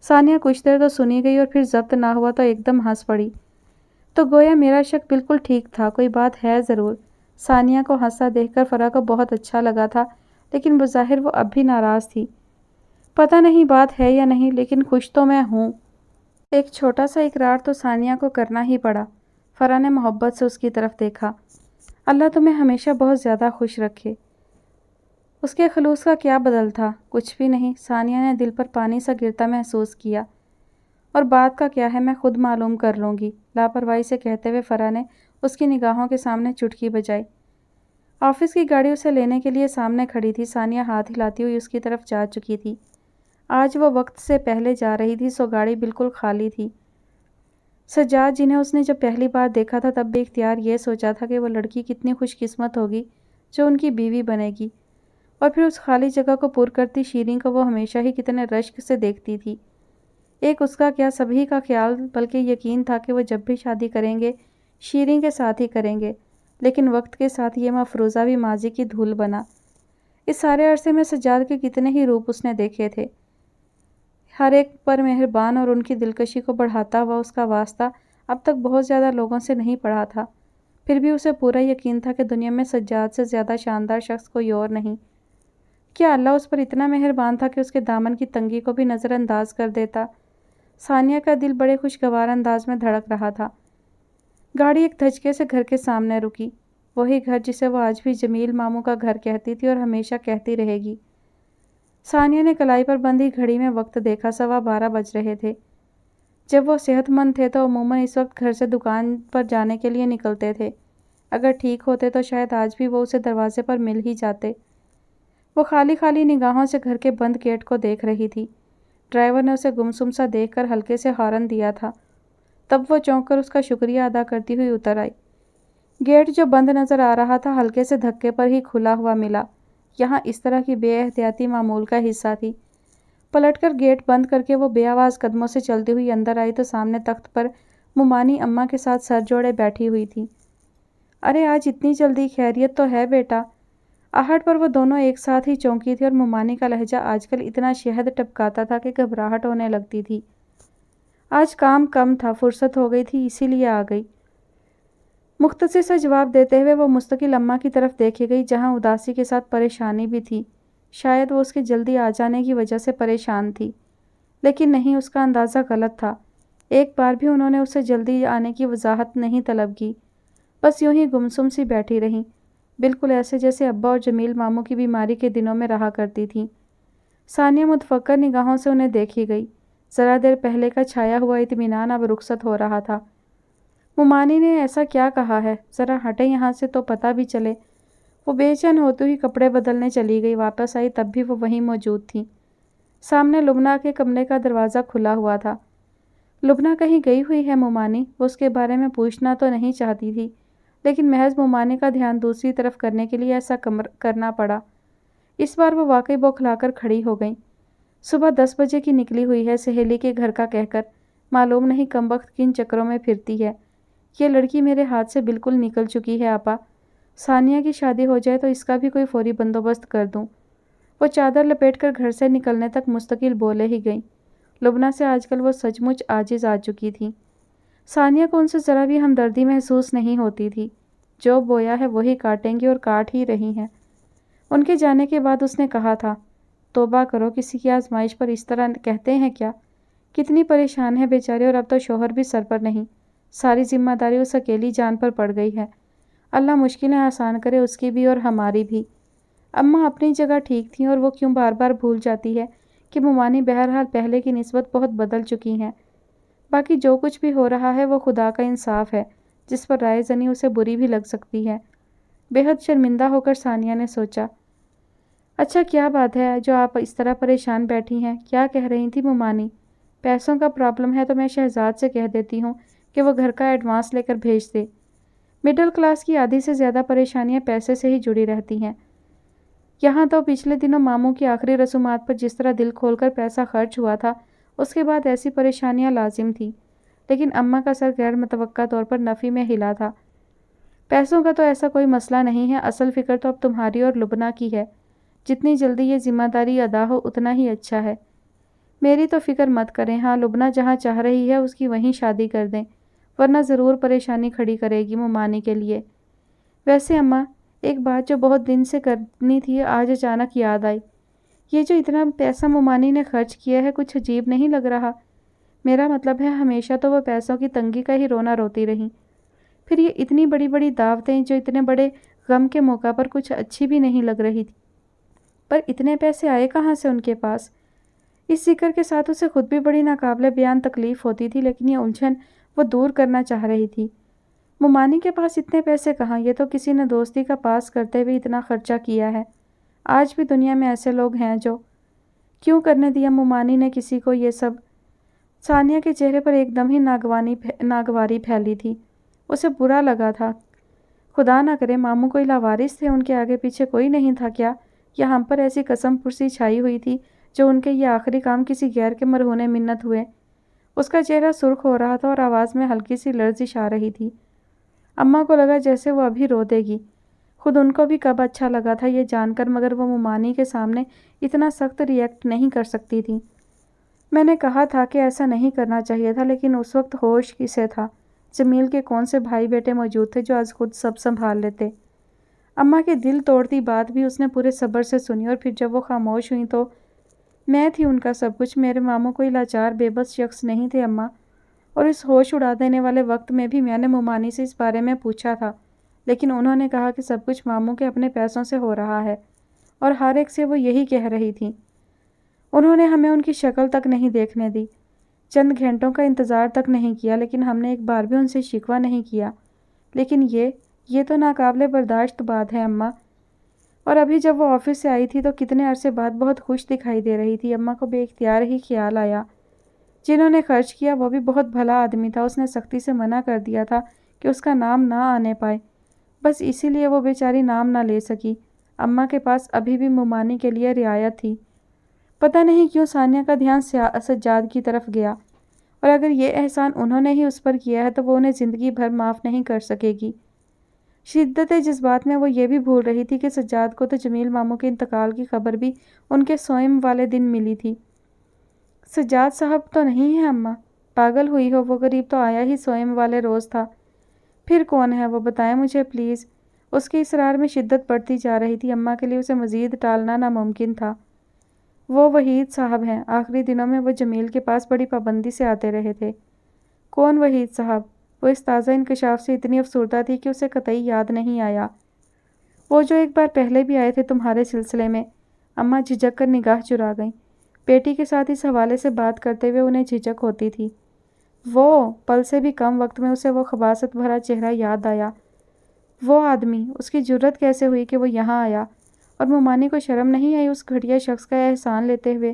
ثانیہ کچھ دیر تو سنی گئی اور پھر ضبط نہ ہوا تو ایک دم ہنس پڑی۔ تو گویا میرا شک بالکل ٹھیک تھا، کوئی بات ہے ضرور۔ ثانیہ کو ہنستا دیکھ کر فرح کو بہت اچھا لگا تھا، لیکن بظاہر وہ اب بھی ناراض تھی۔ پتہ نہیں بات ہے یا نہیں، لیکن خوش تو میں ہوں۔ ایک چھوٹا سا اقرار تو ثانیہ کو کرنا ہی پڑا۔ فرح نے محبت سے اس کی طرف دیکھا۔ اللہ تمہیں ہمیشہ بہت زیادہ خوش رکھے۔ اس کے خلوص کا کیا بدل تھا؟ کچھ بھی نہیں۔ ثانیہ نے دل پر پانی سا گرتا محسوس کیا۔ اور بات کا کیا ہے، میں خود معلوم کر لوں گی، لاپرواہی سے کہتے ہوئے فرح نے اس کی نگاہوں کے سامنے چٹکی بجائی۔ آفس کی گاڑی اسے لینے کے لیے سامنے کھڑی تھی۔ ثانیہ ہاتھ ہلاتی ہوئی اس کی طرف جا چکی تھی۔ آج وہ وقت سے پہلے جا رہی تھی، سو گاڑی بالکل خالی تھی۔ سجاد، جنہیں اس نے جب پہلی بار دیکھا تھا تب بے اختیار یہ سوچا تھا کہ وہ لڑکی کتنی خوش قسمت ہوگی جو ان کی بیوی بنے گی، اور پھر اس خالی جگہ کو پر کرتی شیریں کو وہ ہمیشہ ہی کتنے رشک سے دیکھتی تھی۔ ایک اس کا کیا، سبھی کا خیال بلکہ یقین تھا کہ وہ جب بھی شادی کریں گے شیریں کے ساتھ ہی کریں گے، لیکن وقت کے ساتھ یہ مفروضہ بھی ماضی کی دھول بنا۔ اس سارے عرصے میں سجاد کے کتنے ہی روپ اس نے دیکھے تھے، ہر ایک پر مہربان، اور ان کی دلکشی کو بڑھاتا ہوا اس کا واسطہ اب تک بہت زیادہ لوگوں سے نہیں پڑھا تھا۔ پھر بھی اسے پورا یقین تھا کہ دنیا میں سجاد سے زیادہ شاندار شخص کوئی اور نہیں۔ کیا اللہ اس پر اتنا مہربان تھا کہ اس کے دامن کی تنگی کو بھی نظر انداز کر دیتا؟ ثانیہ کا دل بڑے خوشگوار انداز میں دھڑک رہا تھا۔ گاڑی ایک دھچکے سے گھر کے سامنے رکی، وہی گھر جسے وہ آج بھی جمیل ماموں کا گھر کہتی تھی اور ہمیشہ کہتی رہے گی۔ ثانیہ نے کلائی پر بندھی گھڑی میں وقت دیکھا، 12:15 بج رہے تھے۔ جب وہ صحت مند تھے تو عموماً اس وقت گھر سے دکان پر جانے کے لیے نکلتے تھے۔ اگر ٹھیک ہوتے تو شاید آج بھی وہ اسے دروازے پر مل ہی جاتے۔ وہ خالی خالی نگاہوں سے گھر کے بند گیٹ کو دیکھ رہی تھی۔ ڈرائیور نے اسے گمسم سا دیکھ کر ہلکے سے ہارن دیا تھا، تب وہ چونک کر اس کا شکریہ ادا کرتی ہوئی اتر آئی۔ گیٹ جو بند نظر آ رہا تھا ہلکے سے دھکے پر ہی کھلا ہوا ملا۔ یہاں اس طرح کی بے احتیاطی معمول کا حصہ تھی۔ پلٹ کر گیٹ بند کر کے وہ بے آواز قدموں سے چلتی ہوئی اندر آئی تو سامنے تخت پر مومانی اماں کے ساتھ سر جوڑے بیٹھی ہوئی تھی۔ ارے آج اتنی جلدی، خیریت تو ہے بیٹا؟ آہٹ پر وہ دونوں ایک ساتھ ہی چونکی تھی اور مومانی کا لہجہ آج کل اتنا شہد ٹپکاتا تھا کہ گھبراہٹ ہونے لگتی تھی۔ آج کام کم تھا، فرصت ہو گئی تھی، اسی لیے آ گئی۔ مختصر سا جواب دیتے ہوئے وہ مستقل اماں کی طرف دیکھے گئی، جہاں اداسی کے ساتھ پریشانی بھی تھی۔ شاید وہ اس کے جلدی آ جانے کی وجہ سے پریشان تھی، لیکن نہیں، اس کا اندازہ غلط تھا۔ ایک بار بھی انہوں نے اسے جلدی آنے کی وضاحت نہیں طلب کی، بس یوں ہی گمسم سی بیٹھی رہیں، بالکل ایسے جیسے ابا اور جمیل ماموں کی بیماری کے دنوں میں رہا کرتی تھیں۔ ثانیہ متفکر نگاہوں سے انہیں دیکھی گئی۔ ذرا دیر پہلے کا چھایا ہوا اطمینان اب رخصت ہو رہا تھا۔ مومانی نے ایسا کیا کہا ہے؟ ذرا ہٹیں یہاں سے تو پتہ بھی چلے۔ وہ بے چین ہوتے ہوئی کپڑے بدلنے چلی گئی، واپس آئی تب بھی وہ وہیں موجود تھیں۔ سامنے لبنہ کے کمرے کا دروازہ کھلا ہوا تھا۔ لبنہ کہیں گئی ہوئی ہے مومانی؟ وہ اس کے بارے میں پوچھنا تو نہیں چاہتی تھی، لیکن محض مومانی کا دھیان دوسری طرف کرنے کے لیے ایسا کرنا پڑا۔ اس بار وہ واقعی بوکھلا کر کھڑی ہو گئیں۔ صبح 10 بجے کی نکلی ہوئی ہے، سہیلی کے گھر کا کہہ کر، معلوم نہیں کم وقت کن چکروں میں پھرتی ہے۔ یہ لڑکی میرے ہاتھ سے بالکل نکل چکی ہے آپا۔ ثانیہ کی شادی ہو جائے تو اس کا بھی کوئی فوری بندوبست کر دوں۔ وہ چادر لپیٹ کر گھر سے نکلنے تک مستقل بولے ہی گئیں۔ لبنہ سے آج کل وہ سچ مچ عاجز آ چکی تھیں۔ ثانیہ کو ان سے ذرا بھی ہمدردی محسوس نہیں ہوتی تھی۔ جو بویا ہے وہی کاٹیں گی اور کاٹ ہی رہی ہیں۔ ان کے جانے کے بعد اس نے کہا تھا، توبہ کرو، کسی کی آزمائش پر اس طرح کہتے ہیں کیا؟ کتنی پریشان ہے بیچاری، اور اب تو شوہر بھی سر پر نہیں، ساری ذمہ داری اس اکیلی جان پر پڑ گئی ہے۔ اللہ مشکلیں آسان کرے، اس کی بھی اور ہماری بھی۔ اماں اپنی جگہ ٹھیک تھیں، اور وہ کیوں بار بار بھول جاتی ہے کہ ممانی بہرحال پہلے کی نسبت بہت بدل چکی ہیں۔ باقی جو کچھ بھی ہو رہا ہے وہ خدا کا انصاف ہے، جس پر رائے زنی اسے بری بھی لگ سکتی ہے۔ بے حد شرمندہ ہو کر ثانیہ نے سوچا، اچھا کیا بات ہے جو آپ اس طرح پریشان بیٹھی ہیں؟ کیا کہہ رہی تھی ممانی؟ پیسوں کا پرابلم ہے تو میں شہزاد سے کہہ دیتی ہوں کہ وہ گھر کا ایڈوانس لے کر بھیج دے۔ مڈل کلاس کی آدھی سے زیادہ پریشانیاں پیسے سے ہی جڑی رہتی ہیں۔ یہاں تو پچھلے دنوں ماموں کی آخری رسومات پر جس طرح دل کھول کر پیسہ خرچ ہوا تھا، اس کے بعد ایسی پریشانیاں لازم تھیں، لیکن اماں کا سر غیر متوقع طور پر نفی میں ہلا تھا۔ پیسوں کا تو ایسا کوئی مسئلہ نہیں ہے، اصل فکر تو اب تمہاری اور لبنہ کی ہے۔ جتنی جلدی یہ ذمہ داری ادا ہو اتنا ہی اچھا ہے۔ میری تو فکر مت کریں، ہاں لبنہ جہاں چاہ رہی ہے اس کی وہیں شادی کر دیں، ورنہ ضرور پریشانی کھڑی کرے گی ممانی کے لیے۔ ویسے اماں، ایک بات جو بہت دن سے کرنی تھی آج اچانک یاد آئی۔ یہ جو اتنا پیسہ ممانی نے خرچ کیا ہے کچھ عجیب نہیں لگ رہا؟ میرا مطلب ہے ہمیشہ تو وہ پیسوں کی تنگی کا ہی رونا روتی رہی، پھر یہ اتنی بڑی بڑی دعوتیں جو اتنے بڑے غم کے موقع پر کچھ اچھی بھی نہیں لگ رہی تھی، پر اتنے پیسے آئے کہاں سے ان کے پاس؟ اس ذکر کے ساتھ اسے خود بھی بڑی ناقابل بیان تکلیف ہوتی تھی، لیکن یہ الجھن وہ دور کرنا چاہ رہی تھی۔ ممانی کے پاس اتنے پیسے کہاں؟ یہ تو کسی نے دوستی کا پاس کرتے ہوئے اتنا خرچہ کیا ہے۔ آج بھی دنیا میں ایسے لوگ ہیں جو… کیوں کرنے دیا ممانی نے کسی کو یہ سب؟ ثانیہ کے چہرے پر ایک دم ہی ناگواری پھیلی تھی۔ اسے برا لگا تھا، خدا نہ کرے ماموں کوئی لاوارث تھے، ان کے آگے پیچھے کوئی نہیں تھا کیا؟ یا ہم پر ایسی قسم پرسی چھائی ہوئی تھی جو ان کے یہ آخری کام کسی غیر کے مرہون منت ہوئے؟ اس کا چہرہ سرخ ہو رہا تھا اور آواز میں ہلکی سی لرزش آ رہی تھی۔ اماں کو لگا جیسے وہ ابھی رو دے گی۔ خود ان کو بھی کب اچھا لگا تھا یہ جان کر، مگر وہ ممانی کے سامنے اتنا سخت ریئیکٹ نہیں کر سکتی تھی۔ میں نے کہا تھا کہ ایسا نہیں کرنا چاہیے تھا، لیکن اس وقت ہوش کسے تھا؟ جمیل کے کون سے بھائی بیٹے موجود تھے جو آج خود سب سنبھال لیتے؟ اماں کے دل توڑتی بات بھی اس نے پورے صبر سے سنی، اور پھر جب وہ خاموش ہوئیں تو… میں تھی ان کا سب کچھ، میرے ماموں کوئی لاچار بے بس شخص نہیں تھے اماں، اور اس ہوش اڑا دینے والے وقت میں بھی میں نے ممانی سے اس بارے میں پوچھا تھا، لیکن انہوں نے کہا کہ سب کچھ ماموں کے اپنے پیسوں سے ہو رہا ہے، اور ہر ایک سے وہ یہی کہہ رہی تھی۔ انہوں نے ہمیں ان کی شکل تک نہیں دیکھنے دی، چند گھنٹوں کا انتظار تک نہیں کیا، لیکن ہم نے ایک بار بھی ان سے شکوہ نہیں کیا۔ لیکن یہ تو ناقابل برداشت بات ہے اماں۔ اور ابھی جب وہ آفس سے آئی تھی تو کتنے عرصے بعد بہت خوش دکھائی دے رہی تھی۔ اماں کو بے اختیار ہی خیال آیا، جنہوں نے خرچ کیا وہ بھی بہت بھلا آدمی تھا، اس نے سختی سے منع کر دیا تھا کہ اس کا نام نہ آنے پائے، بس اسی لیے وہ بیچاری نام نہ لے سکی۔ اماں کے پاس ابھی بھی ممانی کے لیے رعایت تھی۔ پتہ نہیں کیوں ثانیہ کا دھیان سجاد کی طرف گیا، اور اگر یہ احسان انہوں نے ہی اس پر کیا ہے تو وہ انہیں زندگی بھر معاف نہیں کر سکے گی۔ شدت جذبات میں وہ یہ بھی بھول رہی تھی کہ سجاد کو تو جمیل ماموں کے انتقال کی خبر بھی ان کے سوئم والے دن ملی تھی۔ سجاد صاحب تو نہیں ہے اماں؟ پاگل ہوئی ہو، وہ غریب تو آیا ہی سوئم والے روز تھا۔ پھر کون ہے وہ؟ بتائیں مجھے پلیز۔ اس کے اصرار میں شدت بڑھتی جا رہی تھی، اماں کے لیے اسے مزید ٹالنا ناممکن تھا۔ وہ وحید صاحب ہیں، آخری دنوں میں وہ جمیل کے پاس بڑی پابندی سے آتے رہے تھے۔ کون وحید صاحب؟ وہ اس تازہ انکشاف سے اتنی افسردہ تھی کہ اسے قطعی یاد نہیں آیا۔ وہ جو ایک بار پہلے بھی آئے تھے تمہارے سلسلے میں۔ اماں جھجک کر نگاہ چرا گئیں۔ بیٹی کے ساتھ اس حوالے سے بات کرتے ہوئے انہیں جھجک ہوتی تھی۔ وہ پل سے بھی کم وقت میں اسے وہ خباثت بھرا چہرہ یاد آیا۔ وہ آدمی، اس کی جرت کیسے ہوئی کہ وہ یہاں آیا؟ اور ممانی کو شرم نہیں آئی اس گھٹیا شخص کا احسان لیتے ہوئے؟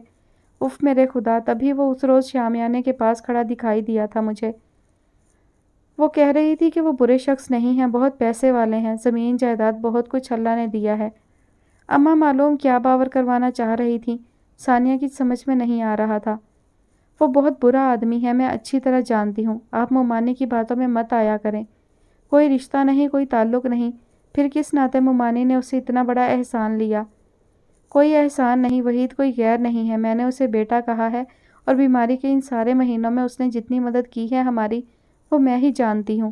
اف میرے خدا، تبھی وہ اس روز شامیانے کے پاس کھڑا دکھائی دیا تھا مجھے۔ وہ کہہ رہی تھی کہ وہ برے شخص نہیں ہیں، بہت پیسے والے ہیں، زمین جائیداد بہت کچھ اللہ نے دیا ہے۔ اماں معلوم کیا باور کروانا چاہ رہی تھیں، ثانیہ کی سمجھ میں نہیں آ رہا تھا۔ وہ بہت برا آدمی ہے، میں اچھی طرح جانتی ہوں، آپ ممانی کی باتوں میں مت آیا کریں۔ کوئی رشتہ نہیں، کوئی تعلق نہیں، پھر کس ناطے ممانی نے اسے اتنا بڑا احسان لیا؟ کوئی احسان نہیں وحید، کوئی غیر نہیں ہے، میں نے اسے بیٹا کہا ہے، اور بیماری کے ان سارے مہینوں میں اس نے جتنی مدد کی ہے ہماری، وہ میں ہی جانتی ہوں۔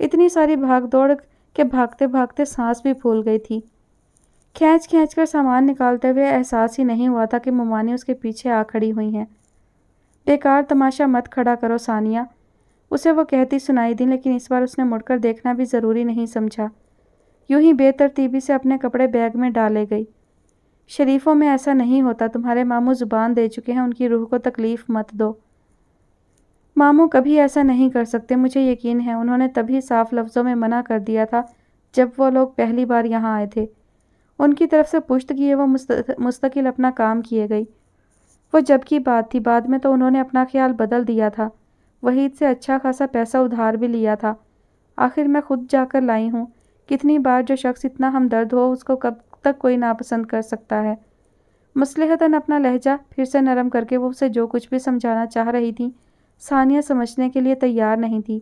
اتنی ساری بھاگ دوڑ کے بھاگتے بھاگتے سانس بھی پھول گئی تھی۔ کھینچ کھینچ کر سامان نکالتے ہوئے احساس ہی نہیں ہوا تھا کہ ممانی اس کے پیچھے آ کھڑی ہوئی ہیں۔ بیکار تماشا مت کھڑا کرو ثانیہ، اسے وہ کہتی سنائی دی، لیکن اس بار اس نے مڑ کر دیکھنا بھی ضروری نہیں سمجھا۔ یوں ہی بے ترتیبی سے اپنے کپڑے بیگ میں ڈالے گئی۔ شریفوں میں ایسا نہیں ہوتا، تمہارے ماموں زبان دے چکے ہیں، ان کی روح کو تکلیف مت دو۔ ماموں کبھی ایسا نہیں کر سکتے، مجھے یقین ہے، انہوں نے تبھی صاف لفظوں میں منع کر دیا تھا جب وہ لوگ پہلی بار یہاں آئے تھے۔ ان کی طرف سے پشت کیے وہ مستقل اپنا کام کیے گئی۔ وہ جب کی بات تھی، بعد میں تو انہوں نے اپنا خیال بدل دیا تھا۔ وحید سے اچھا خاصا پیسہ ادھار بھی لیا تھا۔ آخر میں خود جا کر لائی ہوں۔ کتنی بار جو شخص اتنا ہمدرد ہو، اس کو کب تک کوئی ناپسند کر سکتا ہے؟ مصلحتاً اپنا لہجہ پھر سے نرم کر کے وہ اسے جو کچھ بھی سمجھانا چاہ رہی تھی، ثانیہ سمجھنے کے لیے تیار نہیں تھی۔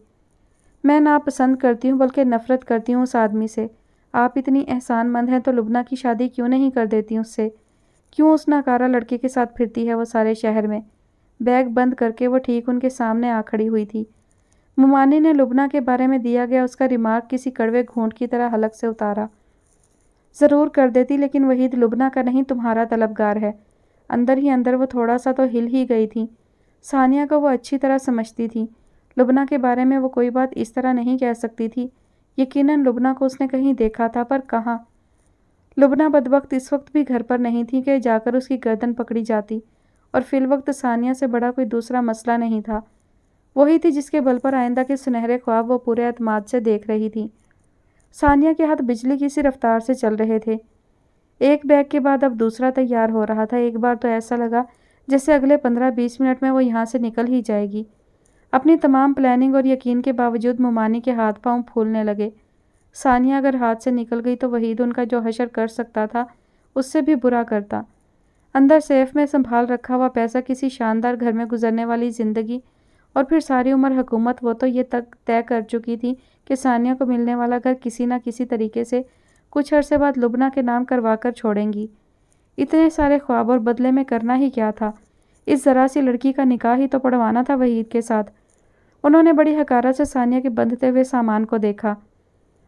میں ناپسند کرتی ہوں بلکہ نفرت کرتی ہوں اس آدمی سے۔ آپ اتنی احسان مند ہیں تو لبنہ کی شادی کیوں نہیں کر دیتی اس سے؟ کیوں اس ناکارہ لڑکے کے ساتھ پھرتی ہے وہ سارے شہر میں؟ بیگ بند کر کے وہ ٹھیک ان کے سامنے آ کھڑی ہوئی تھی۔ ممانی نے لبنہ کے بارے میں دیا گیا اس کا ریمارک کسی کڑوے گھونٹ کی طرح حلق سے اتارا۔ ضرور کر دیتی، لیکن وحید لبنہ کا نہیں تمہارا طلبگار ہے۔ اندر ہی اندر وہ تھوڑا سا تو ہل ہی گئی تھی۔ ثانیہ کو وہ اچھی طرح سمجھتی تھی۔ لبنہ کے بارے میں وہ کوئی بات اس طرح نہیں کہہ سکتی تھی۔ یقیناً لبنہ کو اس نے کہیں دیکھا تھا، پر کہاں؟ لبنہ بدبخت اس وقت بھی گھر پر نہیں تھی کہ جا کر اس کی گردن پکڑی جاتی، اور فی الوقت ثانیہ سے بڑا کوئی دوسرا مسئلہ نہیں تھا۔ وہی تھی جس کے بل پر آئندہ کے سنہرے خواب وہ پورے اعتماد سے دیکھ رہی تھی۔ ثانیہ کے ہاتھ بجلی کی سی رفتار سے چل رہے تھے۔ ایک بیگ کے بعد اب دوسرا تیار ہو رہا تھا۔ ایک بار تو ایسا لگا جیسے اگلے 15-20 منٹ میں وہ یہاں سے نکل ہی جائے گی۔ اپنی تمام پلاننگ اور یقین کے باوجود ممانی کے ہاتھ پاؤں پھولنے لگے۔ ثانیہ اگر ہاتھ سے نکل گئی تو وحید ان کا جو حشر کر سکتا تھا اس سے بھی برا کرتا۔ اندر سیف میں سنبھال رکھا ہوا پیسہ، کسی شاندار گھر میں گزرنے والی زندگی، اور پھر ساری عمر حکومت، وہ تو یہ تک طے کر چکی تھی کہ ثانیہ کو ملنے والا گھر کسی نہ کسی طریقے سے کچھ عرصے بعد لبنہ کے نام کروا کر چھوڑیں گی۔ اتنے سارے خواب اور بدلے میں کرنا ہی کیا تھا؟ اس ذرا سی لڑکی کا نکاح ہی تو پڑھوانا تھا وحید کے ساتھ۔ انہوں نے بڑی حقارت سے ثانیہ کے بندھتے ہوئے سامان کو دیکھا۔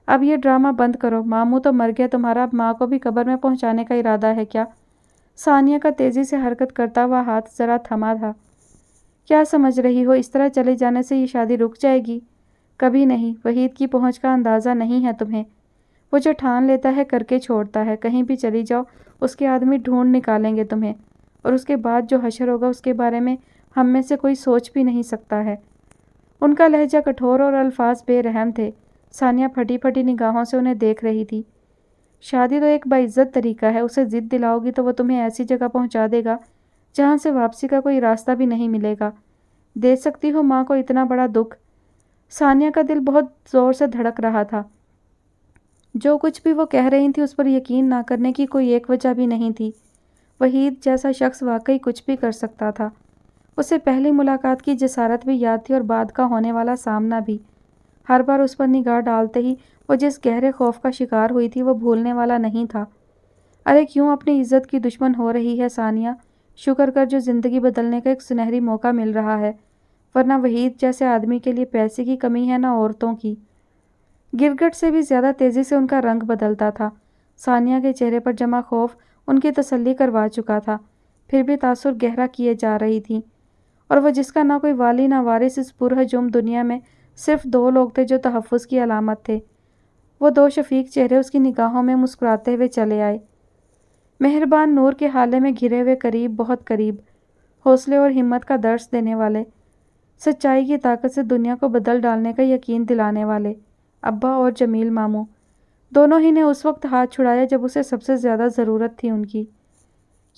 اب یہ ڈرامہ بند کرو، ماموں تو مر گیا، تمہارا اب ماں کو بھی قبر میں پہنچانے کا ارادہ ہے کیا؟ ثانیہ کا تیزی سے حرکت کرتا ہوا ہاتھ ذرا تھما تھا۔ کیا سمجھ رہی ہو، اس طرح چلے جانے سے یہ شادی رک جائے گی؟ کبھی نہیں۔ وحید کی پہنچ کا اندازہ نہیں ہے تمہیں۔ وہ جو ٹھان لیتا ہے کر کے چھوڑتا ہے۔ کہیں بھی چلی جاؤ اس کے آدمی ڈھونڈ نکالیں گے تمہیں، اور اس کے بعد جو حشر ہوگا اس کے بارے میں ہم میں سے کوئی سوچ بھی نہیں سکتا ہے۔ ان کا لہجہ کٹھور اور الفاظ بے رحم تھے۔ ثانیہ پھٹی پھٹی نگاہوں سے انہیں دیکھ رہی تھی۔ شادی تو ایک باعزت طریقہ ہے، اسے ضد دلاؤ گی تو وہ تمہیں ایسی جگہ پہنچا دے گا جہاں سے واپسی کا کوئی راستہ بھی نہیں ملے گا۔ دے سکتی ہو ماں کو اتنا بڑا دکھ؟ ثانیہ کا دل بہت زور سے دھڑک رہا تھا۔ جو کچھ بھی وہ کہہ رہی تھی اس پر یقین نہ کرنے کی کوئی ایک وجہ بھی نہیں تھی۔ وحید جیسا شخص واقعی کچھ بھی کر سکتا تھا۔ اسے پہلی ملاقات کی جسارت بھی یاد تھی اور بعد کا ہونے والا سامنا بھی۔ ہر بار اس پر نگاہ ڈالتے ہی وہ جس گہرے خوف کا شکار ہوئی تھی وہ بھولنے والا نہیں تھا۔ ارے کیوں اپنی عزت کی دشمن ہو رہی ہے ثانیہ؟ شکر کر جو زندگی بدلنے کا ایک سنہری موقع مل رہا ہے، ورنہ وحید جیسے آدمی کے لیے پیسے کی کمی ہے نہ عورتوں کی۔ گرگٹ سے بھی زیادہ تیزی سے ان کا رنگ بدلتا تھا۔ ثانیہ کے چہرے پر جمع خوف ان کی تسلی کروا چکا تھا، پھر بھی تاثر گہرا کیے جا رہی تھی۔ اور وہ جس کا نہ کوئی والی نہ وارث، اس پرہجوم دنیا میں صرف 2 لوگ تھے جو تحفظ کی علامت تھے۔ وہ 2 شفیق چہرے اس کی نگاہوں میں مسکراتے ہوئے چلے آئے۔ مہربان نور کے حالے میں گھرے ہوئے، قریب، بہت قریب، حوصلے اور ہمت کا درس دینے والے، سچائی کی طاقت سے دنیا کو بدل ڈالنے کا یقین دلانے والے، ابا اور جمیل ماموں، دونوں ہی نے اس وقت ہاتھ چھڑایا جب اسے سب سے زیادہ ضرورت تھی ان کی۔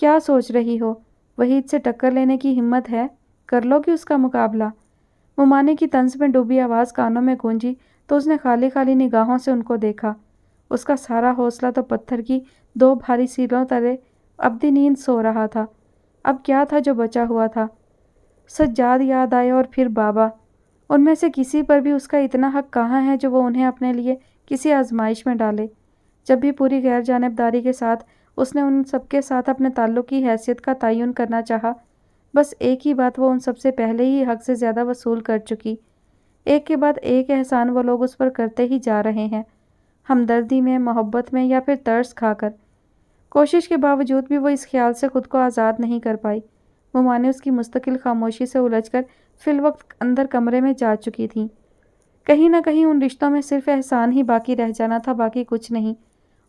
کیا سوچ رہی ہو؟ وحید سے ٹکر لینے کی ہمت ہے؟ کر لو گی اس کا مقابلہ؟ ممانی کی طنز میں ڈوبی آواز کانوں میں گونجی تو اس نے خالی خالی نگاہوں سے ان کو دیکھا۔ اس کا سارا حوصلہ تو پتھر کی 2 بھاری سیلوں تلے ابدی نیند سو رہا تھا۔ اب کیا تھا جو بچا ہوا تھا؟ سجاد یاد آئے اور پھر بابا۔ ان میں سے کسی پر بھی اس کا اتنا حق کہاں ہے جو وہ انہیں اپنے لیے کسی آزمائش میں ڈالے؟ جب بھی پوری غیر جانبداری کے ساتھ اس نے ان سب کے ساتھ اپنے تعلق کی حیثیت کا تعین کرنا چاہا، بس ایک ہی بات وہ ان سب سے پہلے ہی حق سے زیادہ وصول کر چکی ایک کے بعد ایک احسان وہ لوگ اس پر کرتے ہی جا رہے ہیں، ہمدردی میں، محبت میں یا پھر ترس کھا کر۔ کوشش کے باوجود بھی وہ اس خیال سے خود کو آزاد نہیں کر پائی۔ وہ مانیوس کی مستقل خاموشی سے الجھ کر فی الوقت اندر کمرے میں جا چکی تھیں۔ کہیں نہ کہیں ان رشتوں میں صرف احسان ہی باقی رہ جانا تھا، باقی کچھ نہیں۔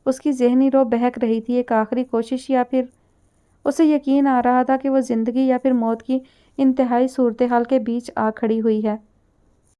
اس کی ذہنی رو بہک رہی تھی، ایک آخری کوشش، یا پھر اسے یقین آ رہا تھا کہ وہ زندگی یا پھر موت کی انتہائی صورتحال کے بیچ آ کھڑی ہوئی ہے۔